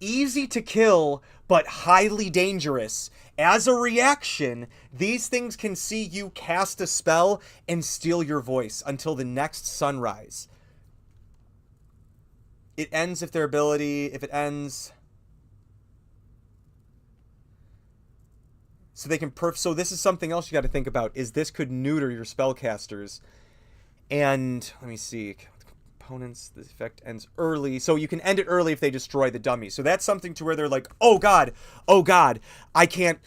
Easy to kill, but highly dangerous. As a reaction, these things can see you cast a spell and steal your voice until the next sunrise. It ends if their ability... If it ends... So they can so this is something else you got to think about, is this could neuter your spellcasters. And let me see, opponents, the effect ends early. So you can end it early if they destroy the dummy. So that's something to where they're like, oh god, I can't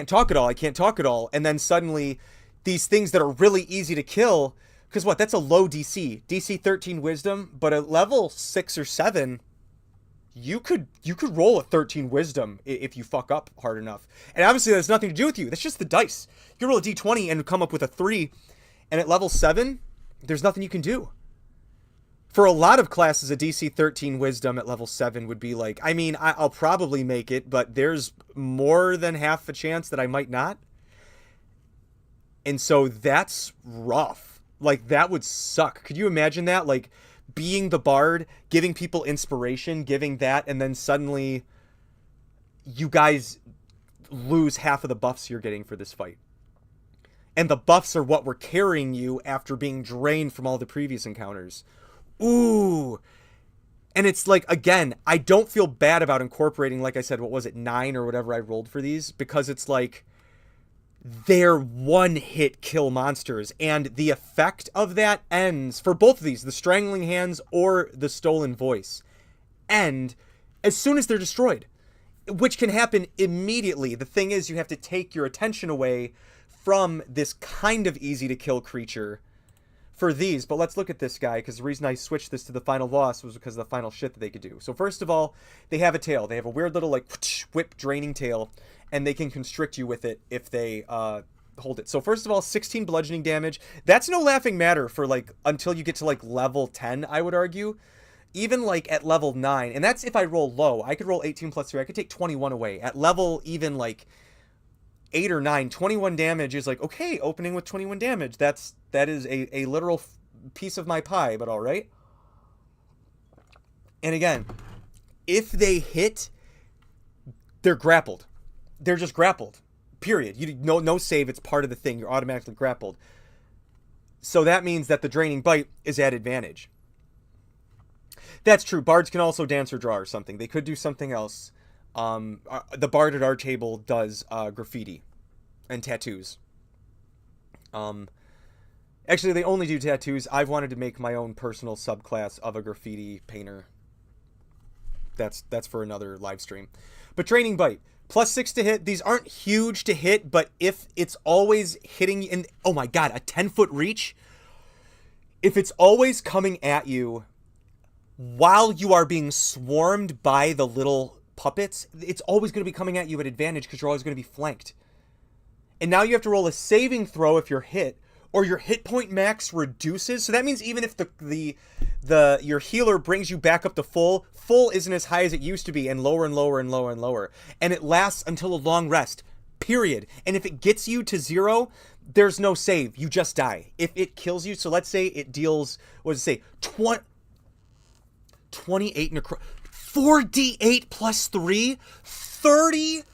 talk at all, I can't talk at all. And then suddenly these things that are really easy to kill, because what, that's a low DC. DC 13 wisdom, but at level 6 or 7, you could roll a 13 wisdom if you fuck up hard enough. And obviously that's nothing to do with you. That's just the dice. You can roll a d20 and come up with a 3, and at level 7, there's nothing you can do. For a lot of classes, a DC 13 wisdom at level 7 would be like, I mean, I'll probably make it, but there's more than half a chance that I might not. And so that's rough. Like, that would suck. Could you imagine that? Like, being the bard, giving people inspiration, giving that, and then suddenly you guys lose half of the buffs you're getting for this fight. And the buffs are what were carrying you after being drained from all the previous encounters. Ooh. And it's like, again, I don't feel bad about incorporating, like I said, what was it, 9 or whatever I rolled for these, because it's like, they're one-hit kill monsters, and the effect of that ends, for both of these, the Strangling Hands or the Stolen Voice, end as soon as they're destroyed, which can happen immediately. The thing is, you have to take your attention away from this kind of easy-to-kill creature for these. But let's look at this guy, because the reason I switched this to the final boss was because of the final shit that they could do. So first of all, they have a tail. They have a weird little, like, whip draining tail, and they can constrict you with it if they hold it. So first of all, 16 bludgeoning damage. That's no laughing matter for, like, until you get to, like, level 10, I would argue. Even, like, at level 9, and that's if I roll low. I could roll 18 plus 3. I could take 21 away. At level even, like, 8 or 9, 21 damage is like, okay, opening with 21 damage. That is a literal piece of my pie, but all right. And again, if they hit, they're grappled. They're just grappled. Period. No save. It's part of the thing. You're automatically grappled. So that means that the draining bite is at advantage. That's true. Bards can also dance or draw or something. They could do something else. The bard at our table does graffiti and tattoos. Actually, they only do tattoos. I've wanted to make my own personal subclass of a graffiti painter. That's for another live stream. But draining bite. +6 to hit. These aren't huge to hit, but if it's always hitting in, oh my god, a 10-foot reach. If it's always coming at you while you are being swarmed by the little puppets, it's always going to be coming at you at advantage because you're always going to be flanked. And now you have to roll a saving throw if you're hit, or your hit point max reduces. So that means even if your healer brings you back up to full isn't as high as it used to be, and lower and lower and lower and lower. And it lasts until a long rest, period. And if it gets you to 0, there's no save. You just die. If it kills you, so let's say it deals, what does it say, 28 necro... 4d8 plus 3? 35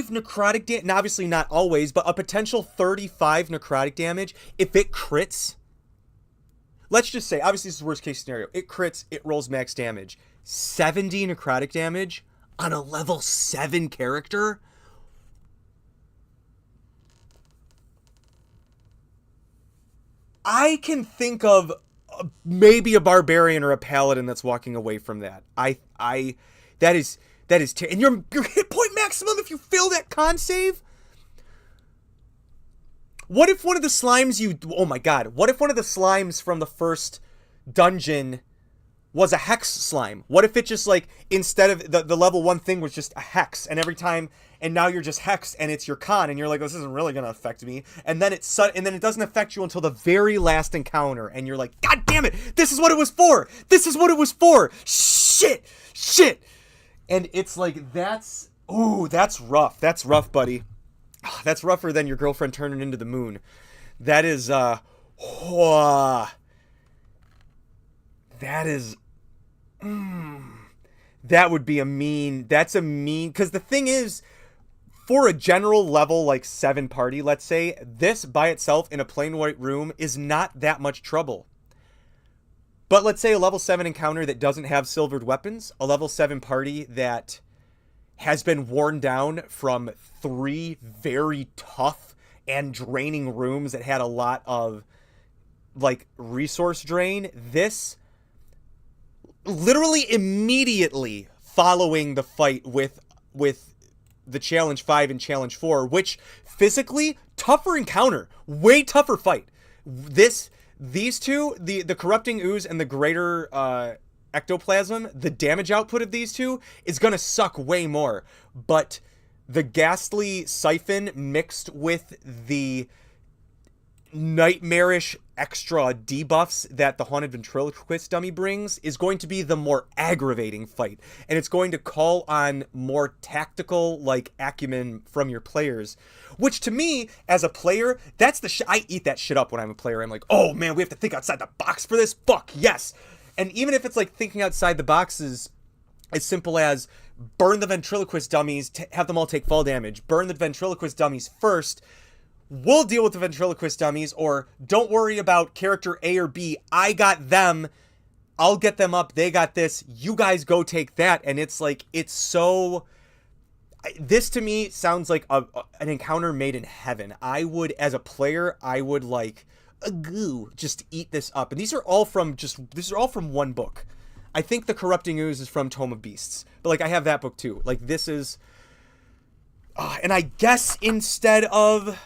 necrotic damage. And obviously not always, but a potential 35 necrotic damage. If it crits, let's just say, obviously this is the worst case scenario. It crits, it rolls max damage. 70 necrotic damage on a level 7 character? I can think of maybe a barbarian or a paladin that's walking away from that. That is and your hit point maximum if you fail that con save. What if one of the slimes oh my god, what if one of the slimes from the first dungeon was a hex slime? What if it just, like, instead of the level 1 thing was just a hex, and every time, and now you're just hexed and it's your con, and you're like, this isn't really gonna affect me, and then it doesn't affect you until the very last encounter, and you're like, god damn it, this is what it was for, shit, and it's like, that's rough, buddy. That's rougher than your girlfriend turning into the moon. That is, that would be that's a mean, because the thing is, for a general level, like 7 party, let's say, this by itself in a plain white room is not that much trouble. But let's say a level 7 encounter that doesn't have silvered weapons, a level 7 party that has been worn down from 3 very tough and draining rooms that had a lot of, like, resource drain. This literally immediately following the fight with the Challenge 5 and Challenge 4, which physically tougher encounter, way tougher fight. These two, the Corrupting Ooze and the Greater Ectoplasm, the damage output of these two is gonna suck way more. But the Ghastly Siphon mixed with the nightmarish extra debuffs that the Haunted Ventriloquist dummy brings is going to be the more aggravating fight, and it's going to call on more tactical like acumen from your players, which to me as a player, that's the shit. I eat that shit up when I'm a player. I'm like, oh man, we have to think outside the box for this, fuck yes. And even if it's like thinking outside the box is as simple as burn the Ventriloquist dummies, have them all take fall damage, burn the Ventriloquist dummies first, we'll deal with the Ventriloquist dummies, or don't worry about character A or B, I got them, I'll get them up, they got this, you guys go take that. And it's like, it's so, this to me sounds like an encounter made in heaven. I would, as a player, I would like, just eat this up. And these are all from one book. I think the Corrupting Ooze is from Tome of Beasts, but like I have that book too. Like this is, and I guess instead of,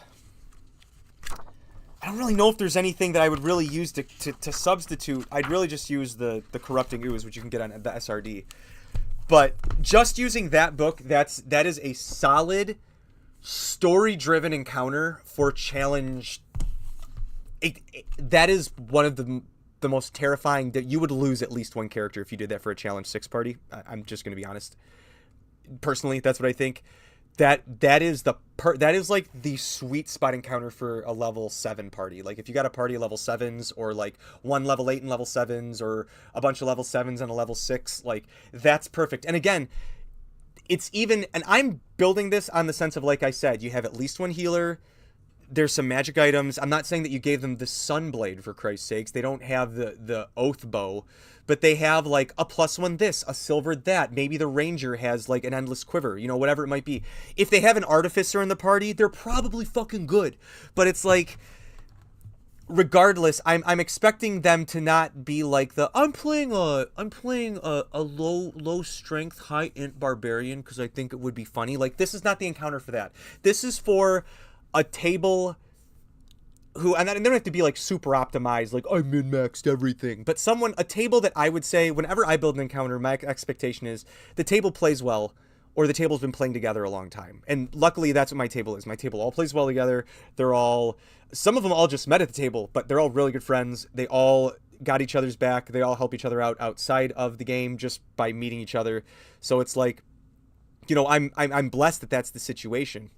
I don't really know if there's anything that I would really use to substitute. I'd really just use the Corrupting Ooze, which you can get on the SRD. But just using that book, that is a solid story-driven encounter for challenge. That is one of the most terrifying. That you would lose at least one character if you did that for a challenge 6 party. I'm just going to be honest. Personally, that's what I think. That is like the sweet spot encounter for a level 7 party. Like if you got a party of level 7s, or like one level 8 and level 7s, or a bunch of level 7s and a level 6, like that's perfect. And again, it's even, and I'm building this on the sense of, like I said, you have at least one healer. There's some magic items. I'm not saying that you gave them the Sunblade, for Christ's sakes. They don't have the Oath Bow, but they have like a +1 this, a silvered that. Maybe the Ranger has like an endless quiver, you know, whatever it might be. If they have an Artificer in the party, they're probably fucking good. But it's like, regardless, I'm expecting them to not be like the I'm playing a low strength, high int barbarian because I think it would be funny. Like this is not the encounter for that. This is for a table who, and they don't have to be like super optimized, like I min-maxed everything, but a table that I would say, whenever I build an encounter, my expectation is the table plays well, or the table's been playing together a long time. And luckily that's what my table is. My table all plays well together. Some of them all just met at the table, but they're all really good friends. They all got each other's back. They all help each other out outside of the game just by meeting each other. So it's like, you know, I'm blessed that that's the situation.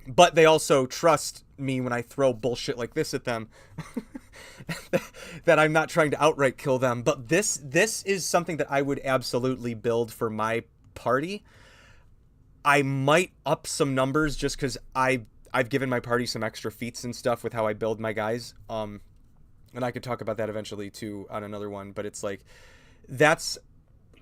But they also trust me when I throw bullshit like this at them, that I'm not trying to outright kill them. But this is something that I would absolutely build for my party. I might up some numbers just because I've given my party some extra feats and stuff with how I build my guys. And I could talk about that eventually too on another one. But it's like, that's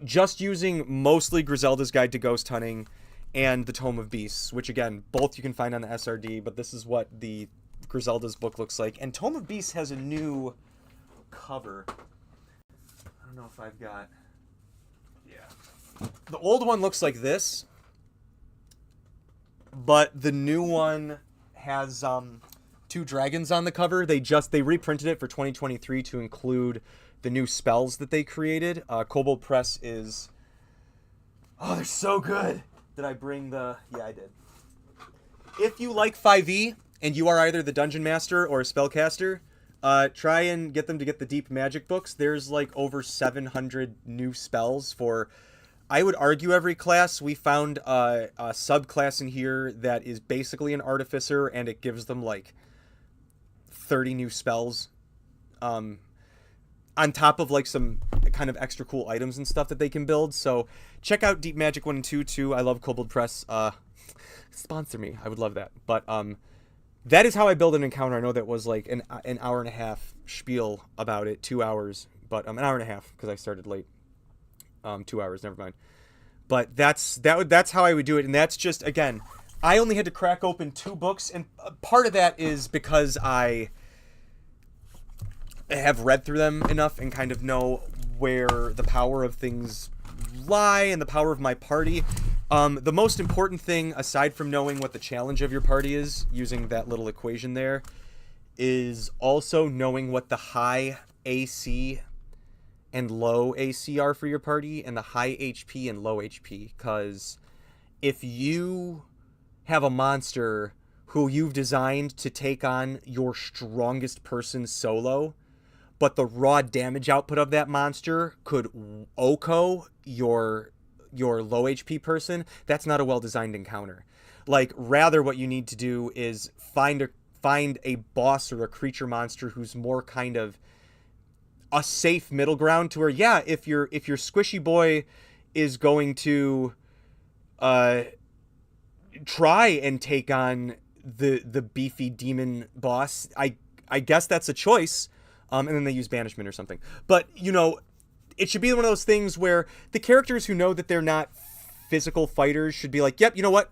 just using mostly Griselda's Guide to Ghost Hunting and the Tome of Beasts, which again, both you can find on the SRD, but this is what the Griselda's book looks like. And Tome of Beasts has a new cover. I don't know if I've got, yeah. The old one looks like this, but the new one has 2 dragons on the cover. They reprinted it for 2023 to include the new spells that they created. Kobold Press is, oh, they're so good. Did I bring the... Yeah, I did. If you like 5e, and you are either the Dungeon Master or a Spellcaster, try and get them to get the Deep Magic books. There's like over 700 new spells for, I would argue, every class. We found a subclass in here that is basically an Artificer, and it gives them like 30 new spells. On top of like some kind of extra cool items and stuff that they can build. So check out Deep Magic 1 and 2 too. I love Kobold Press. Sponsor me. I would love that. But that is how I build an encounter. I know that was like an hour and a half spiel about it, 2 hours, but an hour and a half because I started late. 2 hours, never mind. But that's how I would do it. And that's just, again, I only had to crack open 2 books, and part of that is because I have read through them enough and kind of know where the power of things lie and the power of my party. The most important thing, aside from knowing what the challenge of your party is, using that little equation there, is also knowing what the high AC and low AC are for your party, and the high HP and low HP. Because if you have a monster who you've designed to take on your strongest person solo, but the raw damage output of that monster could OHKO your low HP person, that's not a well-designed encounter. Like, rather what you need to do is find a boss or a creature monster who's more kind of a safe middle ground, to where, yeah, if your squishy boy is going to try and take on the beefy demon boss, I guess that's a choice. And then they use banishment or something. But, you know, it should be one of those things where the characters who know that they're not physical fighters should be like, yep, you know what?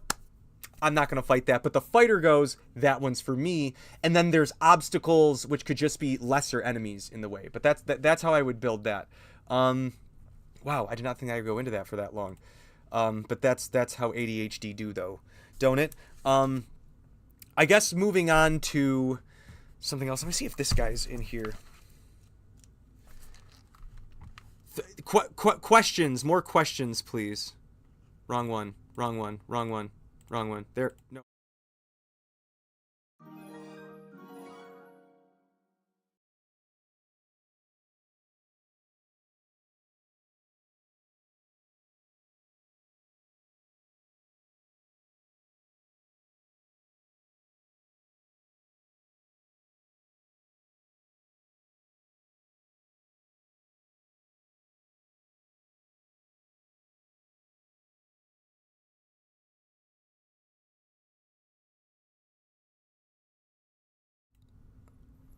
I'm not going to fight that. But the fighter goes, that one's for me. And then there's obstacles, which could just be lesser enemies in the way. But that's how I would build that. Wow, I did not think I would go into that for that long. But that's how ADHD do, though, don't it? I guess moving on to something else. Let me see if this guy's in here. Questions. More questions, please. Wrong one. Wrong one. Wrong one. Wrong one. There. No.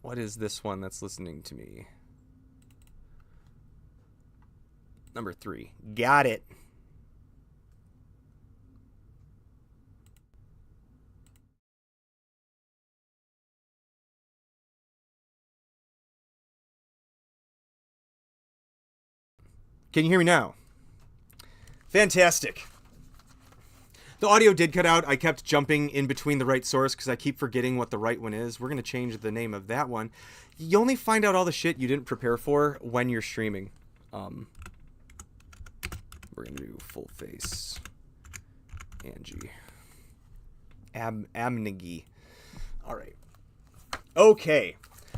What is this one that's listening to me? Number 3. Got it. Can you hear me now? Fantastic. The audio did cut out. I kept jumping in between the right source because I keep forgetting what the right one is. We're going to change the name of that one. You only find out all the shit you didn't prepare for when you're streaming. We're going to do full face. Angie. Amnigi. All right. Okay.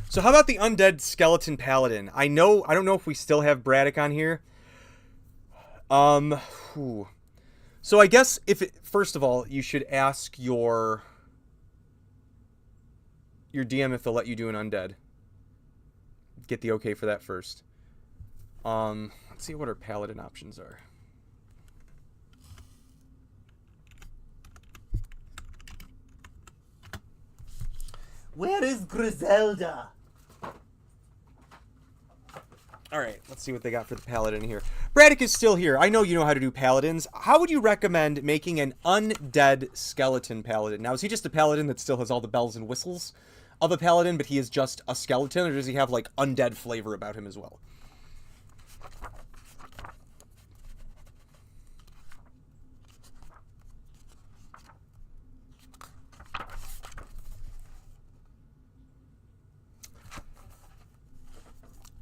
So how about the Undead Skeleton Paladin? I don't know if we still have Braddock on here. So I guess first of all, you should ask your DM if they'll let you do an undead. Get the okay for that first. Let's see what our paladin options are.
Where is Griselda?
Alright, let's see what they got for the paladin here. Braddock is still here. I know you know how to do paladins. How would you recommend making an undead skeleton paladin? Now, is he just a paladin that still has all the bells and whistles of a paladin, but he is just a skeleton, or does he have, like, undead flavor about him as well?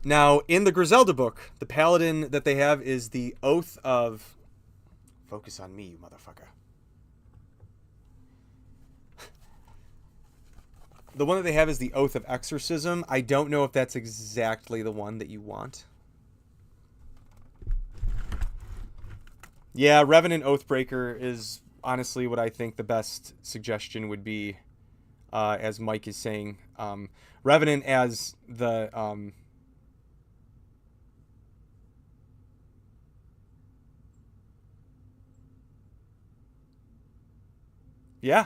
Now, in the Griselda book, the paladin that they have is the Oath of... Focus on me, you motherfucker. The one that they have is the Oath of Exorcism. I don't know if that's exactly the one that you want. Yeah, Revenant Oathbreaker is honestly what I think the best suggestion would be, as Mike is saying. Revenant as the... Yeah.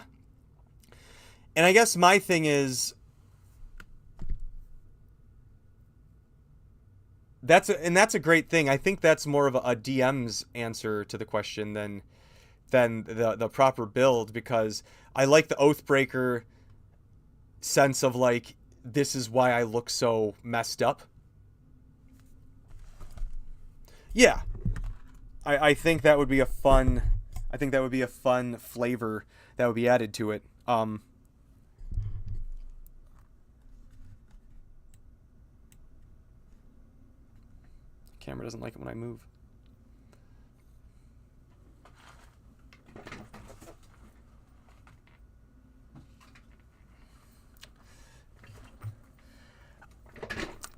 And I guess my thing is that's a great thing. I think that's more of a DM's answer to the question than the proper build, because I like the Oathbreaker sense of, like, this is why I look so messed up. Yeah. I think that would be a fun flavor that would be added to it. Camera doesn't like it when I move.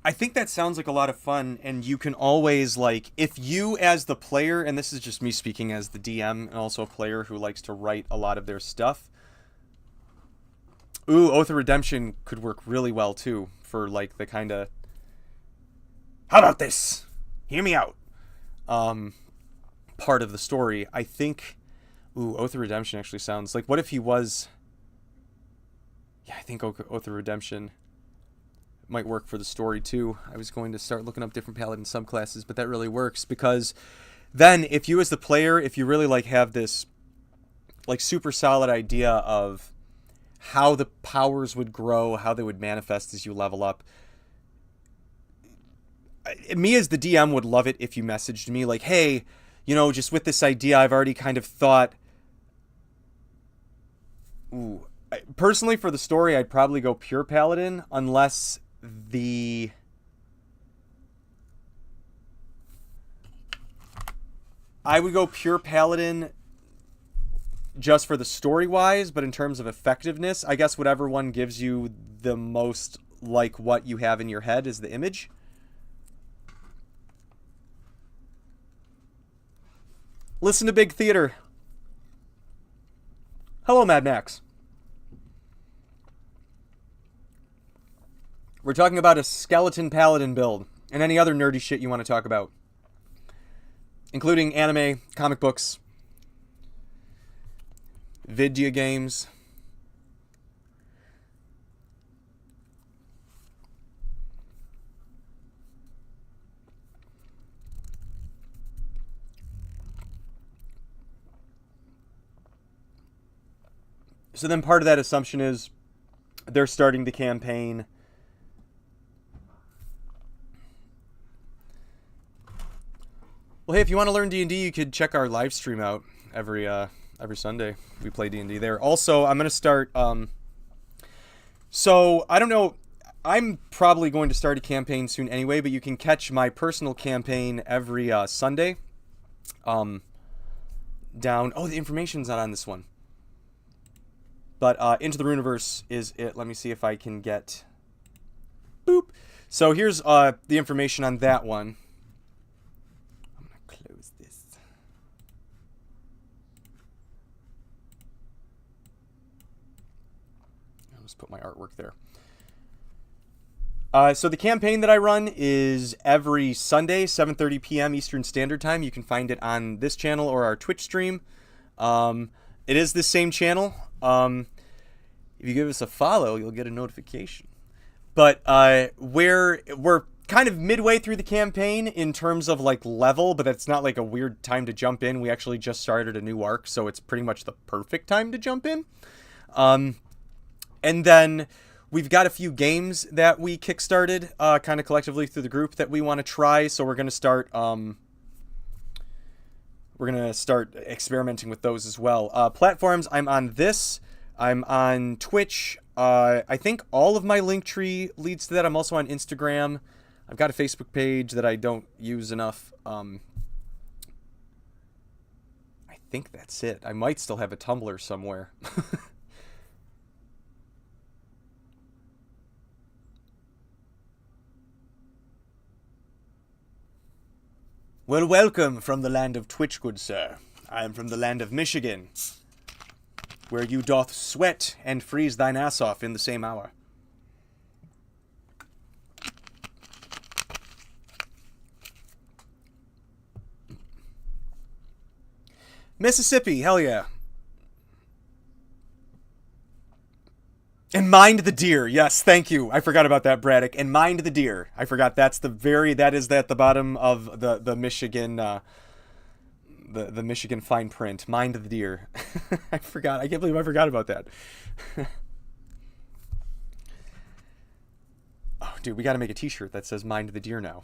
I think that sounds like a lot of fun, and you can always, like, if you as the player, and this is just me speaking as the DM and also a player who likes to write a lot of their stuff. Ooh, Oath of Redemption could work really well too for like the kind of, how about this? Hear me out. Part of the story. I think, ooh, Oath of Redemption actually sounds like, what if he was, yeah, I think Oath of Redemption might work for the story too. I was going to start looking up different paladin subclasses, but that really works because then if you as the player, if you really like have this like super solid idea of how the powers would grow, how they would manifest as you level up, me as the DM would love it if you messaged me like, hey, you know, just with this idea, I've already kind of thought, ooh, personally for the story, I'd probably go pure paladin unless I would go pure paladin just for the story wise, but in terms of effectiveness, I guess whatever one gives you the most like what you have in your head is the image. Listen to Big Theater. Hello, Mad Max. We're talking about a skeleton paladin build and any other nerdy shit you want to talk about, including anime, comic books, video games. So then part of that assumption is they're starting the campaign. Well, hey, if you want to learn D&D, you could check our live stream out every Sunday. We play D&D there. Also, I'm going to start... so, I don't know... I'm probably going to start a campaign soon anyway, but you can catch my personal campaign every Sunday. Down... Oh, the information's not on this one. But Into the Runeverse is it. Let me see if I can get... Boop! So here's the information on that one. Put my artwork there. So the campaign that I run is every Sunday, 7:30 p.m. Eastern Standard Time. You can find it on this channel or our Twitch stream. It is the same channel. If you give us a follow, you'll get a notification. But we're kind of midway through the campaign in terms of like level, but that's not like a weird time to jump in. We actually just started a new arc, so it's pretty much the perfect time to jump in. And then we've got a few games that we kickstarted kind of collectively through the group that we want to try. So we're going to start experimenting with those as well. Platforms, I'm on this. I'm on Twitch. I think all of my Linktree leads to that. I'm also on Instagram. I've got a Facebook page that I don't use enough. I think that's it. I might still have a Tumblr somewhere. Well, welcome from the land of Twitch, good sir. I am from the land of Michigan, where you doth sweat and freeze thine ass off in the same hour. Mississippi, hell yeah. And mind the deer. Yes, thank you. I forgot about that, Braddock. And mind the deer. I forgot that is at the bottom of the Michigan the Michigan fine print. Mind the deer. I forgot. I can't believe I forgot about that. Oh, dude, we got to make a t-shirt that says mind the deer now.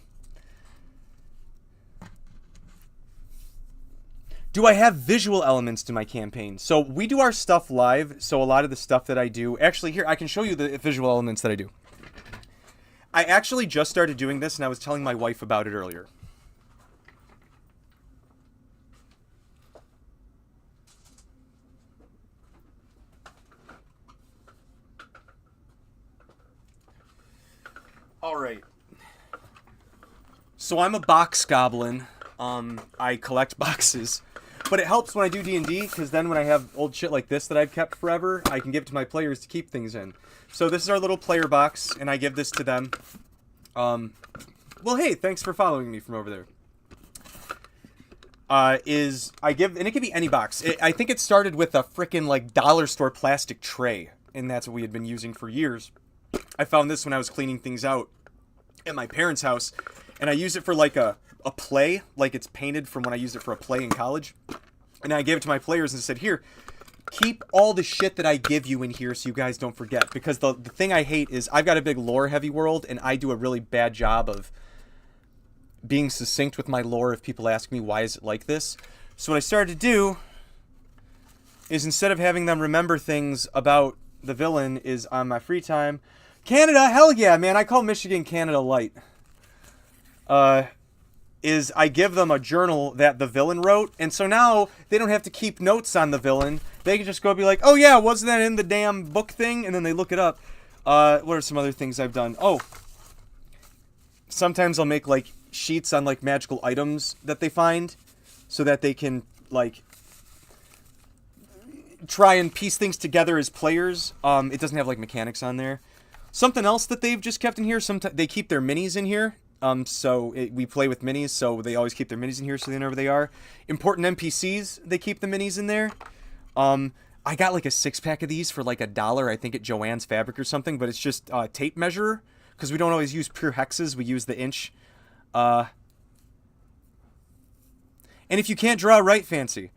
Do I have visual elements to my campaign? So we do our stuff live, so a lot of the stuff that I do... Actually, here, I can show you the visual elements that I do. I actually just started doing this, and I was telling my wife about it earlier. Alright. So I'm a box goblin. I collect boxes. But it helps when I do D&D, because then when I have old shit like this that I've kept forever, I can give it to my players to keep things in. So this is our little player box, and I give this to them. Well, hey, thanks for following me from over there. And it could be any box. I think it started with a frickin' like dollar store plastic tray, and that's what we had been using for years. I found this when I was cleaning things out at my parents' house, and I used it for like a play, like it's painted from when I used it for a play in college. And I gave it to my players and said, here, keep all the shit that I give you in here so you guys don't forget. Because the thing I hate is I've got a big lore-heavy world, and I do a really bad job of being succinct with my lore if people ask me why is it like this. So what I started to do is instead of having them remember things about the villain is on my free time. Canada, hell yeah, man. I call Michigan Canada Light. Is I give them a journal that the villain wrote, and so now they don't have to keep notes on the villain. They can just go be like, oh yeah, wasn't that in the damn book thing? And then they look it up. What are some other things I've done? Oh, sometimes I'll make like sheets on like magical items that they find so that they can like try and piece things together as players. It doesn't have like mechanics on there. Something else that they've just kept in here, they keep their minis in here. We play with minis, so they always keep their minis in here so they know where they are. Important NPCs, they keep the minis in there. I got like a 6-pack of these for like $1, I think at Joann's Fabric or something, but it's just tape measure, because we don't always use pure hexes, we use the inch. And if you can't draw, write fancy.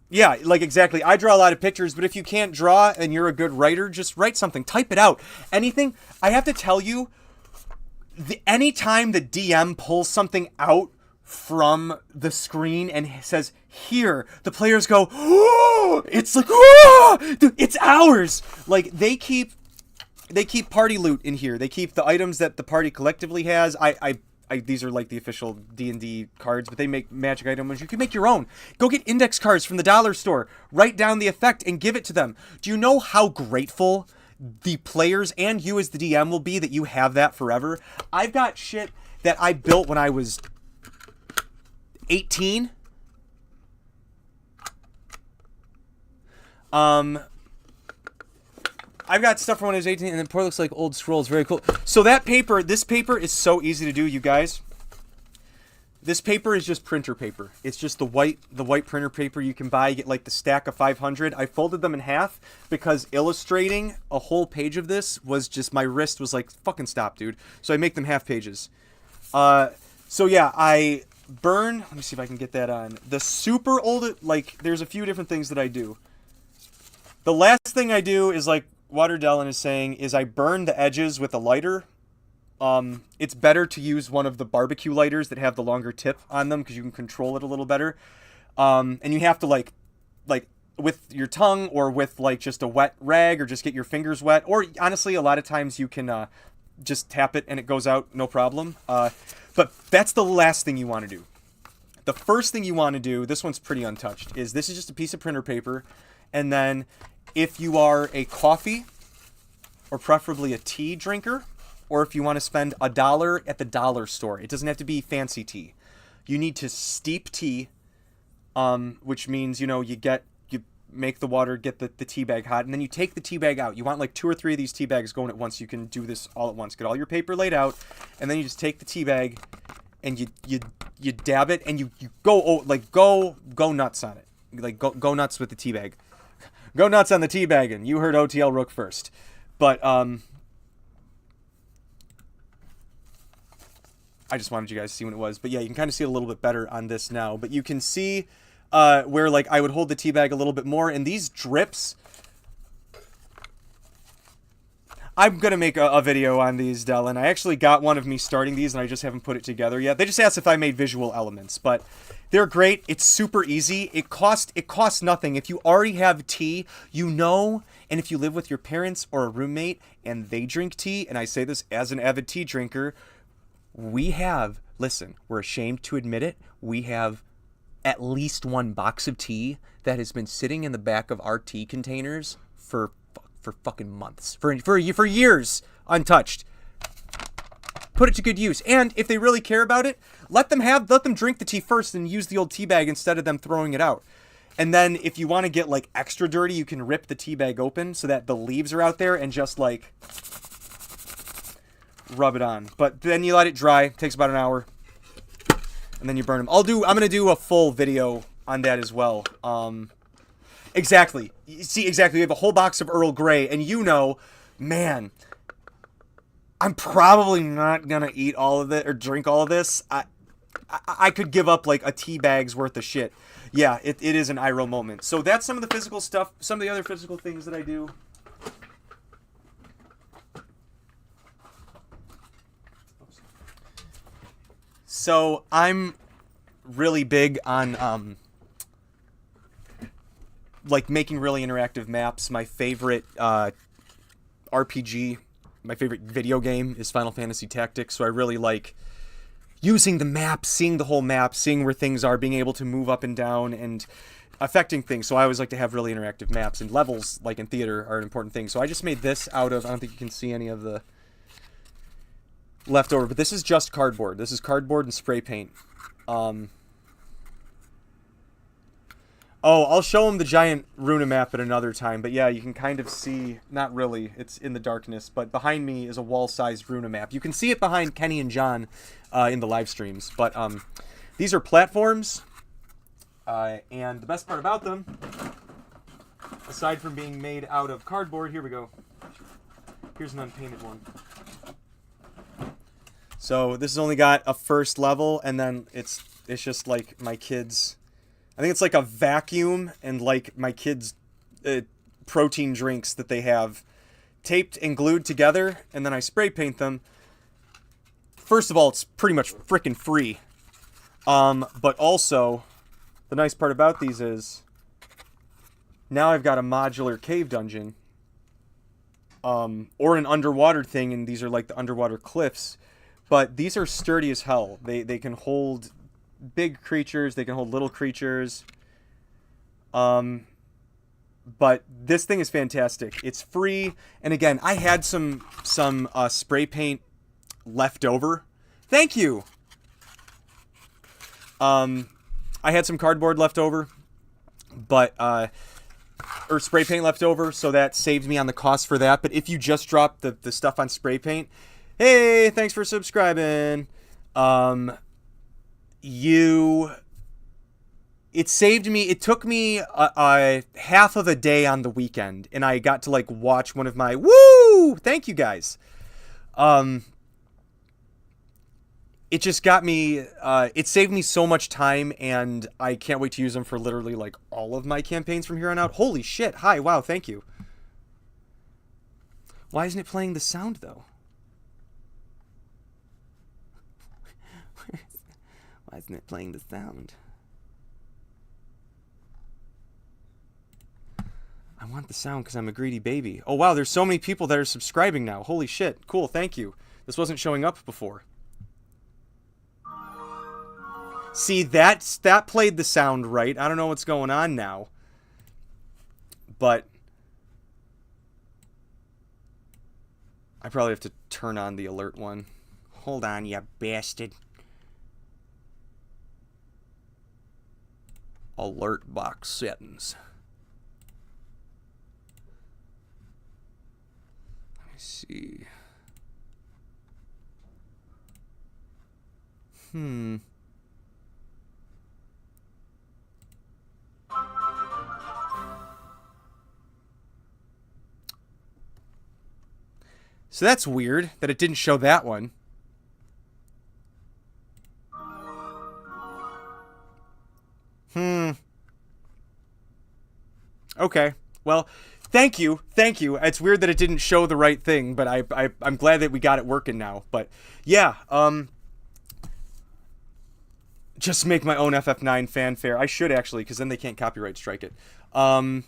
Yeah, like exactly. I draw a lot of pictures, but if you can't draw and you're a good writer, just write something. Type it out. Anything. I have to tell you, anytime the DM pulls something out from the screen and says, here, the players go, oh! It's like, oh! It's ours! Like, they keep party loot in here. They keep the items that the party collectively has. These are like the official D&D cards, but they make magic items. You can make your own. Go get index cards from the dollar store. Write down the effect and give it to them. Do you know how grateful the players and you as the DM will be that you have that forever? I've got shit that I built when I was 18. I've got stuff from when I was 18, and then poor looks like old scrolls. Very cool. So this paper is so easy to do, you guys. This paper is just printer paper. It's just the white printer paper you can buy. You get like the stack of 500. I folded them in half because illustrating a whole page of this was just, my wrist was like, fucking stop, dude. So I make them half pages. So yeah, I burn, let me see if I can get that on. The super old, like, there's a few different things that I do. The last thing I do is like, Water Dellin is saying, is I burn the edges with a lighter. It's better to use one of the barbecue lighters that have the longer tip on them because you can control it a little better. And you have to like with your tongue or with like just a wet rag or just get your fingers wet. Or honestly, a lot of times you can just tap it and it goes out, no problem. But that's the last thing you want to do. The first thing you want to do, this one's pretty untouched, is this is just a piece of printer paper. And then if you are a coffee or preferably a tea drinker, or if you want to spend $1 at the dollar store, it doesn't have to be fancy tea. You need to steep tea, which means, you know, you make the water, get the tea bag hot, and then you take the tea bag out. You want like 2 or 3 of these tea bags going at once. You can do this all at once. Get all your paper laid out, and then you just take the tea bag and you dab it, and you go nuts on it. Like go nuts with the tea bag. Go nuts on the teabagging. You heard OTL Rook first. But, I just wanted you guys to see what it was. But yeah, you can kind of see it a little bit better on this now. But you can see where, like, I would hold the teabag a little bit more. And these drips, I'm gonna make a video on these, Dylan. I actually got one of me starting these, and I just haven't put it together yet. They just asked if I made visual elements, but they're great. It's super easy. It costs nothing. If you already have tea, you know, and if you live with your parents or a roommate and they drink tea, and I say this as an avid tea drinker, listen, we're ashamed to admit it, we have at least one box of tea that has been sitting in the back of our tea containers for fucking months, for years, untouched. Put it to good use. And if they really care about it, let them drink the tea first and use the old tea bag instead of them throwing it out. And then if you want to get like extra dirty, you can rip the tea bag open so that the leaves are out there and just like rub it on. But then you let it dry. It takes about an hour. And then you burn them. I'm going to do a full video on that as well. Exactly. See, exactly. We have a whole box of Earl Grey, and you know, man, I'm probably not going to eat all of it or drink all of this. I could give up like a tea bag's worth of shit. Yeah, it is an IRL moment. So that's some of the physical stuff. Some of the other physical things that I do. So I'm really big on like making really interactive maps. My favorite RPG, my favorite video game is Final Fantasy Tactics. So I really like using the map, seeing the whole map, seeing where things are, being able to move up and down and affecting things. So I always like to have really interactive maps, and levels, like in theater, are an important thing. So I just made this out of, I don't think you can see any of the leftover, but this is just cardboard. This is cardboard and spray paint. I'll show them the giant Runa map at another time, but yeah, you can kind of see, not really, it's in the darkness, but behind me is a wall-sized Runa map. You can see it behind Kenny and John in the live streams, but these are platforms, and the best part about them, aside from being made out of cardboard, here we go. Here's an unpainted one. So this has only got a first level, and then it's just like my kids. I think it's like a vacuum and like my kids' protein drinks that they have taped and glued together, and then I spray paint them. First of all, it's pretty much frickin' free. But also, the nice part about these is now I've got a modular cave dungeon, or an underwater thing, and these are like the underwater cliffs. But these are sturdy as hell. They can hold big creatures. They can hold little creatures. But this thing is fantastic. It's free. And again, I had some spray paint left over. Thank you. I had some cardboard left over, or spray paint left over, so that saved me on the cost for that. But if you just drop the stuff on spray paint, hey, thanks for subscribing. It saved me. It took me a half of a day on the weekend, and I got to like watch one of my thank you guys. It just got me. It saved me so much time, and I can't wait to use them for literally like all of my campaigns from here on out. Holy shit! Hi, wow, thank you. Why isn't it playing the sound though? Why isn't it playing the sound? I want the sound because I'm a greedy baby. Oh wow, there's so many people that are subscribing now. Holy shit. Cool, thank you. This wasn't showing up before. See, that played the sound right. I don't know what's going on now. But I probably have to turn on the alert one. Hold on, you bastard. Alert box settings. Let me see. So that's weird that it didn't show that one. Okay. Well, Thank you. It's weird that it didn't show the right thing, but I'm glad that we got it working now. But yeah, just make my own FF9 fanfare. I should actually, because then they can't copyright strike it. All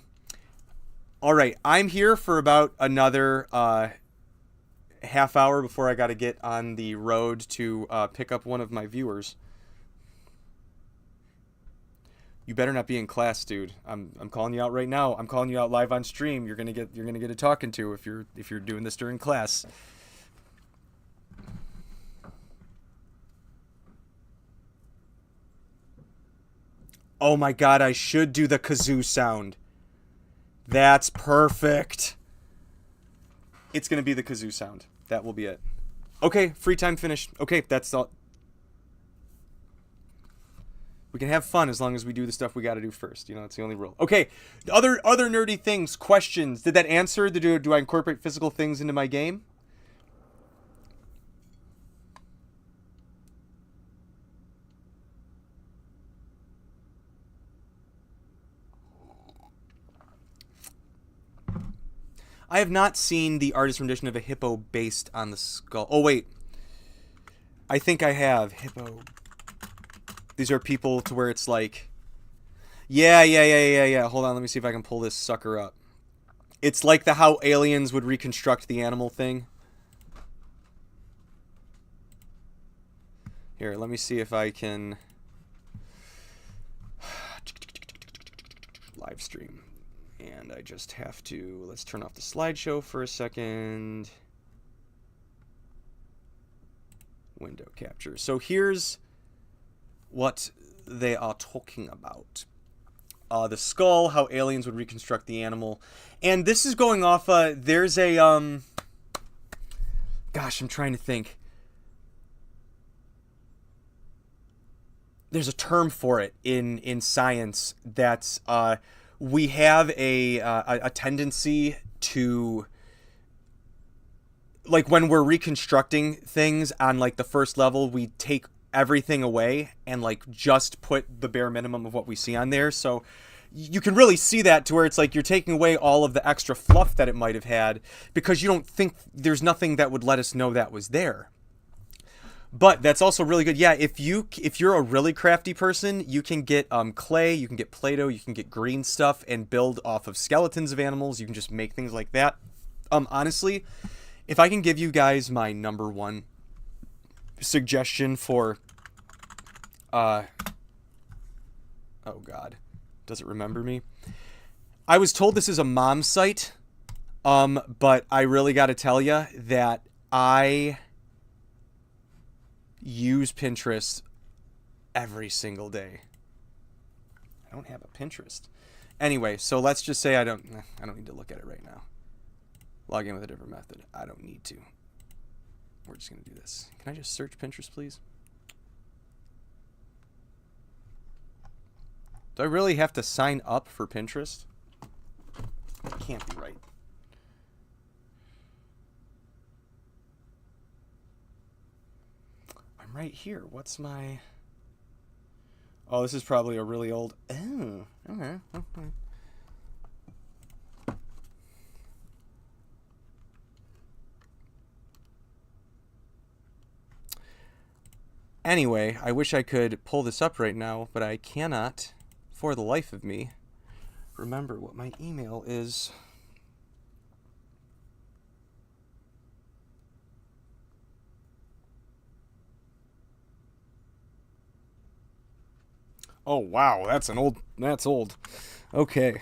right, I'm here for about another half hour before I got to get on the road to pick up one of my viewers. You better not be in class, dude. I'm calling you out right now. I'm calling you out live on stream. You're gonna get a talking to if you're doing this during class. Oh my god, I should do the kazoo sound. That's perfect. It's gonna be the kazoo sound. That will be it. Okay, free time finished. Okay, that's all. We can have fun as long as we do the stuff we got to do first. You know, it's the only rule. Okay, other nerdy things, questions. Did that answer? Do I incorporate physical things into my game? I have not seen the artist rendition of a hippo based on the skull. Oh, wait. I think I have. Hippo. These are people to where it's like... Yeah. Hold on, let me see if I can pull this sucker up. It's like the how aliens would reconstruct the animal thing. Here, let me see if I can... Live stream. And I just have to... Let's turn off the slideshow for a second. Window capture. So here's what they are talking about. The skull, how aliens would reconstruct the animal. And this is going off... there's a... Gosh, I'm trying to think. There's a term for it in science that's... we have a tendency to... Like, when we're reconstructing things on, like, the first level, we take everything away and, like, just put the bare minimum of what we see on there. So you can really see that to where it's like you're taking away all of the extra fluff that it might have had because you don't think there's nothing that would let us know that was there. But that's also really good. Yeah, if you're a really crafty person, you can get clay, you can get Play-Doh, you can get green stuff and build off of skeletons of animals. You can just make things like that. Honestly, if I can give you guys my number one suggestion for oh god, does it remember me? I was told this is a mom site, but I really got to tell you that I use Pinterest every single day. I don't have a Pinterest. Anyway, so let's just say I don't need to look at it right now. Log in with a different method. I don't need to. We're just going to do this. Can I just search Pinterest, please? Do I really have to sign up for Pinterest? That can't be right. I'm right here. What's my... Oh, this is probably a really old... Oh, okay. Anyway, I wish I could pull this up right now, but I cannot, for the life of me, remember what my email is. Oh, wow, that's old. Okay.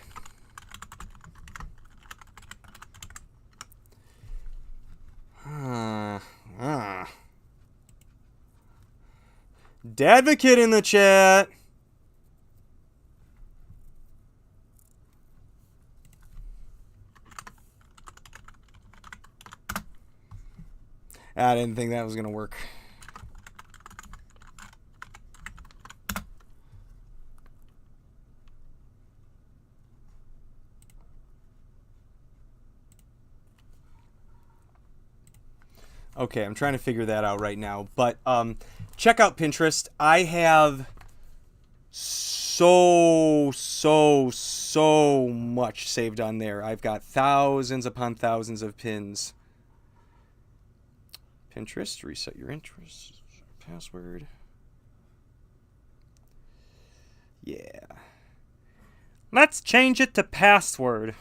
Dadvocate in the chat. I didn't think that was going to work. Okay, I'm trying to figure that out right now. But check out Pinterest. I have so much saved on there. I've got thousands upon thousands of pins. Pinterest, reset your interest, password. Yeah. Let's change it to password.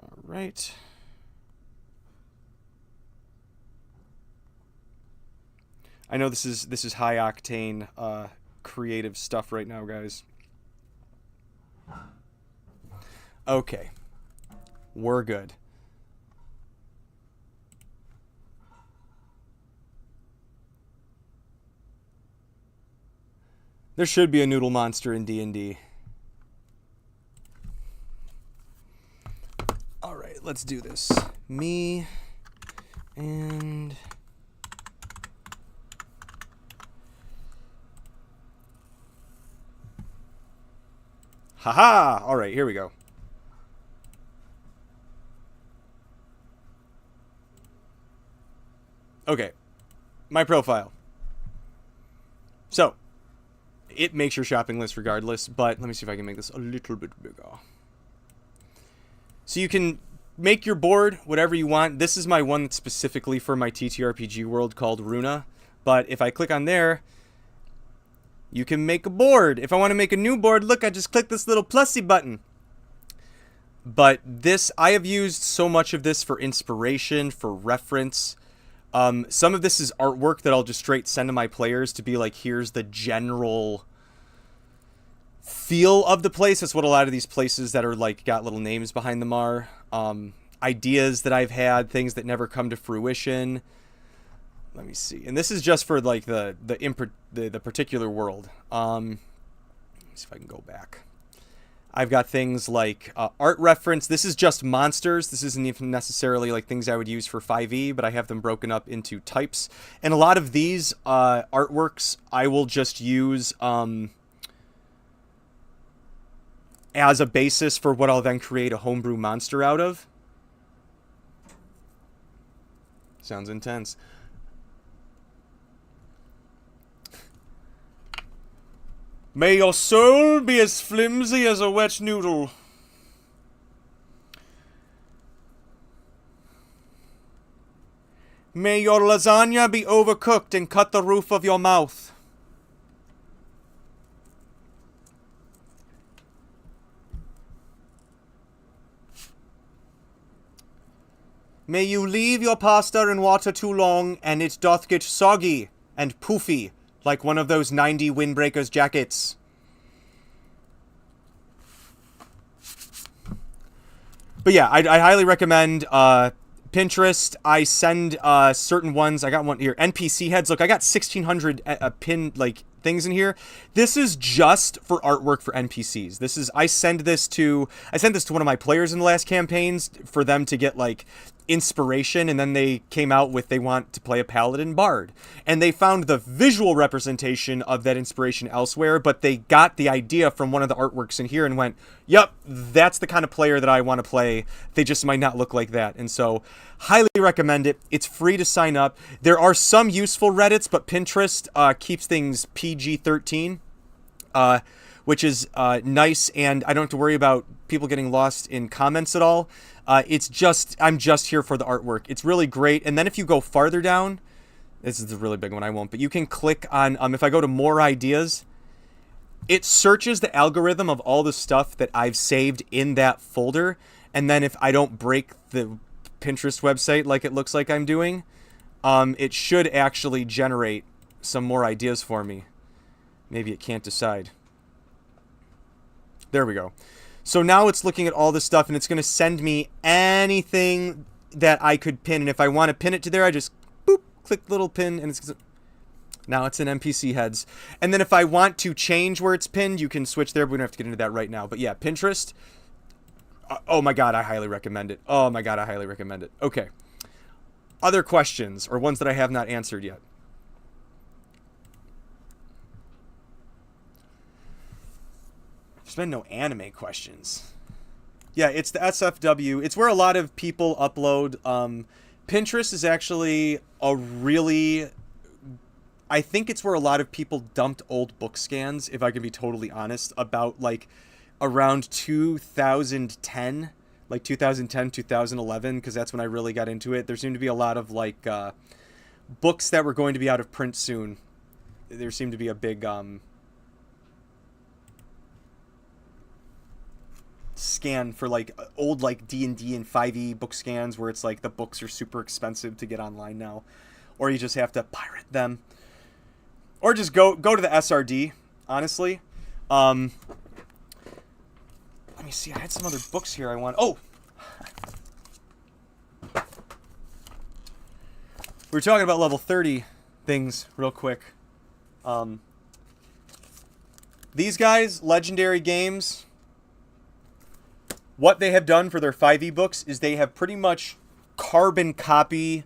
All right. I know this is high octane creative stuff right now, guys. Okay. We're good. There should be a noodle monster in D&D. All right, let's do this. Me and haha! All right, here we go. Okay, my profile. So, it makes your shopping list regardless, but let me see if I can make this a little bit bigger. So you can make your board whatever you want. This is my one that's specifically for my TTRPG world called Runa, but if I click on there, you can make a board. If I want to make a new board, look, I just click this little plussy button. But this, I have used so much of this for inspiration, for reference. Some of this is artwork that I'll just straight send to my players to be like, here's the general feel of the place. That's what a lot of these places that are like got little names behind them are. Ideas that I've had, things that never come to fruition. Let me see. And this is just for like the particular world. Let me see if I can go back. I've got things like art reference. This is just monsters. This isn't even necessarily like things I would use for 5e, but I have them broken up into types. And a lot of these artworks I will just use as a basis for what I'll then create a homebrew monster out of. Sounds intense. May your soul be as flimsy as a wet noodle. May your lasagna be overcooked and cut the roof of your mouth. May you leave your pasta in water too long, and it doth get soggy and poofy, like one of those 90 windbreakers jackets. But yeah, I highly recommend Pinterest. I send certain ones. I got one here. NPC heads. Look, I got 1,600 pin like things in here. This is just for artwork for NPCs. This is I sent this to one of my players in the last campaigns for them to get like inspiration, and then they came out with they want to play a paladin bard, and they found the visual representation of that inspiration elsewhere, but they got the idea from one of the artworks in here and went, yep, that's the kind of player that I want to play. They just might not look like that. And so highly recommend it. It's free to sign up. There are some useful Reddits, but Pinterest keeps things PG-13, which is nice, and I don't have to worry about people getting lost in comments at all. It's just, I'm just here for the artwork. It's really great. And then if you go farther down, this is a really big one, I won't, but you can click on, if I go to more ideas, it searches the algorithm of all the stuff that I've saved in that folder. And then if I don't break the Pinterest website like it looks like I'm doing, it should actually generate some more ideas for me. Maybe it can't decide. There we go. So now it's looking at all this stuff, and it's going to send me anything that I could pin. And if I want to pin it to there, I just boop, click little pin, and now it's in NPC heads. And then if I want to change where it's pinned, you can switch there, but we don't have to get into that right now. But yeah, Pinterest, oh my God, I highly recommend it. Oh my God, I highly recommend it. Okay. Other questions, or ones that I have not answered yet? There's been no anime questions. Yeah, it's the SFW. It's where a lot of people upload Pinterest is actually a really... I think it's where a lot of people dumped old book scans, if I can be totally honest, about, like, around 2010, like 2010, 2011, because that's when I really got into it. There seemed to be a lot of, like, books that were going to be out of print soon. There seemed to be a big scan for, like, old, like, D&D and 5e book scans where it's like the books are super expensive to get online now, or you just have to pirate them, or just go to the SRD, honestly. Let me see, I had some other books here I want... Oh! We were talking about level 30 things real quick. These guys, Legendary Games, what they have done for their 5e books is they have pretty much carbon copy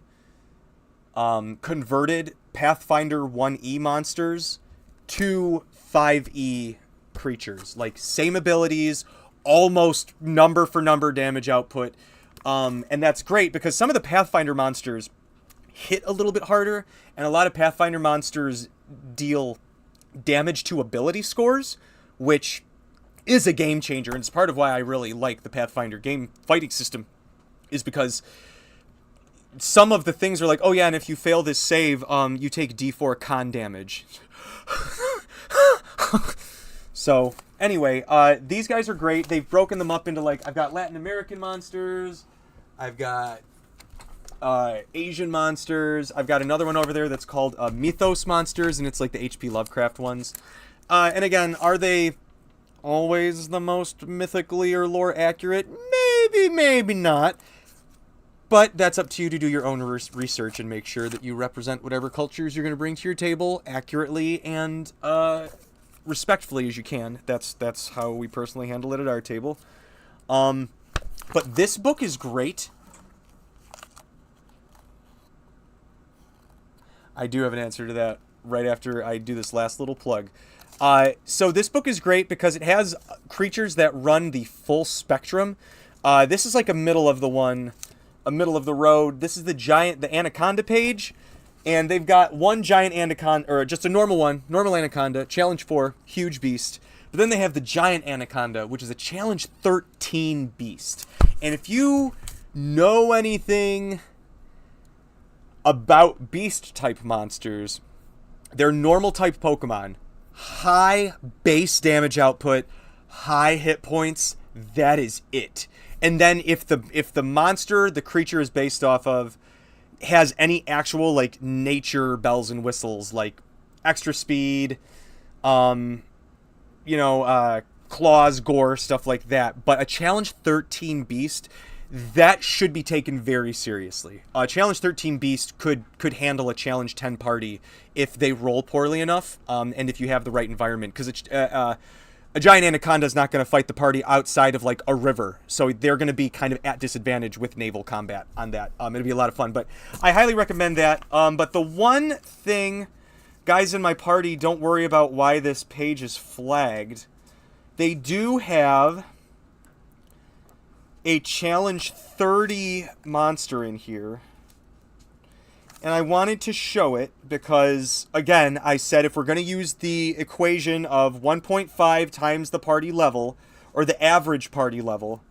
converted Pathfinder 1e monsters to 5e creatures. Like, same abilities, almost number for number damage output. And that's great because some of the Pathfinder monsters hit a little bit harder, and a lot of Pathfinder monsters deal damage to ability scores, which is a game changer, and it's part of why I really like the Pathfinder game fighting system, is because some of the things are like, oh yeah, and if you fail this save, you take D4 con damage. So, anyway, these guys are great. They've broken them up into, like, I've got Latin American monsters, I've got Asian monsters, I've got another one over there that's called Mythos monsters, and it's like the H.P. Lovecraft ones. And again, are they always the most mythically or lore accurate? Maybe, maybe not. But that's up to you to do your own research and make sure that you represent whatever cultures you're going to bring to your table accurately and respectfully as you can. That's how we personally handle it at our table. But this book is great. I do have an answer to that right after I do this last little plug. So this book is great because it has creatures that run the full spectrum. This is like a middle of the road. This is the Anaconda page, and they've got one giant Anaconda, or just a normal Anaconda, challenge 4, huge beast. But then they have the giant Anaconda, which is a challenge 13 beast. And if you know anything about beast type monsters, they're normal type Pokemon. High base damage output, high hit points, that is it. And then if the monster the creature is based off of has any actual, like, nature bells and whistles, like extra speed, claws, gore, stuff like that, but a challenge 13 beast, that should be taken very seriously. Challenge 13 Beast could handle a Challenge 10 party if they roll poorly enough, and if you have the right environment. Because a giant Anaconda is not going to fight the party outside of, like, a river. So they're going to be kind of at disadvantage with naval combat on that. It'll be a lot of fun. But I highly recommend that. But the one thing, guys in my party, don't worry about why this page is flagged. They do have a challenge 30 monster in here, and I wanted to show it because, again, I said if we're going to use the equation of 1.5 times the party level, or the average party level,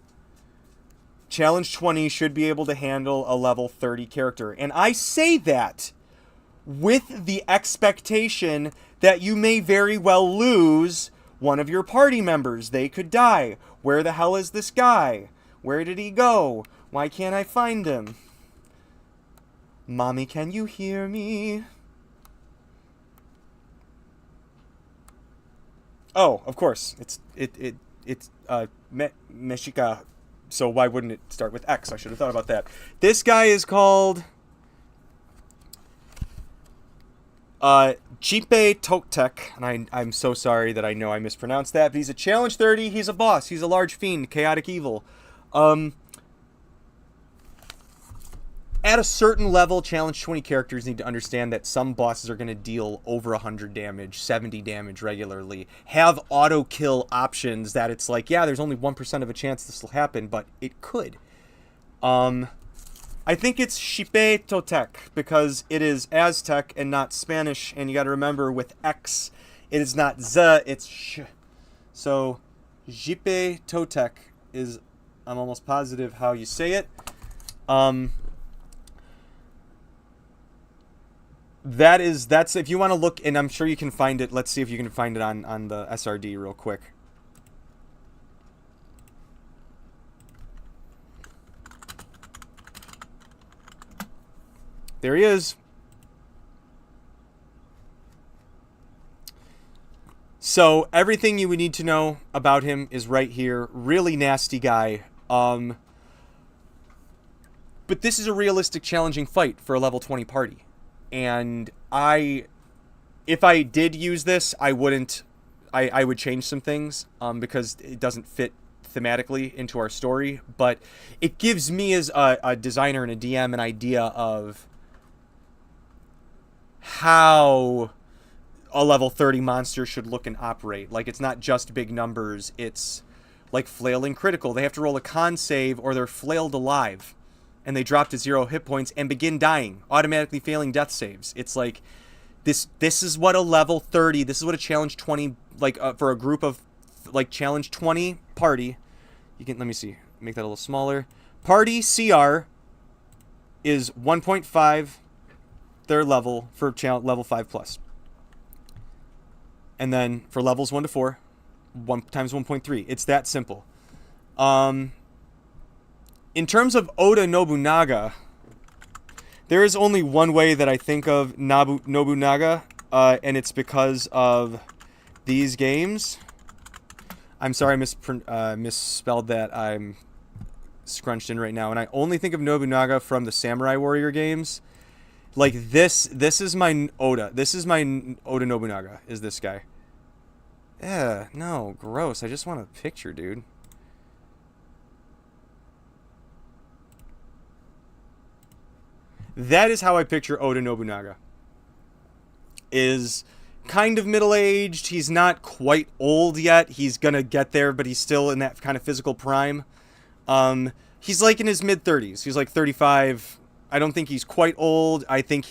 challenge 20 should be able to handle a level 30 character. And I say that with the expectation that you may very well lose one of your party members. They could die. Where the hell is this guy? Where did he go? Why can't I find him? Mommy, can you hear me? Oh, of course. It's Mexica. So why wouldn't it start with X? I should have thought about that. This guy is called Chipe Toktek, and I'm so sorry that I know I mispronounced that, but he's a challenge 30. He's a boss. He's a large fiend, chaotic evil. At a certain level, challenge 20 characters need to understand that some bosses are going to deal over 100 damage, 70 damage regularly. Have auto kill options that it's like, yeah, there's only 1% of a chance this will happen, but it could. I I think it's Xipe Totec because it is Aztec and not Spanish, and you got to remember with X, it is not Z, it's Sh. So, Xipe Totec is, I'm almost positive how you say it. That's if you want to look, and I'm sure you can find it. Let's see if you can find it on the SRD real quick. There he is. So everything you would need to know about him is right here. Really nasty guy. But this is a realistic, challenging fight for a level 20 party. And if I did use this, I wouldn't. I would change some things because it doesn't fit thematically into our story. But it gives me as a designer and a DM an idea of how a level 30 monster should look and operate. Like, it's not just big numbers. It's like flail and critical. They have to roll a con save or they're flailed alive. And they drop to 0 hit points and begin dying, automatically failing death saves. It's like, this is what a level 30, this is what a challenge 20, like, for a group of, like, challenge 20 party, you can, let me see, make that a little smaller. Party CR is 1.5 their level for level 5 plus. And then for levels 1 to 4, 1 times 1.3. It's that simple. In terms of Oda Nobunaga, there is only one way that I think of Nobunaga, and it's because of these games. I'm sorry I misspelled that. I'm scrunched in right now. And I only think of Nobunaga from the Samurai Warrior games. Like, this is my Oda. This is my Oda Nobunaga, is this guy. Yeah, no, gross. I just want a picture, dude. That is how I picture Oda Nobunaga. Is kind of middle-aged. He's not quite old yet. He's gonna get there, but he's still in that kind of physical prime. He's like in his mid-30s. He's like 35. I don't think he's quite old. I think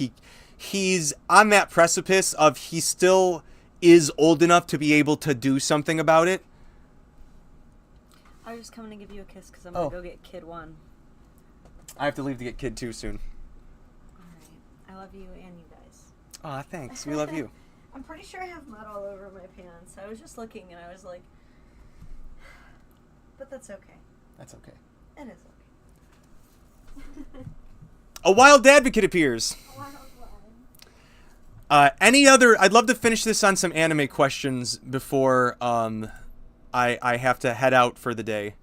he's on that precipice of he still is old enough to be able to do something about it.
I was just coming to give you a kiss because I'm going to go get Kid 1.
I have to leave to get Kid 2 soon.
Alright. I love you and you guys.
Aw, thanks. We love you.
I'm pretty sure I have mud all over my pants. I was just looking and I was like... But that's okay.
That's okay.
It is okay.
A wild advocate appears. Any other... I'd love to finish this on some anime questions before I have to head out for the day.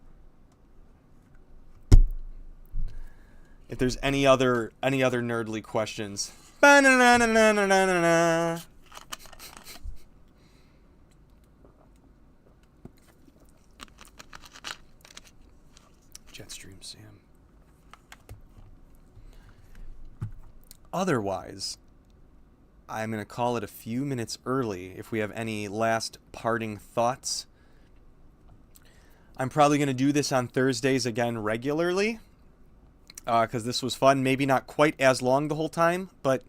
If there's any other nerdly questions. Ba-na-na-na-na-na-na-na. Jetstream Sam. Otherwise, I'm going to call it a few minutes early if we have any last parting thoughts. I'm probably going to do this on Thursdays again regularly because this was fun. Maybe not quite as long the whole time, but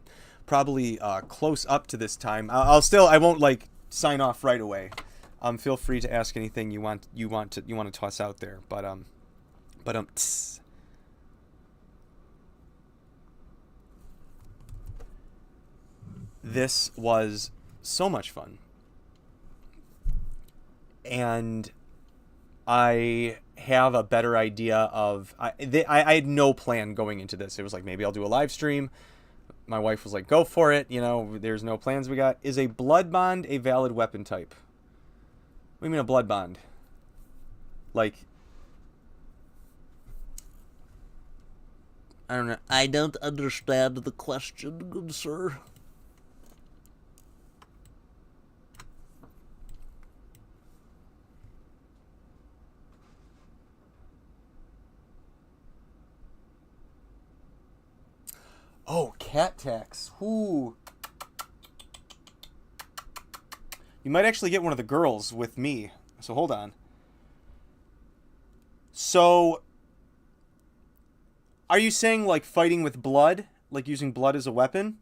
probably close up to this time. I won't like sign off right away. Feel free to ask anything you want to toss out there. This was so much fun. And I have a better idea of... I had no plan going into this. It was like, maybe I'll do a live stream. My wife was like, go for it. You know, there's no plans we got. Is a blood bond a valid weapon type? What do you mean a blood bond? Like... I don't know.
I don't understand the question, good sir.
Oh, cat tax. Ooh. You might actually get one of the girls with me. So hold on. So Are you saying like fighting with blood, like using blood as a weapon?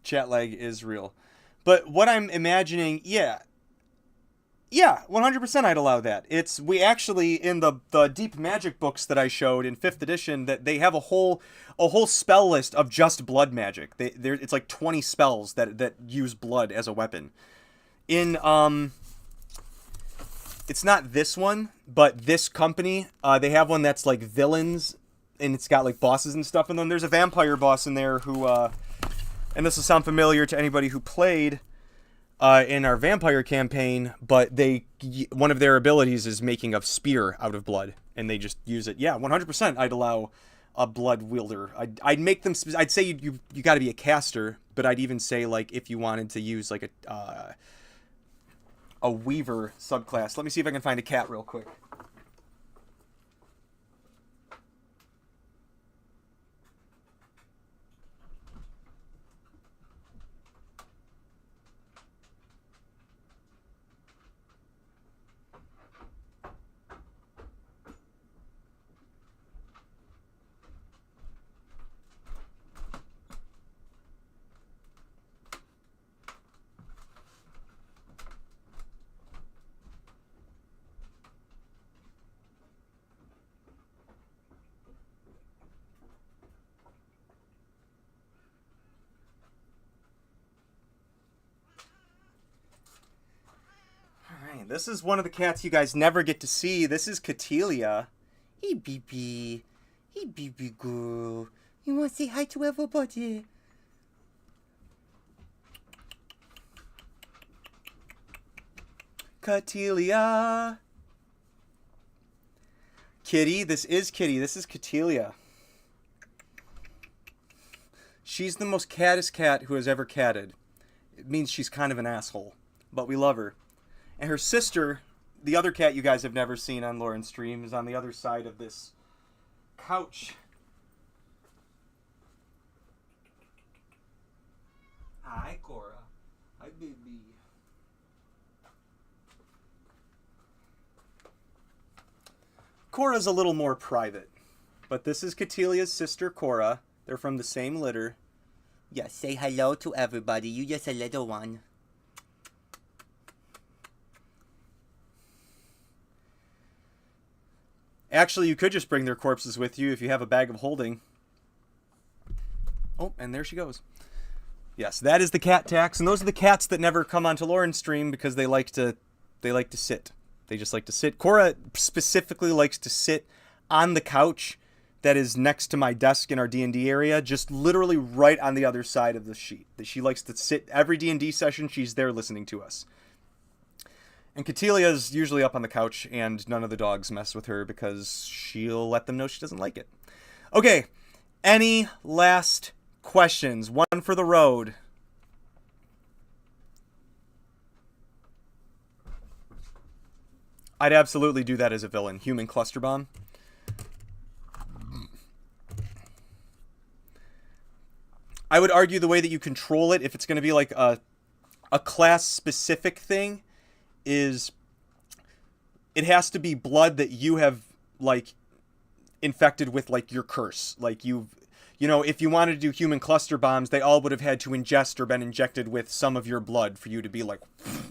Chat lag is real. But what I'm imagining, yeah, 100% I'd allow that. We actually in the Deep Magic books that I showed in 5th edition, that they have a whole spell list of just blood magic. It's like 20 spells that use blood as a weapon. In it's not this one, but this company, they have one that's like villains, and it's got like bosses and stuff, and then there's a vampire boss in there who and this will sound familiar to anybody who played in our vampire campaign, but one of their abilities is making a spear out of blood, and they just use it. Yeah, 100% I'd allow a blood wielder. I'd make them, I'd say you got to be a caster, but I'd even say like if you wanted to use like a weaver subclass. Let me see if I can find a cat real quick. This is one of the cats you guys never get to see. This is Catelia. Hey, baby. Hey, baby girl. You want to say hi to everybody? Catelia. Kitty. This is Kitty. This is Catelia. She's the most caddest cat who has ever catted. It means she's kind of an asshole, but we love her. And her sister, the other cat you guys have never seen on Lauren's stream, is on the other side of this couch. Hi, Cora. Hi, baby. Cora's a little more private, but this is Catelia's sister, Cora. They're from the same litter. Yeah, say hello to everybody. You just a little one. Actually, you could just bring their corpses with you if you have a bag of holding. Oh, and there she goes. Yes, that is the cat tax, and those are the cats that never come onto Lauren's stream because they like to sit. They just like to sit. Cora specifically likes to sit on the couch that is next to my desk in our D&D area, just literally right on the other side of the sheet. She likes to sit every D&D session. She's there listening to us. And Catelia is usually up on the couch, and none of the dogs mess with her because she'll let them know she doesn't like it. Okay, any last questions? One for the road. I'd absolutely do that as a villain. Human cluster bomb. I would argue the way that you control it, if it's going to be like a class-specific thing, is it has to be blood that you have like infected with like your curse. Like if you wanted to do human cluster bombs, they all would have had to ingest or been injected with some of your blood for you to be like,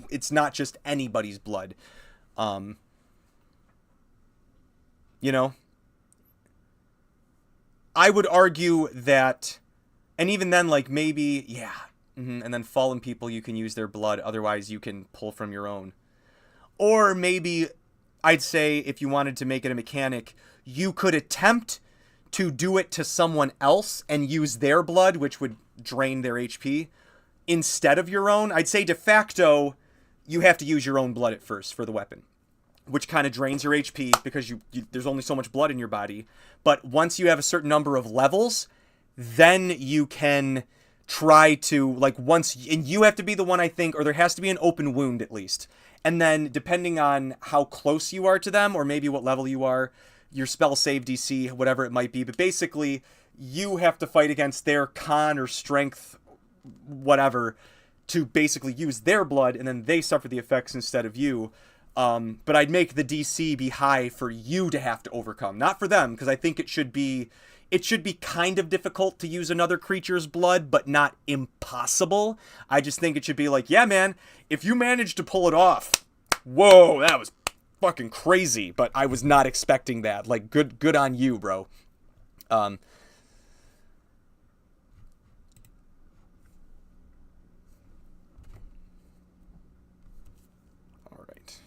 it's not just anybody's blood. I would argue that, and even then, like maybe, yeah. And then fallen people, you can use their blood. Otherwise, you can pull from your own. Or maybe I'd say if you wanted to make it a mechanic, you could attempt to do it to someone else and use their blood, which would drain their HP, instead of your own. I'd say de facto, you have to use your own blood at first for the weapon, which kind of drains your HP because there's only so much blood in your body. But once you have a certain number of levels, then you can try to, like, and you have to be the one, I think, or there has to be an open wound at least. And then depending on how close you are to them, or maybe what level you are, your spell save DC, whatever it might be. But basically, you have to fight against their con or strength, whatever, to basically use their blood, and then they suffer the effects instead of you. But I'd make the DC be high for you to have to overcome, not for them, because I think it should be kind of difficult to use another creature's blood, but not impossible. I just think it should be like, yeah, man, if you manage to pull it off, whoa, that was fucking crazy, but I was not expecting that. Like, good on you, bro. All right.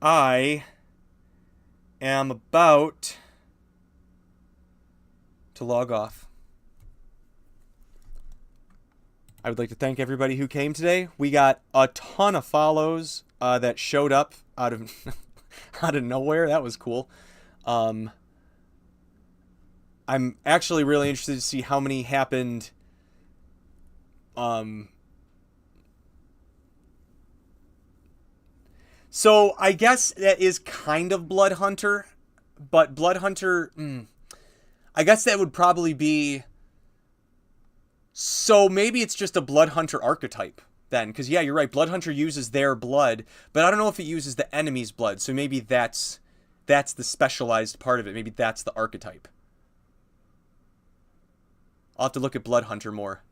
I am about to log off. I would like to thank everybody who came today. We got a ton of follows that showed up out of out of nowhere. That was cool. I'm actually really interested to see how many happened. So I guess that is kind of Blood Hunter, but Blood Hunter, I guess that would probably be. So maybe it's just a Blood Hunter archetype then, because yeah, you're right. Blood Hunter uses their blood, but I don't know if it uses the enemy's blood. So maybe that's the specialized part of it. Maybe that's the archetype. I'll have to look at Blood Hunter more.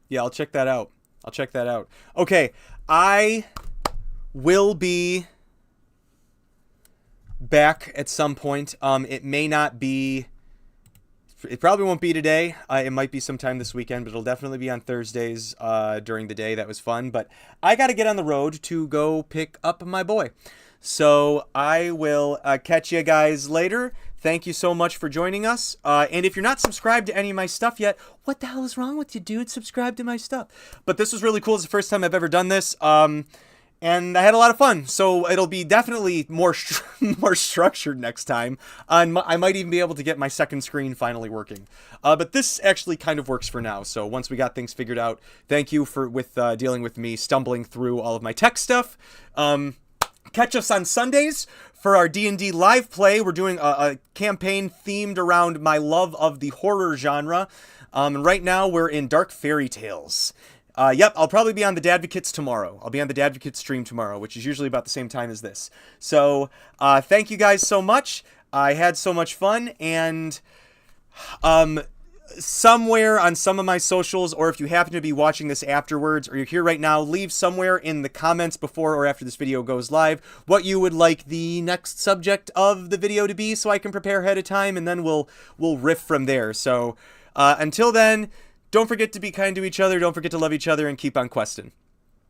Yeah, I'll check that out. Okay, I will be back at some point. It may not be. It probably won't be today. It might be sometime this weekend, but it'll definitely be on Thursdays during the day. That was fun, but I got to get on the road to go pick up my boy. So I will catch you guys later. Thank you so much for joining us. And if you're not subscribed to any of my stuff yet, what the hell is wrong with you, dude? Subscribe to my stuff. But this was really cool. It's the first time I've ever done this. And I had a lot of fun, so it'll be definitely more structured next time. And I might even be able to get my second screen finally working. But this actually kind of works for now. So once we got things figured out, thank you for dealing with me stumbling through all of my tech stuff. Catch us on Sundays for our D&D live play. We're doing a campaign themed around my love of the horror genre. And right now we're in Dark Fairy Tales. Yep, I'll probably be on the Dadvocates tomorrow. I'll be on the Dadvocates stream tomorrow, which is usually about the same time as this. So, thank you guys so much. I had so much fun, and somewhere on some of my socials, or if you happen to be watching this afterwards, or you're here right now, leave somewhere in the comments before or after this video goes live what you would like the next subject of the video to be, so I can prepare ahead of time, and then we'll riff from there. So, until then, don't forget to be kind to each other, don't forget to love each other, and keep on questing.